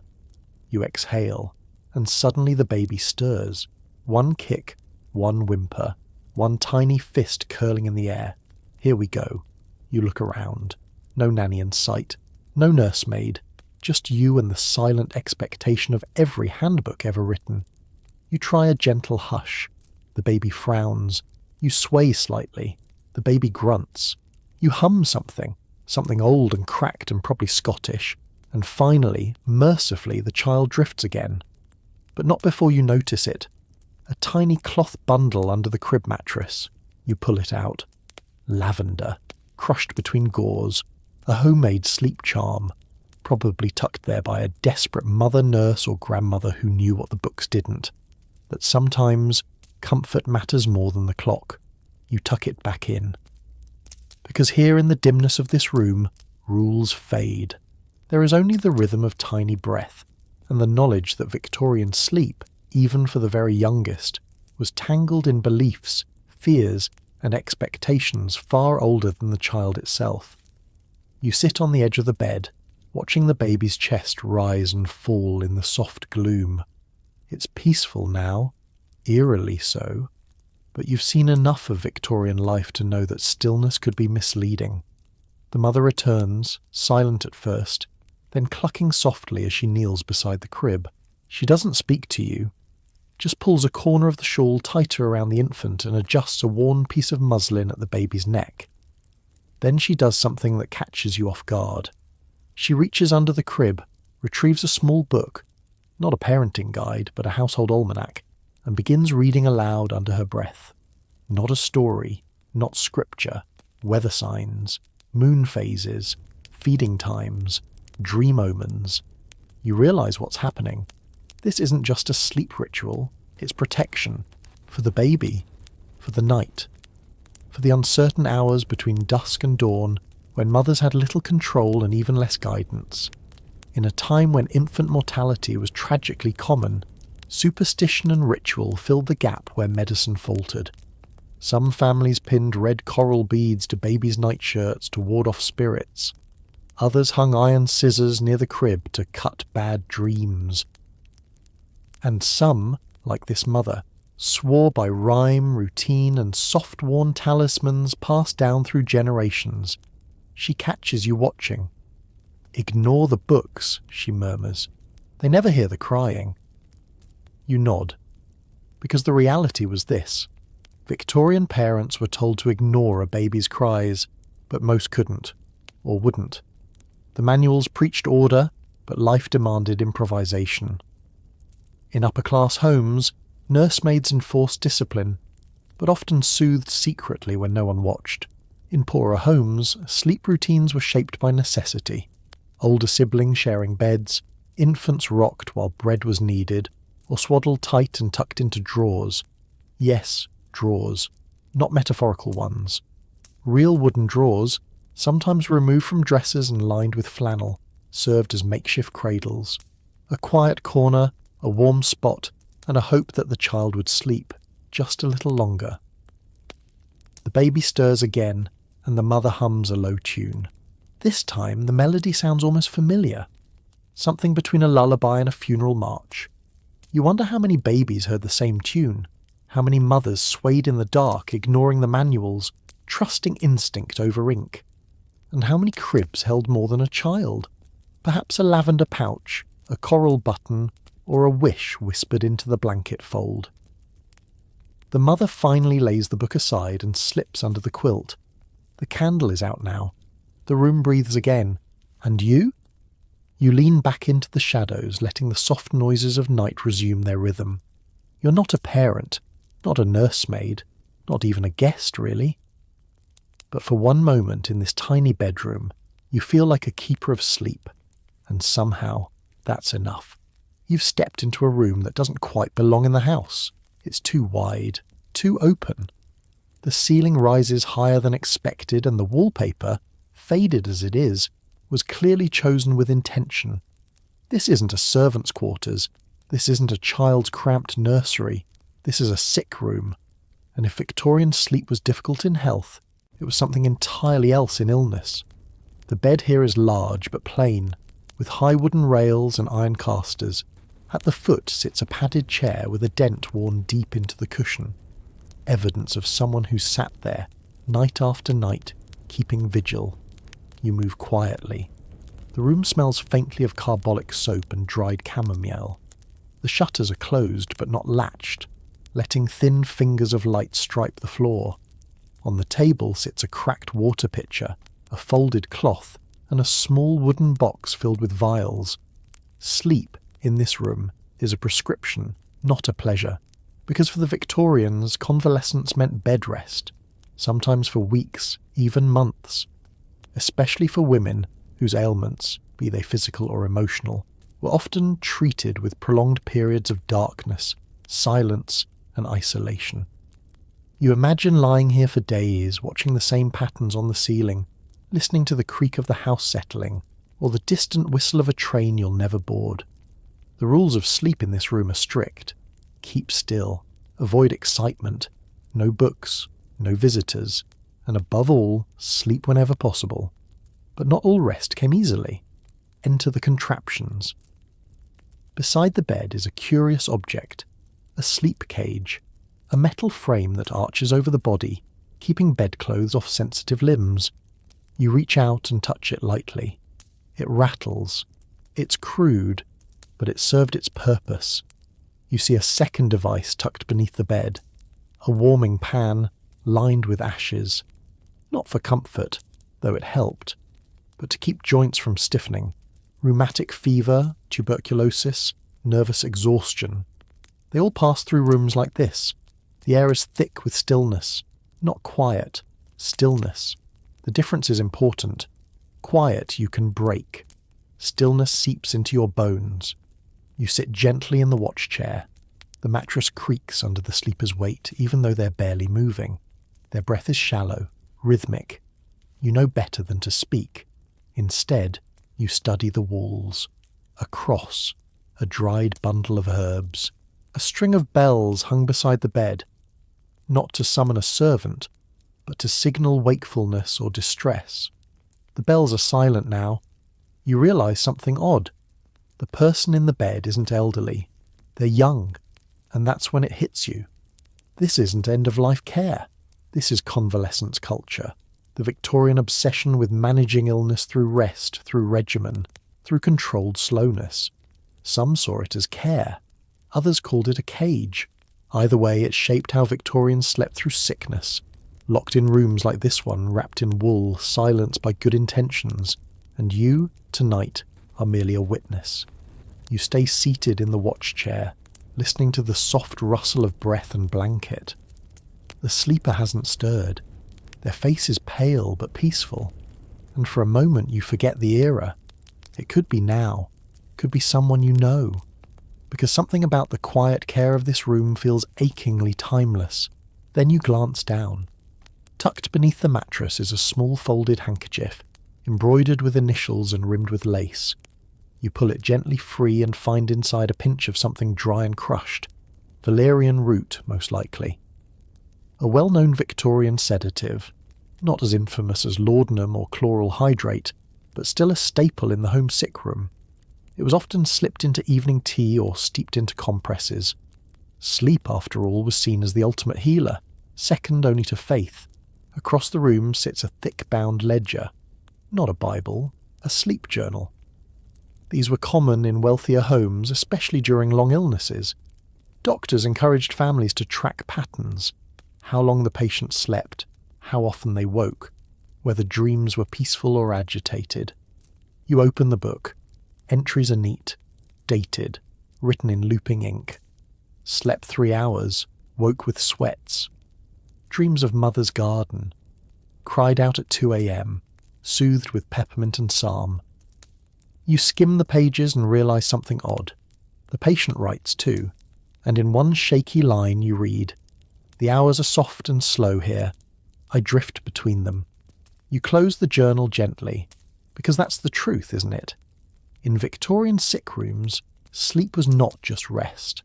You exhale, and suddenly the baby stirs. One kick, one whimper, one tiny fist curling in the air. Here we go. You look around. No nanny in sight, no nursemaid, just you and the silent expectation of every handbook ever written. You try a gentle hush. The baby frowns. You sway slightly. The baby grunts. You hum something old and cracked and probably Scottish, and finally, mercifully, the child drifts again. But not before you notice it. A tiny cloth bundle under the crib mattress. You pull it out. Lavender, crushed between gauze, a homemade sleep charm, probably tucked there by a desperate mother, nurse or grandmother who knew what the books didn't. That sometimes comfort matters more than the clock. You tuck it back in. Because here in the dimness of this room, rules fade. There is only the rhythm of tiny breath, and the knowledge that Victorian sleep, even for the very youngest, was tangled in beliefs, fears, and expectations far older than the child itself. You sit on the edge of the bed, watching the baby's chest rise and fall in the soft gloom. It's peaceful now, eerily so, but you've seen enough of Victorian life to know that stillness could be misleading. The mother returns, silent at first, then clucking softly as she kneels beside the crib. She doesn't speak to you, just pulls a corner of the shawl tighter around the infant and adjusts a worn piece of muslin at the baby's neck. Then she does something that catches you off guard. She reaches under the crib, retrieves a small book, not a parenting guide, but a household almanac, and begins reading aloud under her breath. Not a story, not scripture, weather signs, moon phases, feeding times, dream omens. You realise what's happening. This isn't just a sleep ritual, it's protection. For the baby, for the night, for the uncertain hours between dusk and dawn when mothers had little control and even less guidance. In a time when infant mortality was tragically common, superstition and ritual filled the gap where medicine faltered. Some families pinned red coral beads to babies' nightshirts to ward off spirits. Others hung iron scissors near the crib to cut bad dreams. And some, like this mother, swore by rhyme, routine, and soft-worn talismans passed down through generations. She catches you watching. "Ignore the books," she murmurs. "They never hear the crying." You nod. Because the reality was this. Victorian parents were told to ignore a baby's cries, but most couldn't, or wouldn't. The manuals preached order, but life demanded improvisation. In upper-class homes, nursemaids enforced discipline, but often soothed secretly when no one watched. In poorer homes, sleep routines were shaped by necessity. Older siblings sharing beds, infants rocked while bread was kneaded, or swaddled tight and tucked into drawers. Yes, drawers, not metaphorical ones. Real wooden drawers, sometimes removed from dressers and lined with flannel, served as makeshift cradles. A quiet corner, a warm spot, and a hope that the child would sleep just a little longer. The baby stirs again, and the mother hums a low tune. This time the melody sounds almost familiar, something between a lullaby and a funeral march. You wonder how many babies heard the same tune, how many mothers swayed in the dark, ignoring the manuals, trusting instinct over ink, and how many cribs held more than a child. Perhaps a lavender pouch, a coral button, or a wish whispered into the blanket fold. The mother finally lays the book aside and slips under the quilt. The candle is out now. The room breathes again. And you? You lean back into the shadows, letting the soft noises of night resume their rhythm. You're not a parent, not a nursemaid, not even a guest, really. But for one moment in this tiny bedroom, you feel like a keeper of sleep, and somehow that's enough. You've stepped into a room that doesn't quite belong in the house. It's too wide, too open. The ceiling rises higher than expected, and the wallpaper, faded as it is, was clearly chosen with intention. This isn't a servant's quarters. This isn't a child's cramped nursery. This is a sick room. And if Victorian sleep was difficult in health, it was something entirely else in illness. The bed here is large but plain, with high wooden rails and iron casters. At the foot sits a padded chair with a dent worn deep into the cushion. Evidence of someone who sat there, night after night, keeping vigil. You move quietly. The room smells faintly of carbolic soap and dried chamomile. The shutters are closed but not latched, letting thin fingers of light stripe the floor. On the table sits a cracked water pitcher, a folded cloth, and a small wooden box filled with vials. Sleep in this room is a prescription, not a pleasure, because for the Victorians, convalescence meant bed rest, sometimes for weeks, even months, especially for women whose ailments, be they physical or emotional, were often treated with prolonged periods of darkness, silence, and isolation. You imagine lying here for days, watching the same patterns on the ceiling, listening to the creak of the house settling, or the distant whistle of a train you'll never board. The rules of sleep in this room are strict. Keep still, avoid excitement, no books, no visitors, and above all, sleep whenever possible. But not all rest came easily. Enter the contraptions. Beside the bed is a curious object, a sleep cage, a metal frame that arches over the body, keeping bedclothes off sensitive limbs. You reach out and touch it lightly. It rattles. It's crude, but it served its purpose. You see a second device tucked beneath the bed, a warming pan lined with ashes. Not for comfort, though it helped, but to keep joints from stiffening. Rheumatic fever, tuberculosis, nervous exhaustion. They all pass through rooms like this. The air is thick with stillness, not quiet, stillness. The difference is important. Quiet you can break. Stillness seeps into your bones. You sit gently in the watch chair. The mattress creaks under the sleeper's weight, even though they're barely moving. Their breath is shallow, rhythmic. You know better than to speak. Instead, you study the walls. A cross, a dried bundle of herbs, a string of bells hung beside the bed, not to summon a servant, but to signal wakefulness or distress. The bells are silent now. You realise something odd. The person in the bed isn't elderly. They're young, and that's when it hits you. This isn't end-of-life care. This is convalescence culture. The Victorian obsession with managing illness through rest, through regimen, through controlled slowness. Some saw it as care. Others called it a cage. Either way, it shaped how Victorians slept through sickness, locked in rooms like this one, wrapped in wool, silenced by good intentions. And you, tonight, are merely a witness. You stay seated in the watch chair, listening to the soft rustle of breath and blanket. The sleeper hasn't stirred. Their face is pale but peaceful, and for a moment you forget the era. It could be now, could be someone you know, because something about the quiet care of this room feels achingly timeless. Then you glance down. Tucked beneath the mattress is a small folded handkerchief, embroidered with initials and rimmed with lace. You pull it gently free and find inside a pinch of something dry and crushed. Valerian root, most likely. A well-known Victorian sedative, not as infamous as laudanum or chloral hydrate, but still a staple in the home sick room. It was often slipped into evening tea or steeped into compresses. Sleep, after all, was seen as the ultimate healer, second only to faith. Across the room sits a thick-bound ledger. Not a Bible, a sleep journal. These were common in wealthier homes, especially during long illnesses. Doctors encouraged families to track patterns, how long the patient slept, how often they woke, whether dreams were peaceful or agitated. You open the book. Entries are neat, dated, written in looping ink. Slept 3 hours, woke with sweats. Dreams of mother's garden. Cried out at 2 a.m, soothed with peppermint and psalm. You skim the pages and realise something odd. The patient writes too, and in one shaky line you read, "The hours are soft and slow here. I drift between them." You close the journal gently, because that's the truth, isn't it? In Victorian sick rooms, sleep was not just rest.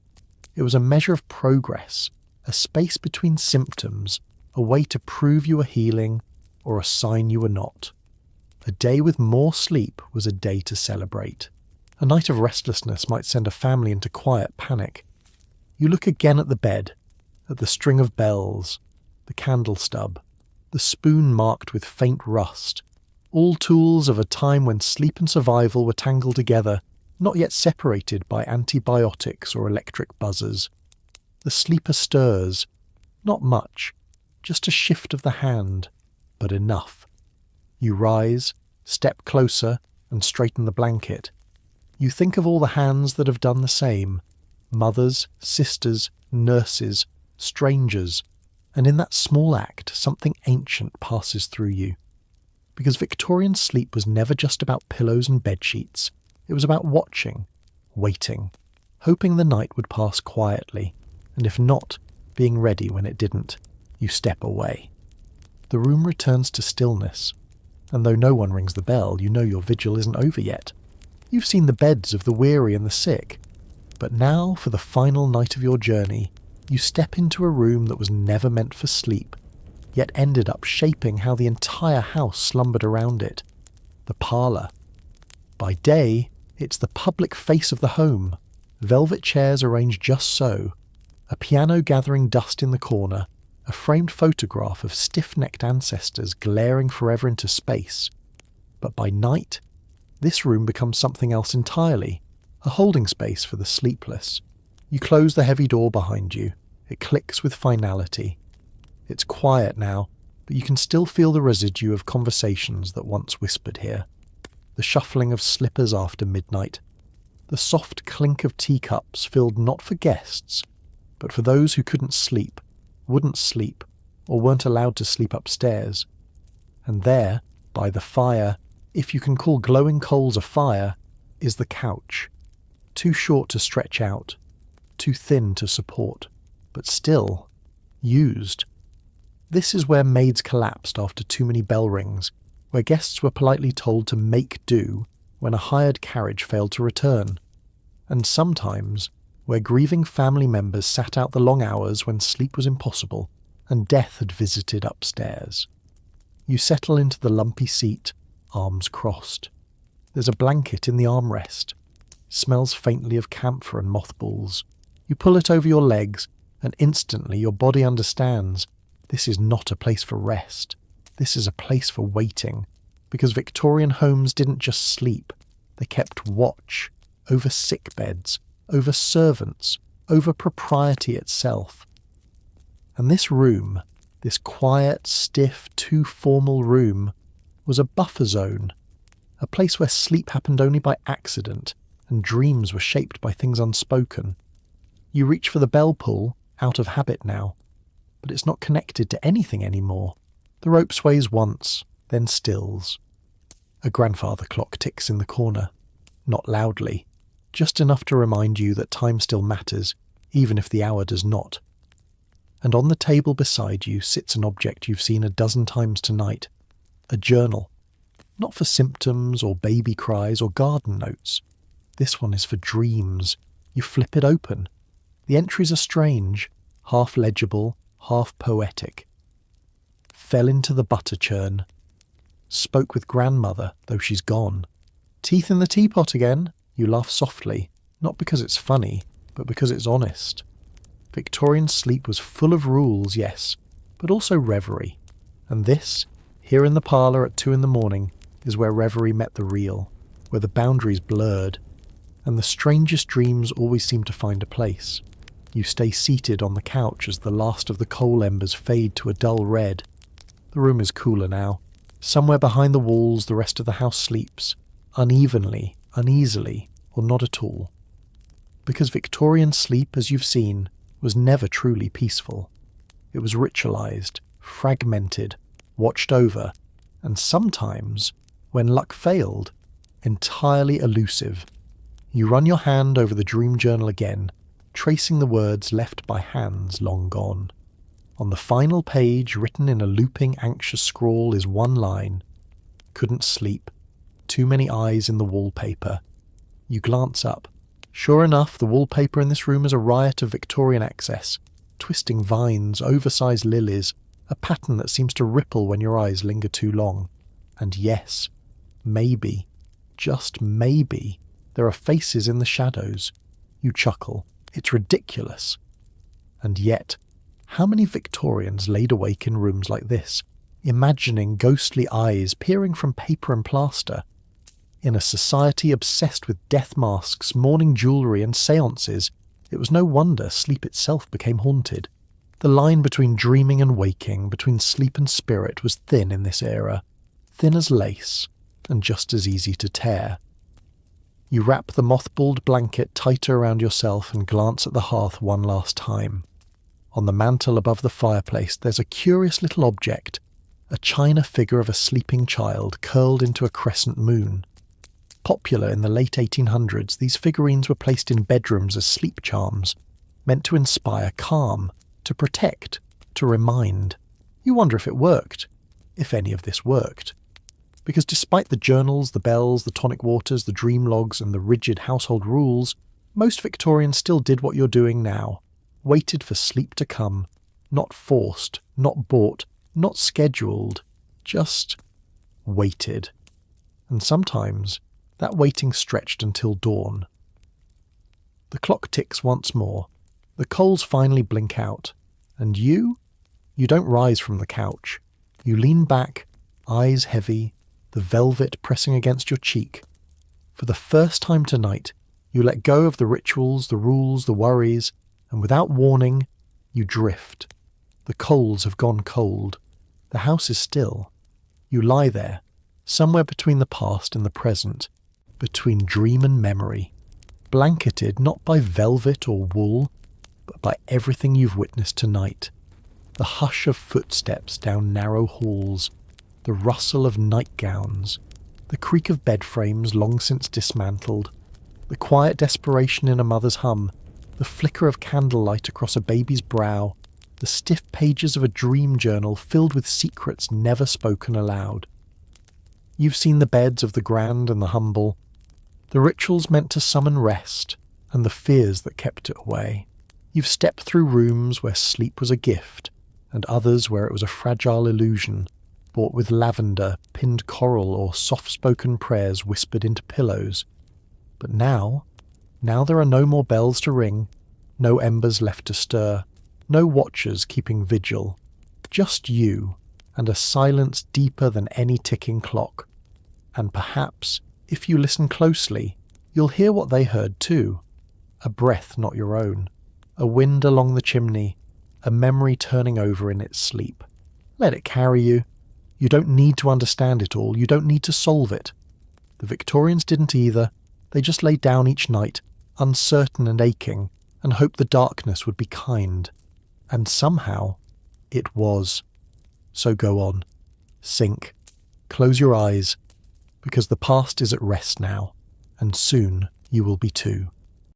It was a measure of progress, a space between symptoms, a way to prove you were healing or a sign you were not. A day with more sleep was a day to celebrate. A night of restlessness might send a family into quiet panic. You look again at the bed, at the string of bells, the candle stub, the spoon marked with faint rust, all tools of a time when sleep and survival were tangled together, not yet separated by antibiotics or electric buzzers. The sleeper stirs, not much, just a shift of the hand, but enough. You rise, step closer, and straighten the blanket. You think of all the hands that have done the same, mothers, sisters, nurses, strangers, and in that small act something ancient passes through you. Because Victorian sleep was never just about pillows and bedsheets. It was about watching, waiting, hoping the night would pass quietly, and if not, being ready when it didn't. You step away. The room returns to stillness, and though no one rings the bell, you know your vigil isn't over yet. You've seen the beds of the weary and the sick, but now, for the final night of your journey, you step into a room that was never meant for sleep, yet ended up shaping how the entire house slumbered around it. The parlour. By day, it's the public face of the home, velvet chairs arranged just so, a piano gathering dust in the corner, a framed photograph of stiff-necked ancestors glaring forever into space. But by night, this room becomes something else entirely, a holding space for the sleepless. You close the heavy door behind you. It clicks with finality. It's quiet now, but you can still feel the residue of conversations that once whispered here. The shuffling of slippers after midnight. The soft clink of teacups filled not for guests, but for those who couldn't sleep, wouldn't sleep, or weren't allowed to sleep upstairs. And there, by the fire, if you can call glowing coals a fire, is the couch. Too short to stretch out, too thin to support, but still used. This is where maids collapsed after too many bell rings, where guests were politely told to make do when a hired carriage failed to return, and sometimes where grieving family members sat out the long hours when sleep was impossible and death had visited upstairs. You settle into the lumpy seat, arms crossed. There's a blanket in the armrest. Smells faintly of camphor and mothballs. You pull it over your legs, and instantly your body understands this is not a place for rest. This is a place for waiting, because Victorian homes didn't just sleep. They kept watch over sick beds, over servants, over propriety itself. And this room, this quiet, stiff, too formal room, was a buffer zone, a place where sleep happened only by accident and dreams were shaped by things unspoken. You reach for the bell pull, out of habit now, but it's not connected to anything anymore. The rope sways once, then stills. A grandfather clock ticks in the corner, not loudly, just enough to remind you that time still matters, even if the hour does not. And on the table beside you sits an object you've seen a dozen times tonight, a journal. Not for symptoms or baby cries or garden notes. This one is for dreams. You flip it open. The entries are strange, half legible, half poetic. Fell into the butter churn. Spoke with grandmother, though she's gone. Teeth in the teapot again. You laugh softly, not because it's funny, but because it's honest. Victorian sleep was full of rules, yes, but also reverie. And this, here in the parlour at 2 a.m, is where reverie met the real, where the boundaries blurred, and the strangest dreams always seem to find a place. You stay seated on the couch as the last of the coal embers fade to a dull red. The room is cooler now. Somewhere behind the walls the rest of the house sleeps, unevenly, uneasily, or not at all. Because Victorian sleep, as you've seen, was never truly peaceful. It was ritualized, fragmented, watched over, and sometimes, when luck failed, entirely elusive. You run your hand over the dream journal again, tracing the words left by hands long gone. On the final page, written in a looping, anxious scrawl, is one line. Couldn't sleep. Too many eyes in the wallpaper. You glance up. Sure enough, the wallpaper in this room is a riot of Victorian excess. Twisting vines, oversized lilies, a pattern that seems to ripple when your eyes linger too long. And yes, maybe, just maybe, there are faces in the shadows. You chuckle. It's ridiculous. And yet, how many Victorians laid awake in rooms like this, imagining ghostly eyes peering from paper and plaster? In a society obsessed with death masks, mourning jewellery and seances, it was no wonder sleep itself became haunted. The line between dreaming and waking, between sleep and spirit, was thin in this era, thin as lace, and just as easy to tear. You wrap the mothballed blanket tighter around yourself and glance at the hearth one last time. On the mantel above the fireplace there's a curious little object, a china figure of a sleeping child curled into a crescent moon. Popular in the late 1800s, these figurines were placed in bedrooms as sleep charms, meant to inspire calm, to protect, to remind. You wonder if it worked, if any of this worked. Because despite the journals, the bells, the tonic waters, the dream logs, and the rigid household rules, most Victorians still did what you're doing now. Waited for sleep to come, not forced, not bought, not scheduled, just waited. And sometimes that waiting stretched until dawn. The clock ticks once more, the coals finally blink out, and you don't rise from the couch. You lean back, eyes heavy, the velvet pressing against your cheek. For the first time tonight, you let go of the rituals, the rules, the worries, and without warning, you drift. The coals have gone cold. The house is still. You lie there, somewhere between the past and the present, between dream and memory, blanketed not by velvet or wool, but by everything you've witnessed tonight. The hush of footsteps down narrow halls, the rustle of nightgowns, the creak of bed frames long since dismantled, the quiet desperation in a mother's hum, the flicker of candlelight across a baby's brow, the stiff pages of a dream journal filled with secrets never spoken aloud. You've seen the beds of the grand and the humble, the rituals meant to summon rest, and the fears that kept it away. You've stepped through rooms where sleep was a gift, and others where it was a fragile illusion, bought with lavender, pinned coral, or soft-spoken prayers whispered into pillows. But now there are no more bells to ring, no embers left to stir, no watchers keeping vigil, just you, and a silence deeper than any ticking clock. And perhaps, if you listen closely, you'll hear what they heard too. A breath not your own, a wind along the chimney, a memory turning over in its sleep. Let it carry you. You don't need to understand it all, you don't need to solve it. The Victorians didn't either. They just lay down each night, uncertain and aching, and hoped the darkness would be kind. And somehow, it was. So go on. Sink. Close your eyes, because the past is at rest now, and soon you will be too.